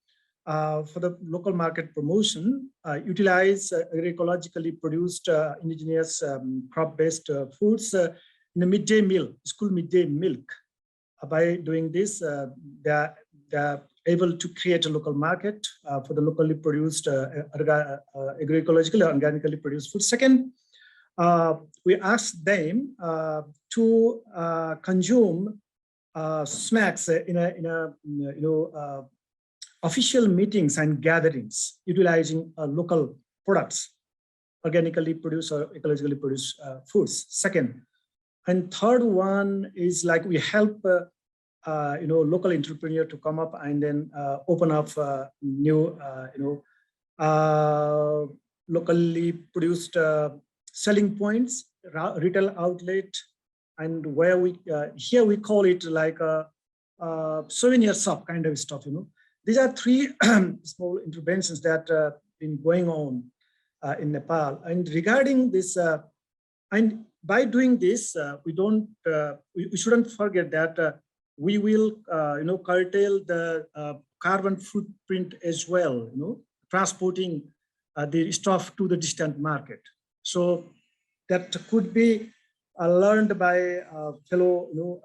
for the local market promotion, utilize agroecologically produced indigenous crop-based foods in the midday meal, school midday milk. By doing this, they're able to create a local market for the locally produced agroecologically or organically produced food. Second, we ask them to consume snacks in official meetings and gatherings, utilizing local products, organically produced or ecologically produced foods. Second, and third one is like we help local entrepreneur to come up and then open up new locally produced selling points, retail outlet, and where we here we call it like a souvenir shop kind of stuff. These are 3 small interventions that been going on in Nepal. And regarding this, and by doing this, we shouldn't forget that we will, curtail the carbon footprint as well, transporting the stuff to the distant market. So that could be learned by fellow,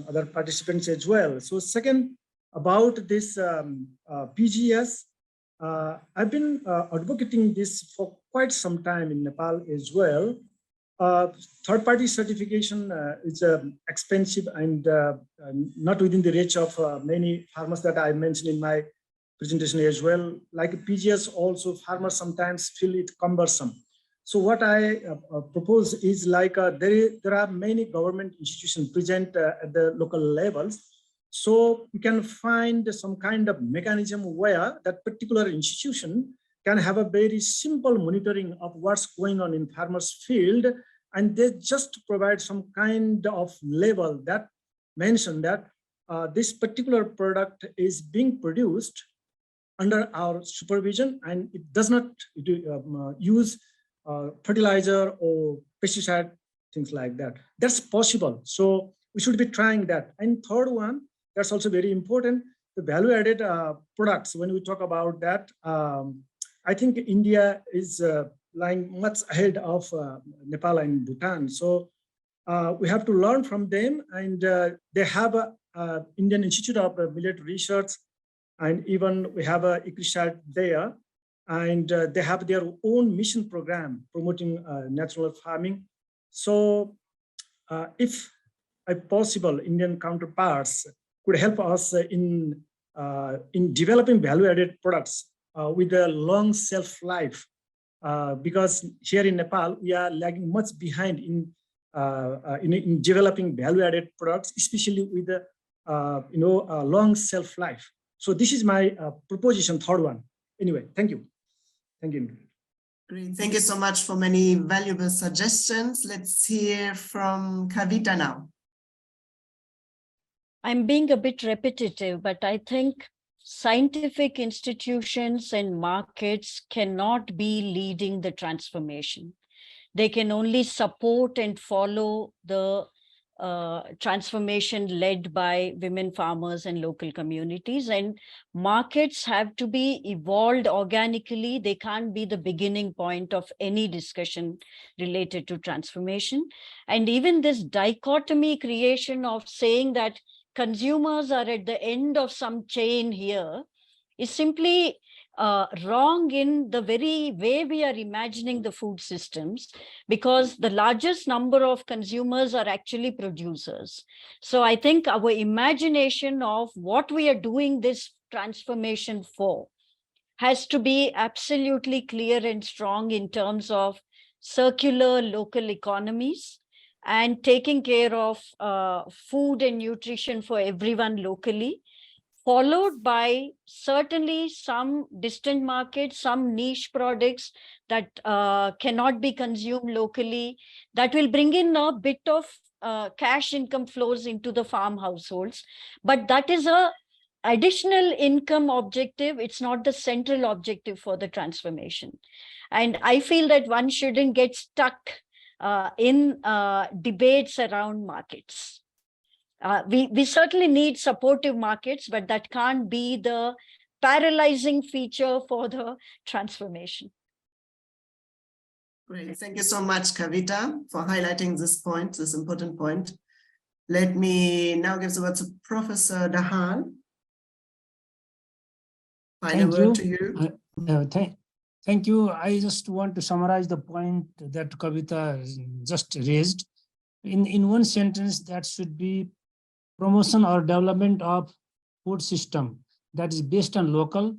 other participants as well. So second, about this PGS, I've been advocating this for quite some time in Nepal as well. Third-party certification is expensive and not within the reach of many farmers that I mentioned in my presentation as well. Like PGS also, farmers sometimes feel it cumbersome. So what I propose is like there are many government institutions present at the local levels. So we can find some kind of mechanism where that particular institution can have a very simple monitoring of what's going on in farmers' field, and they just provide some kind of label that mention that this particular product is being produced under our supervision and it does not use fertilizer or pesticide, things like that. That's possible. So we should be trying that. And third one, that's also very important, the value-added products. When we talk about that, I think India is lying much ahead of Nepal and Bhutan. So we have to learn from them, and they have a Indian Institute of Millet Research, and even we have a ICRISAT there, and they have their own mission program promoting natural farming. So if possible, Indian counterparts could help us in developing value-added products with a long shelf life, because here in Nepal we are lagging much behind in developing value-added products, especially with the long shelf life. So this is my proposition, third one. Anyway, thank you. Thank you. Great. Thank you so much for many valuable suggestions. Let's hear from Kavita now. I'm being a bit repetitive, but I think scientific institutions and markets cannot be leading the transformation. They can only support and follow the transformation led by women farmers and local communities, and markets have to be evolved organically. They can't be the beginning point of any discussion related to transformation. And even this dichotomy creation of saying that consumers are at the end of some chain here is simply wrong in the very way we are imagining the food systems, because the largest number of consumers are actually producers. So I think our imagination of what we are doing this transformation for has to be absolutely clear and strong in terms of circular local economies and taking care of food and nutrition for everyone locally, followed by certainly some distant markets, some niche products that cannot be consumed locally, that will bring in a bit of cash income flows into the farm households. But that is a additional income objective. It's not the central objective for the transformation. And I feel that one shouldn't get stuck in debates around markets. We certainly need supportive markets, but that can't be the paralyzing feature for the transformation. Great. Thank you so much, Kavita, for highlighting this point, this important point. Let me now give the word to Professor Dahan. Final word to you. Thank you. I just want to summarize the point that Kavita just raised. In one sentence, that should be promotion or development of food system that is based on local,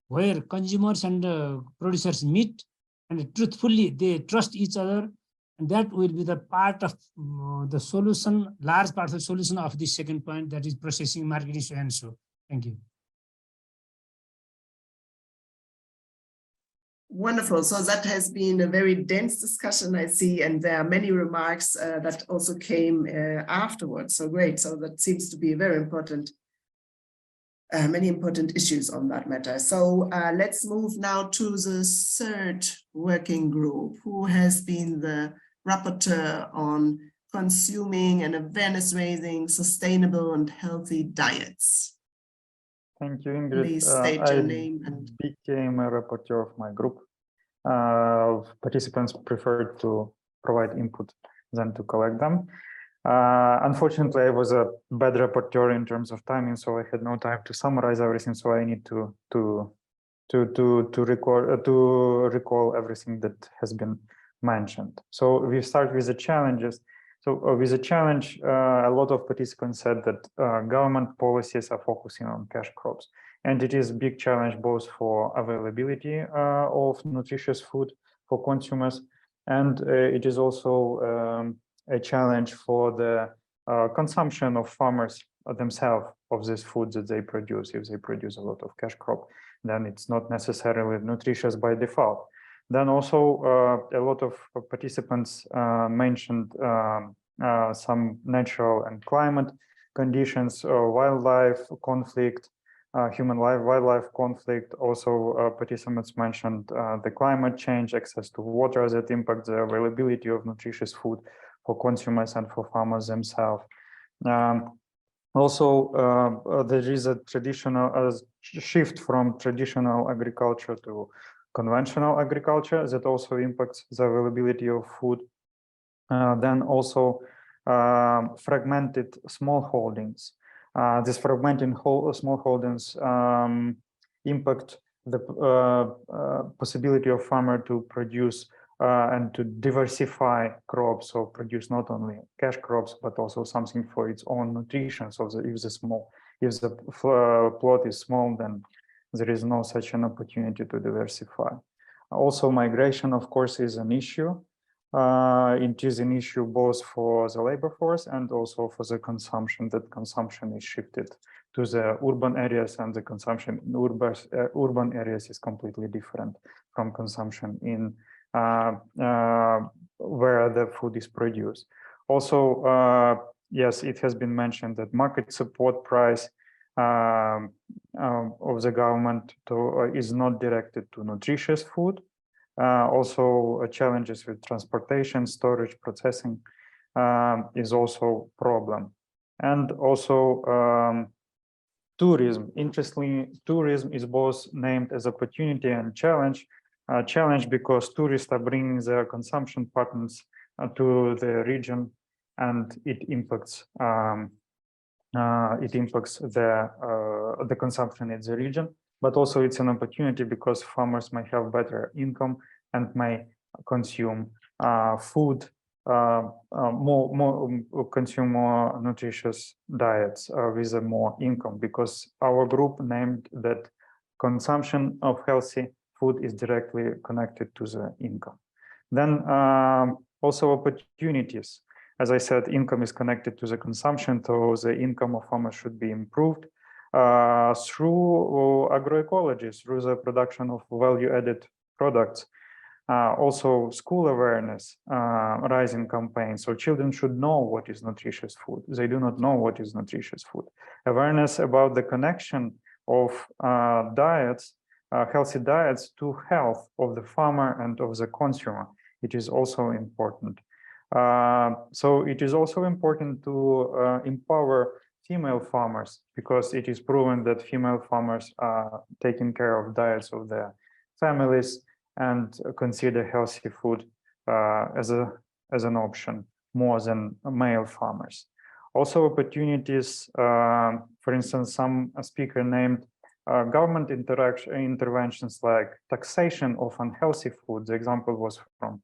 where consumers and producers meet and truthfully they trust each other, and that will be the part of the solution, large part of the solution of the second point, that is processing, marketing, so and so. Thank you. Wonderful. So that has been a very dense discussion, I see, and there are many remarks that also came afterwards. So great. So that seems to be very important many important issues on that matter. So let's move now to the third working group, who has been the rapporteur on consuming and awareness-raising sustainable and healthy diets. Thank you, Ingrid. Please state your name and became a rapporteur of my group. Participants preferred to provide input than to collect them. Unfortunately, I was a bad rapporteur in terms of timing, so I had no time to summarize everything. So I need to recall everything that has been mentioned. So we start with the challenges. So with the challenge, a lot of participants said that government policies are focusing on cash crops, and it is a big challenge both for availability of nutritious food for consumers, and it is also a challenge for the consumption of farmers themselves of this food that they produce. If they produce a lot of cash crop, then it's not necessarily nutritious by default. Then also a lot of participants mentioned some natural and climate conditions, wildlife conflict, human-wildlife conflict. Also participants mentioned the climate change, access to water that impact the availability of nutritious food for consumers and for farmers themselves. Also, there is a traditional shift from traditional agriculture to conventional agriculture that also impacts the availability of food. Then also fragmented smallholdings. These fragmented smallholdings impact the possibility of farmer to produce and to diversify crops, or produce not only cash crops but also something for its own nutrition. So if the plot is small, then there is no such an opportunity to diversify. Also, migration, of course, is an issue. It is an issue both for the labor force and also for the consumption. That consumption is shifted to the urban areas, and the consumption in urban areas is completely different from consumption in where the food is produced. Also, yes, it has been mentioned that market support price of the government is not directed to nutritious food. Also, challenges with transportation, storage, processing is also a problem. And also tourism. Interestingly, tourism is both named as opportunity and challenge. Challenge because tourists are bringing their consumption patterns to the region, and it impacts the consumption in the region. But also it's an opportunity because farmers may have better income and may consume food, consume more nutritious diets with more income, because our group named that consumption of healthy food is directly connected to the income. Then also opportunities. As I said, income is connected to the consumption, so the income of farmers should be improved through agroecology, through the production of value-added products. Also school awareness, rising campaigns. So children should know what is nutritious food. They do not know what is nutritious food. Awareness about the connection of diets, healthy diets, to health of the farmer and of the consumer. It is also important. So it is also important to empower female farmers, because it is proven that female farmers are taking care of diets of their families and consider healthy food as an option more than male farmers. Also opportunities, for instance, some speaker named government interventions like taxation of unhealthy food. The example was from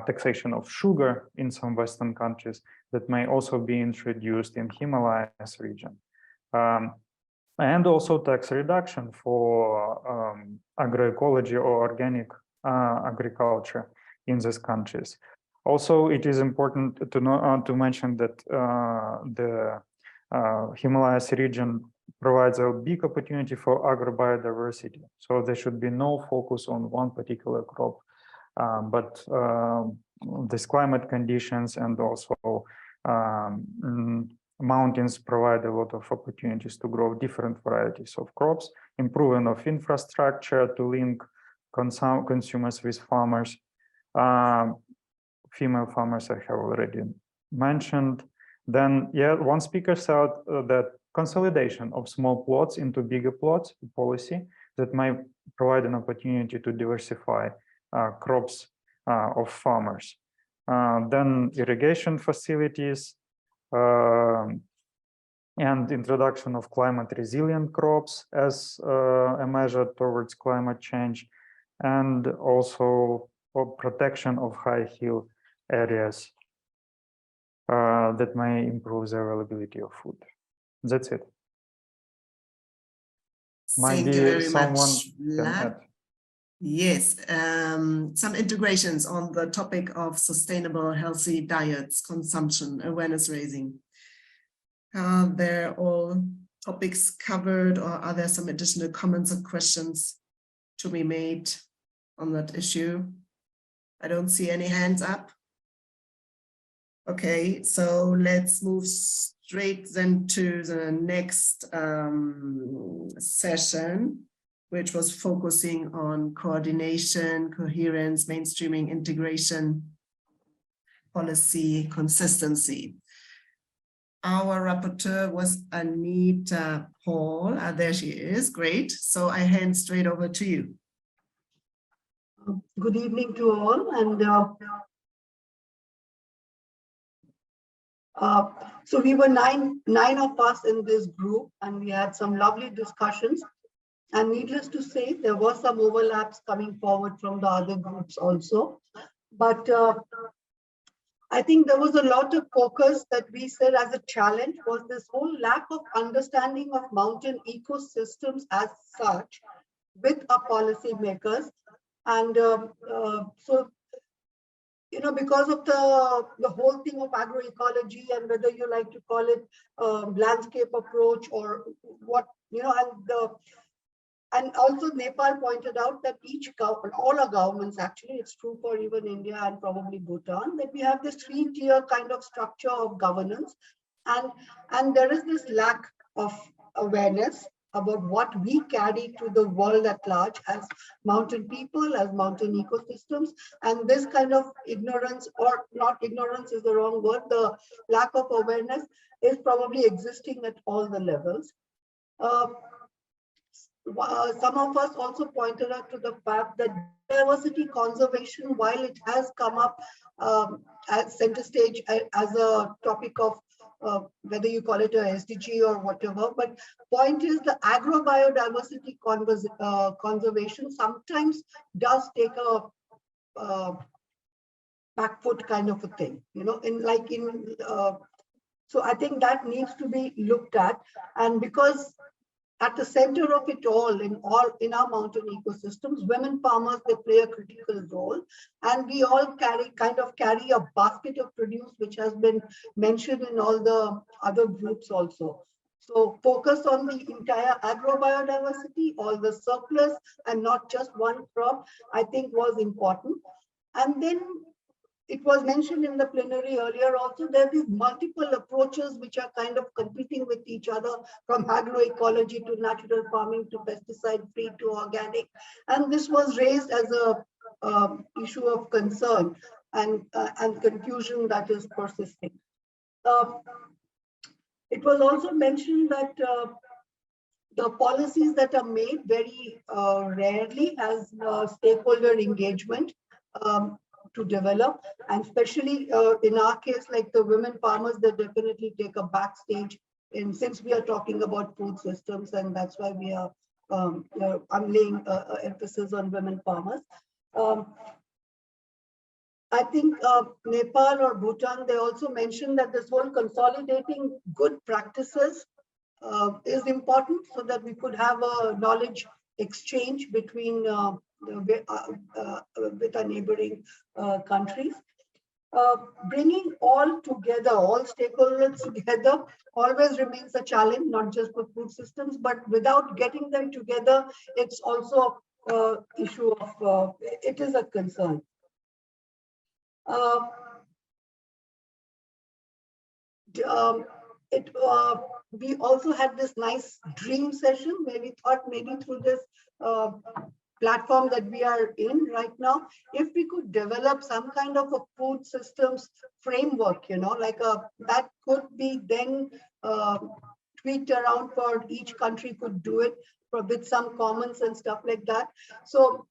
taxation of sugar in some Western countries that may also be introduced in Himalayas region. And also tax reduction for agroecology or organic agriculture in these countries. Also, it is important to know, to mention that the Himalayas region provides a big opportunity for agrobiodiversity. So there should be no focus on one particular crop, but these climate conditions and also mountains provide a lot of opportunities to grow different varieties of crops, improvement of infrastructure to link consumers with farmers. Female farmers I have already mentioned. Then, yeah, one speaker said that consolidation of small plots into bigger plots policy that might provide an opportunity to diversify crops of farmers. Then irrigation facilities and introduction of climate resilient crops as a measure towards climate change, and also protection of high hill areas that may improve the availability of food. That's it. Thank you very much, can add. Yes, some integrations on the topic of sustainable, healthy diets, consumption, awareness raising. They're all topics covered, or are there some additional comments or questions to be made on that issue? I don't see any hands up. Okay, so let's move straight then to the next session, which was focusing on coordination, coherence, mainstreaming, integration, policy, consistency. Our rapporteur was Anita Paul. There she is, great. So I hand straight over to you. Good evening to all, and so we were nine of us in this group, and we had some lovely discussions. And needless to say, there was some overlaps coming forward from the other groups also. But I think there was a lot of focus that we said as a challenge was this whole lack of understanding of mountain ecosystems as such with our policymakers. And so, you know, because of the whole thing of agroecology, and whether you like to call it landscape approach or what, you know, and also Nepal pointed out that all our governments, actually, it's true for even India and probably Bhutan, that we have this 3-tier kind of structure of governance. And there is this lack of awareness about what we carry to the world at large as mountain people, as mountain ecosystems. And this kind of ignorance, or not ignorance is the wrong word, the lack of awareness is probably existing at all the levels. Some of us also pointed out to the fact that diversity conservation, while it has come up at center stage as a topic of whether you call it a SDG or whatever, but point is the agrobiodiversity conservation sometimes does take a back foot kind of a thing, you know, so I think that needs to be looked at. And because at the center of it all in our mountain ecosystems, women farmers, they play a critical role, and we all kind of carry a basket of produce, which has been mentioned in all the other groups also. So focus on the entire agrobiodiversity, all the surplus, and not just one crop, I think was important. And then it was mentioned in the plenary earlier also, there are these multiple approaches which are kind of competing with each other, from agroecology to natural farming to pesticide-free to organic. And this was raised as a issue of concern and confusion that is persisting. It was also mentioned that the policies that are made very rarely has stakeholder engagement to develop, and especially in our case, like the women farmers, they definitely take a backstage since we are talking about food systems, and that's why we are I'm laying emphasis on women farmers. I think Nepal or Bhutan, they also mentioned that this whole consolidating good practices is important, so that we could have a knowledge exchange between with our neighboring countries. Bringing all together, all stakeholders together always remains a challenge, not just for food systems, but without getting them together, it's also an issue of, it is a concern. we also had this nice dream session where we thought maybe through this platform that we are in right now, if we could develop some kind of a food systems framework, like that could be then tweaked around for each country could do it with some commons and stuff like that. So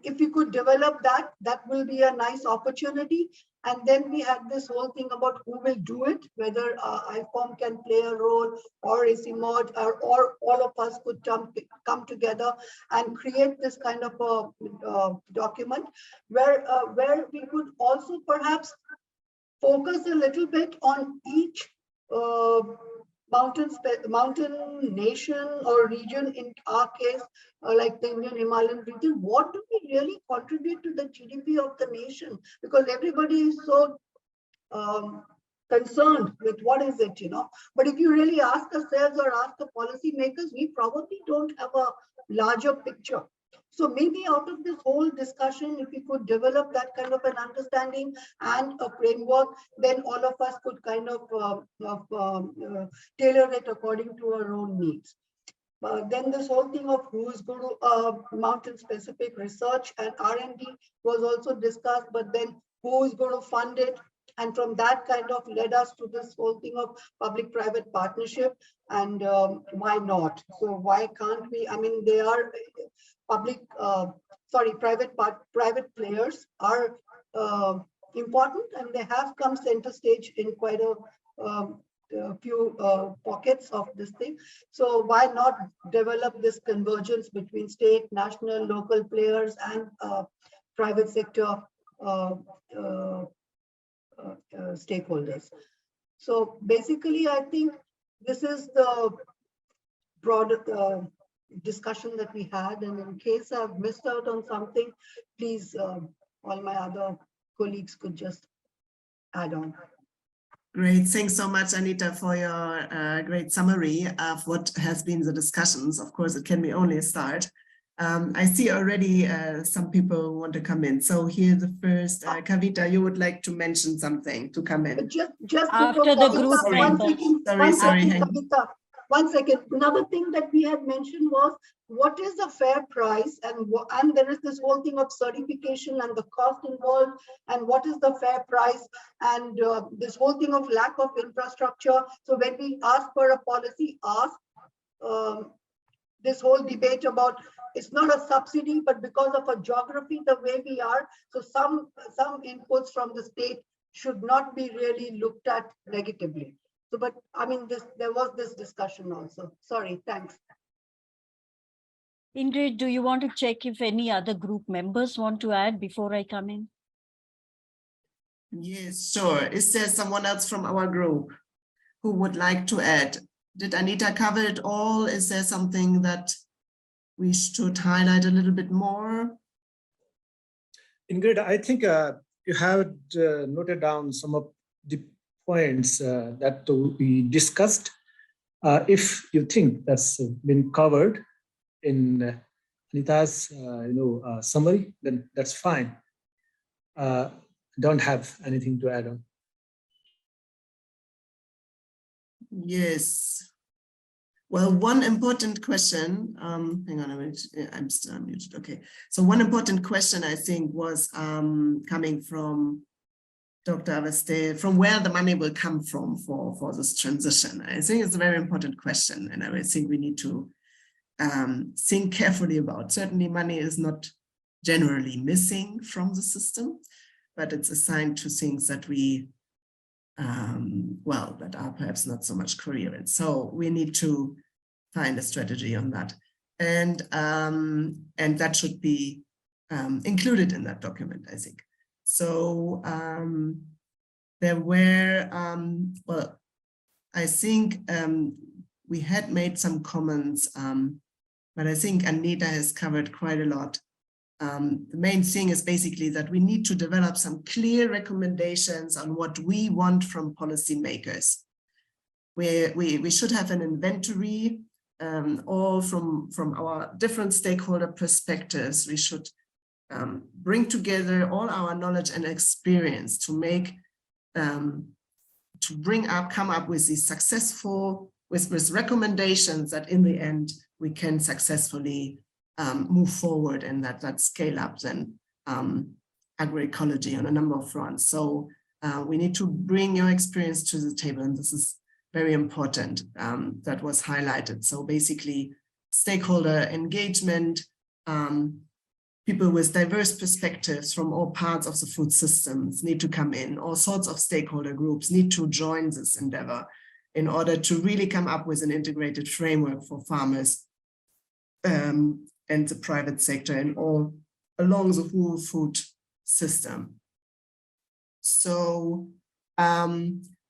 if we could develop that, that will be a nice opportunity. And then we had this whole thing about who will do it, whether IFOM can play a role, or ICIMOD, or all of us could come together and create this kind of a document where we could also perhaps focus a little bit on each mountain nation or region, in our case, like the Indian Himalayan region. What do we really contribute to the GDP of the nation? Because everybody is so concerned with what is it, But if you really ask ourselves or ask the policymakers, we probably don't have a larger picture. So maybe out of this whole discussion, if we could develop that kind of an understanding and a framework, then all of us could kind of tailor it according to our own needs. Then this whole thing of who is going to mountain-specific research and R&D was also discussed, but then who is going to fund it? And from that kind of led us to this whole thing of public-private partnership, and why not? So why can't we? I mean, they are private players are important, and they have come center stage in quite a few pockets of this thing. So why not develop this convergence between state, national, local players and private sector stakeholders? So basically, I think this is the broad discussion that we had. And in case I've missed out on something, please, all my other colleagues could just add on. Great. Thanks so much, Anita, for your great summary of what has been the discussions. Of course, it can be only a start. I see already some people want to come in. So here's the first, Kavita, you would like to mention something to come in. Just after the group members. Kavita, 1 second. Another thing that we had mentioned was, what is the fair price? And there is this whole thing of certification and the cost involved, and what is the fair price, and this whole thing of lack of infrastructure. So when we ask for a policy ask, this whole debate about it's not a subsidy, but because of a geography, the way we are, so some inputs from the state should not be really looked at negatively. So, but I mean, there was this discussion also. Sorry, thanks. Ingrid, do you want to check if any other group members want to add before I come in? Yes, sure. Is there someone else from our group who would like to add? Did Anita cover it all? Is there something that we should highlight a little bit more? Ingrid, I think you have noted down some of the points that we discussed. If you think that's been covered in Anita's summary, then that's fine. Don't have anything to add on. Yes. Well, one important question, hang on a minute, I'm still unmuted. Okay. So one important question, I think, was coming from Dr. Aveste, from where the money will come from for this transition. I think it's a very important question, and I think we need to think carefully about. Certainly money is not generally missing from the system, but it's assigned to things that we, that are perhaps not so much coherent. So we need to find a strategy on that. And that should be included in that document, I think. So there were, I think we had made some comments, but I think Anita has covered quite a lot. The main thing is basically that we need to develop some clear recommendations on what we want from policymakers. We should have an inventory, all from our different stakeholder perspectives. We should bring together all our knowledge and experience to make come up with these successful, with recommendations that in the end we can successfully move forward and that scale up then agroecology on a number of fronts. So we need to bring your experience to the table, and this is very important. That was highlighted. So basically, stakeholder engagement, people with diverse perspectives from all parts of the food systems need to come in. All sorts of stakeholder groups need to join this endeavor in order to really come up with an integrated framework for farmers and the private sector and all along the whole food system. So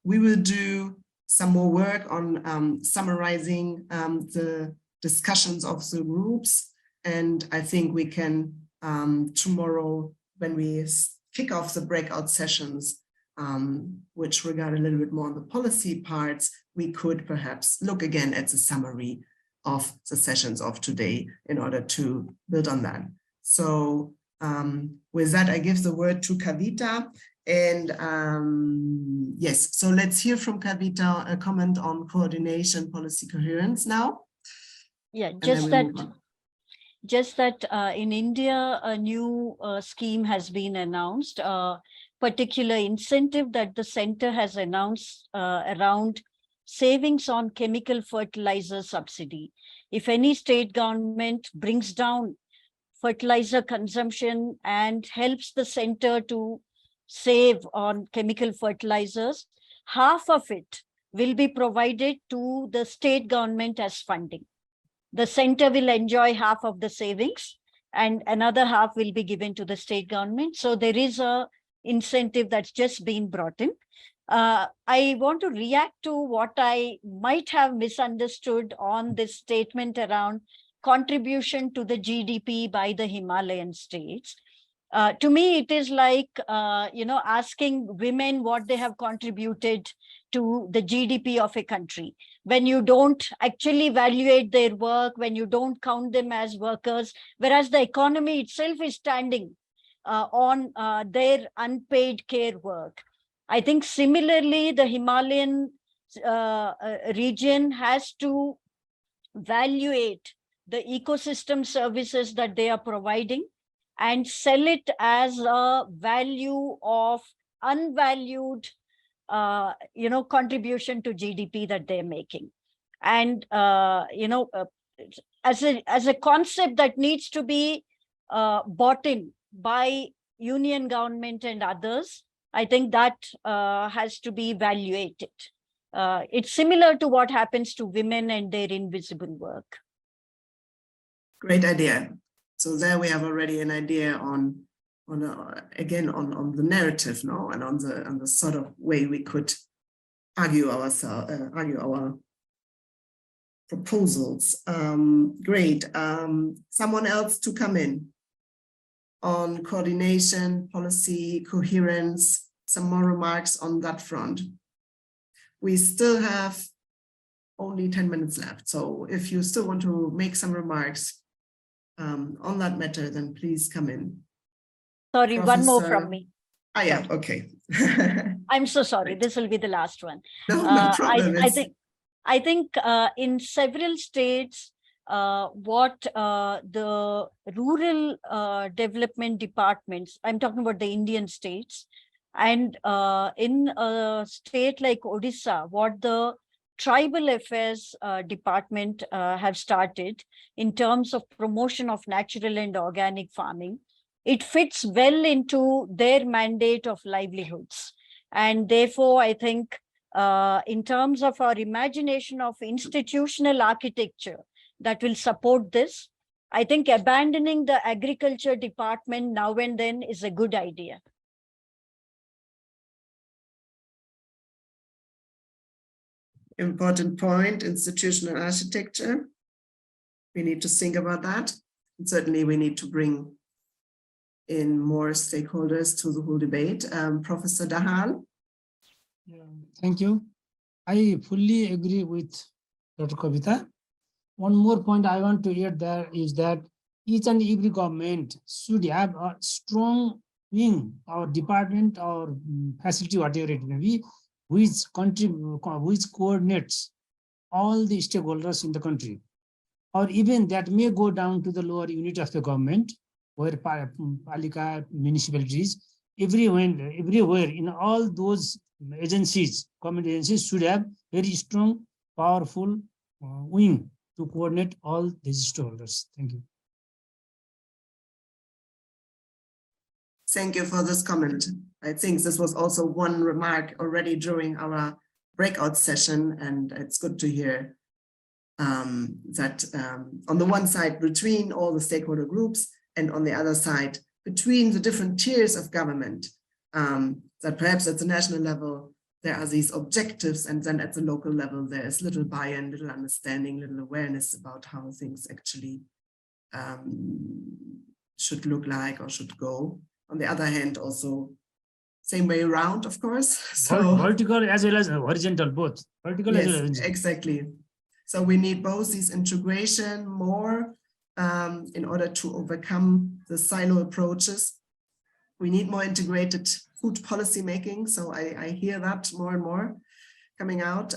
we will do some more work on summarizing the discussions of the groups. And I think we can tomorrow, when we kick off the breakout sessions, which regard a little bit more on the policy parts, we could perhaps look again at the summary of the sessions of today in order to build on that. So with that, I give the word to Kavita. And yes, so let's hear from Kavita a comment on coordination, policy coherence now. Yeah, just that in India, a new scheme has been announced, particular incentive that the center has announced around savings on chemical fertilizer subsidy. If any state government brings down fertilizer consumption and helps the center to save on chemical fertilizers, half of it will be provided to the state government as funding. The center will enjoy half of the savings and another half will be given to the state government. So there is a incentive that's just been brought in. I want to react to what I might have misunderstood on this statement around contribution to the GDP by the Himalayan states. To me, it is like, asking women what they have contributed to the GDP of a country. When you don't actually evaluate their work, when you don't count them as workers, whereas the economy itself is standing on their unpaid care work. I think similarly, the Himalayan region has to evaluate the ecosystem services that they are providing and sell it as a value of unvalued contribution to GDP that they're making. And, as a concept that needs to be bought in by union government and others, I think that has to be evaluated. It's similar to what happens to women and their invisible work. Great idea. So there we have already an idea on the narrative, no, and on the sort of way we could argue our proposals. Great. Someone else to come in on coordination, policy, coherence, some more remarks on that front. We still have only 10 minutes left. So if you still want to make some remarks on that matter, then please come in. Sorry, one more from me. Yeah, okay. I'm so sorry. This will be the last one. No problem. I think in several states, what the rural development departments, I'm talking about the Indian states, and in a state like Odisha, what the tribal affairs department have started in terms of promotion of natural and organic farming, it fits well into their mandate of livelihoods. And therefore, I think in terms of our imagination of institutional architecture that will support this, I think abandoning the agriculture department now and then is a good idea. Important point, institutional architecture. We need to think about that. And certainly we need to bring in more stakeholders to the whole debate. Professor Dahal. Yeah, thank you. I fully agree with Dr. Kavita. One more point I want to add there is that each and every government should have a strong wing or department or facility, whatever it may be, which coordinates all the stakeholders in the country, or even that may go down to the lower unit of the government, where Palika, municipalities, everywhere in all those agencies, government agencies should have very strong, powerful wing to coordinate all these stakeholders. Thank you. Thank you for this comment. I think this was also one remark already during our breakout session, and it's good to hear that on the one side, between all the stakeholder groups, and on the other side, between the different tiers of government, that perhaps at the national level, there are these objectives, and then at the local level, there is little buy-in, little understanding, little awareness about how things actually should look like or should go. On the other hand, also same way around, of course. So vertical as well as horizontal, both vertical as well as horizontal. Exactly. So we need both these integration more in order to overcome the silo approaches. We need more integrated food policy making. So I hear that more and more coming out.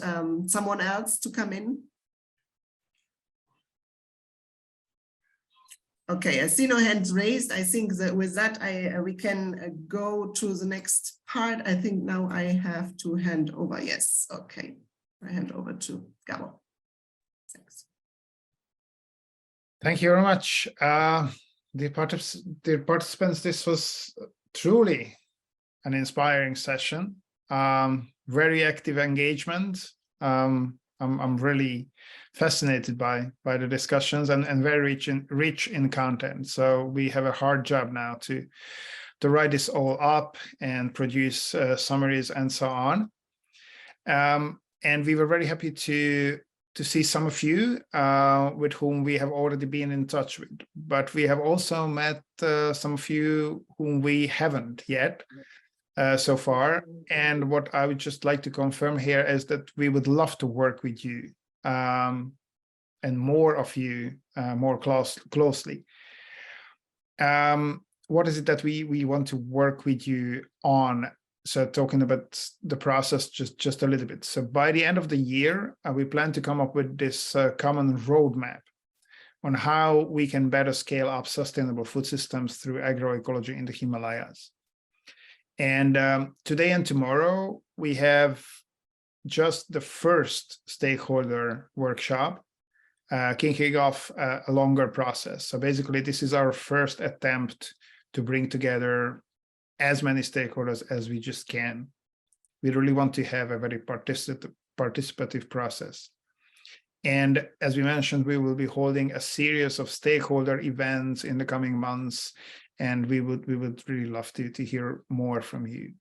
Someone else to come in? Okay, I see no hands raised. I think that with that, we can go to the next part. I think now I have to hand over. Yes, okay. I hand over to Gabo. Thanks. Thank you very much. Dear participants, this was truly an inspiring session. Very active engagement. I'm really fascinated by the discussions and very rich in content. So we have a hard job now to write this all up and produce summaries and so on. And we were very happy to see some of you with whom we have already been in touch with, but we have also met some of you whom we haven't yet so far. And what I would just like to confirm here is that we would love to work with you and more of you more closely. What is it that we want to work with you on? So talking about the process just a little bit. So by the end of the year, we plan to come up with this common roadmap on how we can better scale up sustainable food systems through agroecology in the Himalayas. And today and tomorrow, we have just the first stakeholder workshop, kicking off a longer process. So basically, this is our first attempt to bring together as many stakeholders as we just can. We really want to have a very participative process. And as we mentioned, we will be holding a series of stakeholder events in the coming months, and we would really love to hear more from you.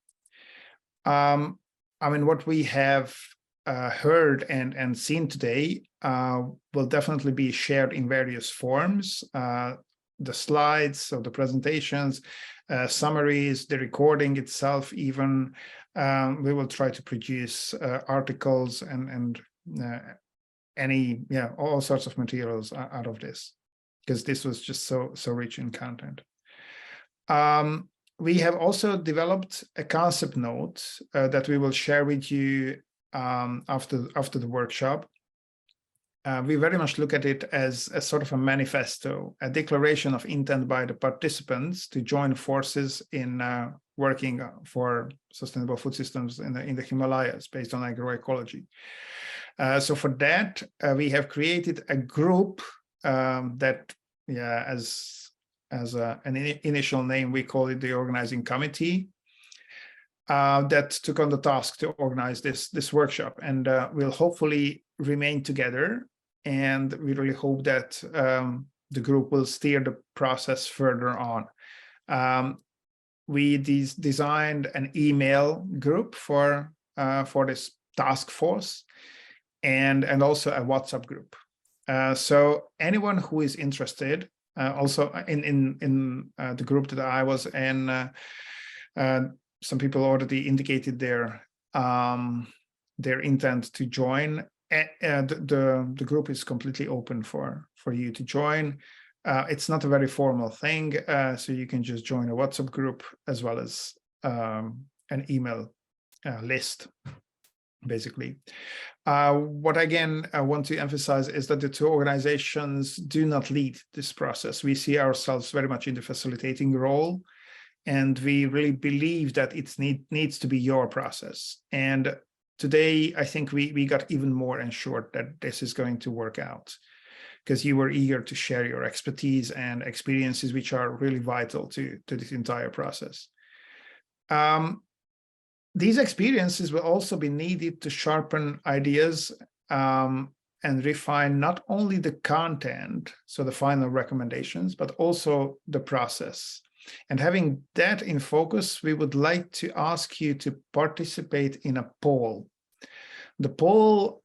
I mean, what we have heard and seen today will definitely be shared in various forms. The slides of the presentations, summaries, the recording itself, even we will try to produce articles and all sorts of materials out of this, because this was just so rich in content. We have also developed a concept note that we will share with you after the workshop. We very much look at it as a sort of a manifesto, a declaration of intent by the participants to join forces in working for sustainable food systems in the Himalayas based on agroecology. So for that, we have created a group that, as an initial name, we call it the organizing committee, that took on the task to organize this workshop, and will hopefully remain together. And we really hope that the group will steer the process further on. We designed an email group for this task force, and also a WhatsApp group. So anyone who is interested, also in the group that I was in, some people already indicated their intent to join. The group is completely open for you to join. It's not a very formal thing, so you can just join a WhatsApp group as well as an email list. basically. What again I want to emphasize is that the two organizations do not lead this process. We see ourselves very much in the facilitating role, and we really believe that it needs to be your process. And today, I think we got even more ensured that this is going to work out, because you were eager to share your expertise and experiences, which are really vital to this entire process. These experiences will also be needed to sharpen ideas and refine not only the content, so the final recommendations, but also the process. And having that in focus, we would like to ask you to participate in a poll. The poll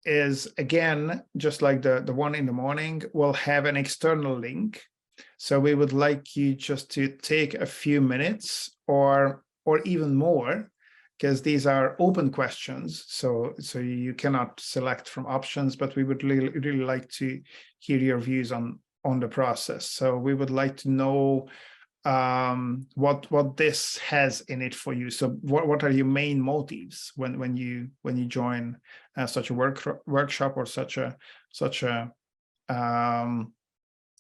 is, again, just like the one in the morning, will have an external link. So we would like you just to take a few minutes or even more, because these are open questions. So you cannot select from options, but we would really like to hear your views on the process. So we would like to know what this has in it for you. So what are your main motives when you join such a workshop or such a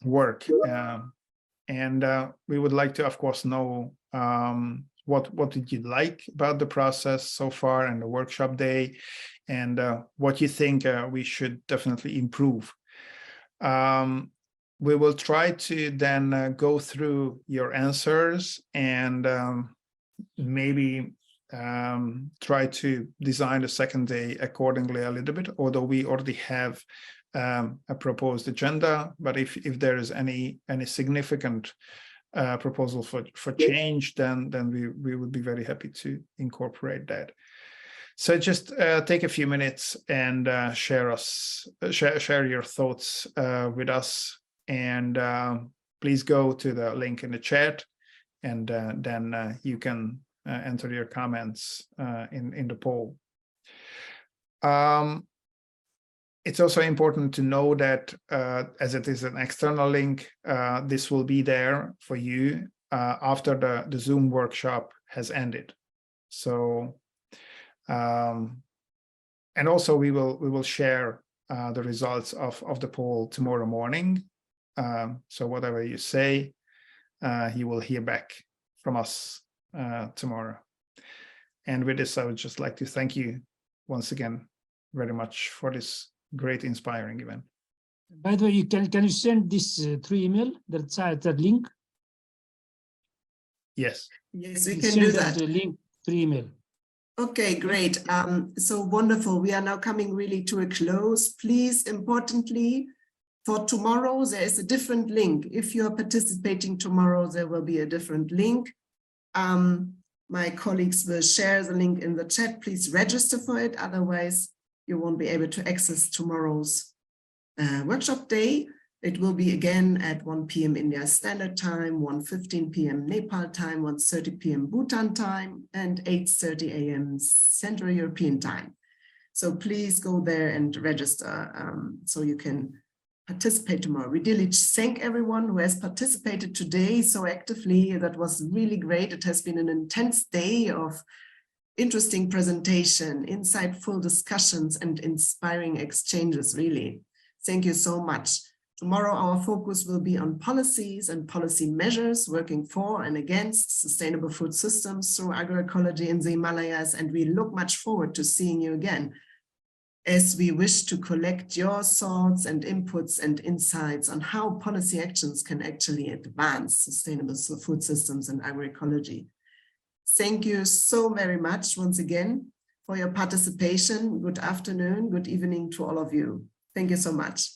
work? And we would like to, of course, know what did you like about the process so far and the workshop day, and what you think we should definitely improve. We will try to then go through your answers and maybe try to design the second day accordingly a little bit, although we already have a proposed agenda. But if there is any significant proposal for change, then we would be very happy to incorporate that. So just take a few minutes and share your thoughts with us, and please go to the link in the chat, and then you can enter your comments in the poll. It's also important to know that as it is an external link, this will be there for you after the Zoom workshop has ended. So, and also we will share the results of the poll tomorrow morning. So whatever you say, you will hear back from us tomorrow. And with this, I would just like to thank you once again very much for this great, inspiring event. By the way, can you send this through email, that link? Yes, we You can send do that. Link through email. Okay, great. So wonderful. We are now coming really to a close. Please, importantly, for tomorrow, there is a different link. If you are participating tomorrow, there will be a different link. My colleagues will share the link in the chat. Please register for it. Otherwise, you won't be able to access tomorrow's workshop day. It will be again at 1 p.m. India Standard Time, 1:15 p.m. Nepal time, 1:30 p.m. Bhutan time, and 8:30 a.m. Central European time. So please go there and register so you can participate tomorrow. We really thank everyone who has participated today so actively. That was really great. It has been an intense day of interesting presentation, insightful discussions, and inspiring exchanges, really. Thank you so much. Tomorrow, our focus will be on policies and policy measures working for and against sustainable food systems through agroecology in the Himalayas, and we look much forward to seeing you again, as we wish to collect your thoughts and inputs and insights on how policy actions can actually advance sustainable food systems and agroecology. Thank you so very much once again for your participation. Good afternoon, good evening to all of you. Thank you so much.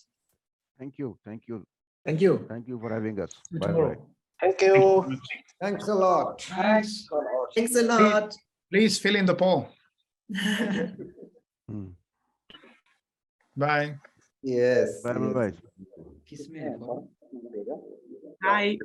Thank you. Thank you. Thank you for having us. Bye-bye. Thank you. Thanks a lot. Thanks a lot. Please fill in the poll. Bye. Yes. Bye-bye. Hi.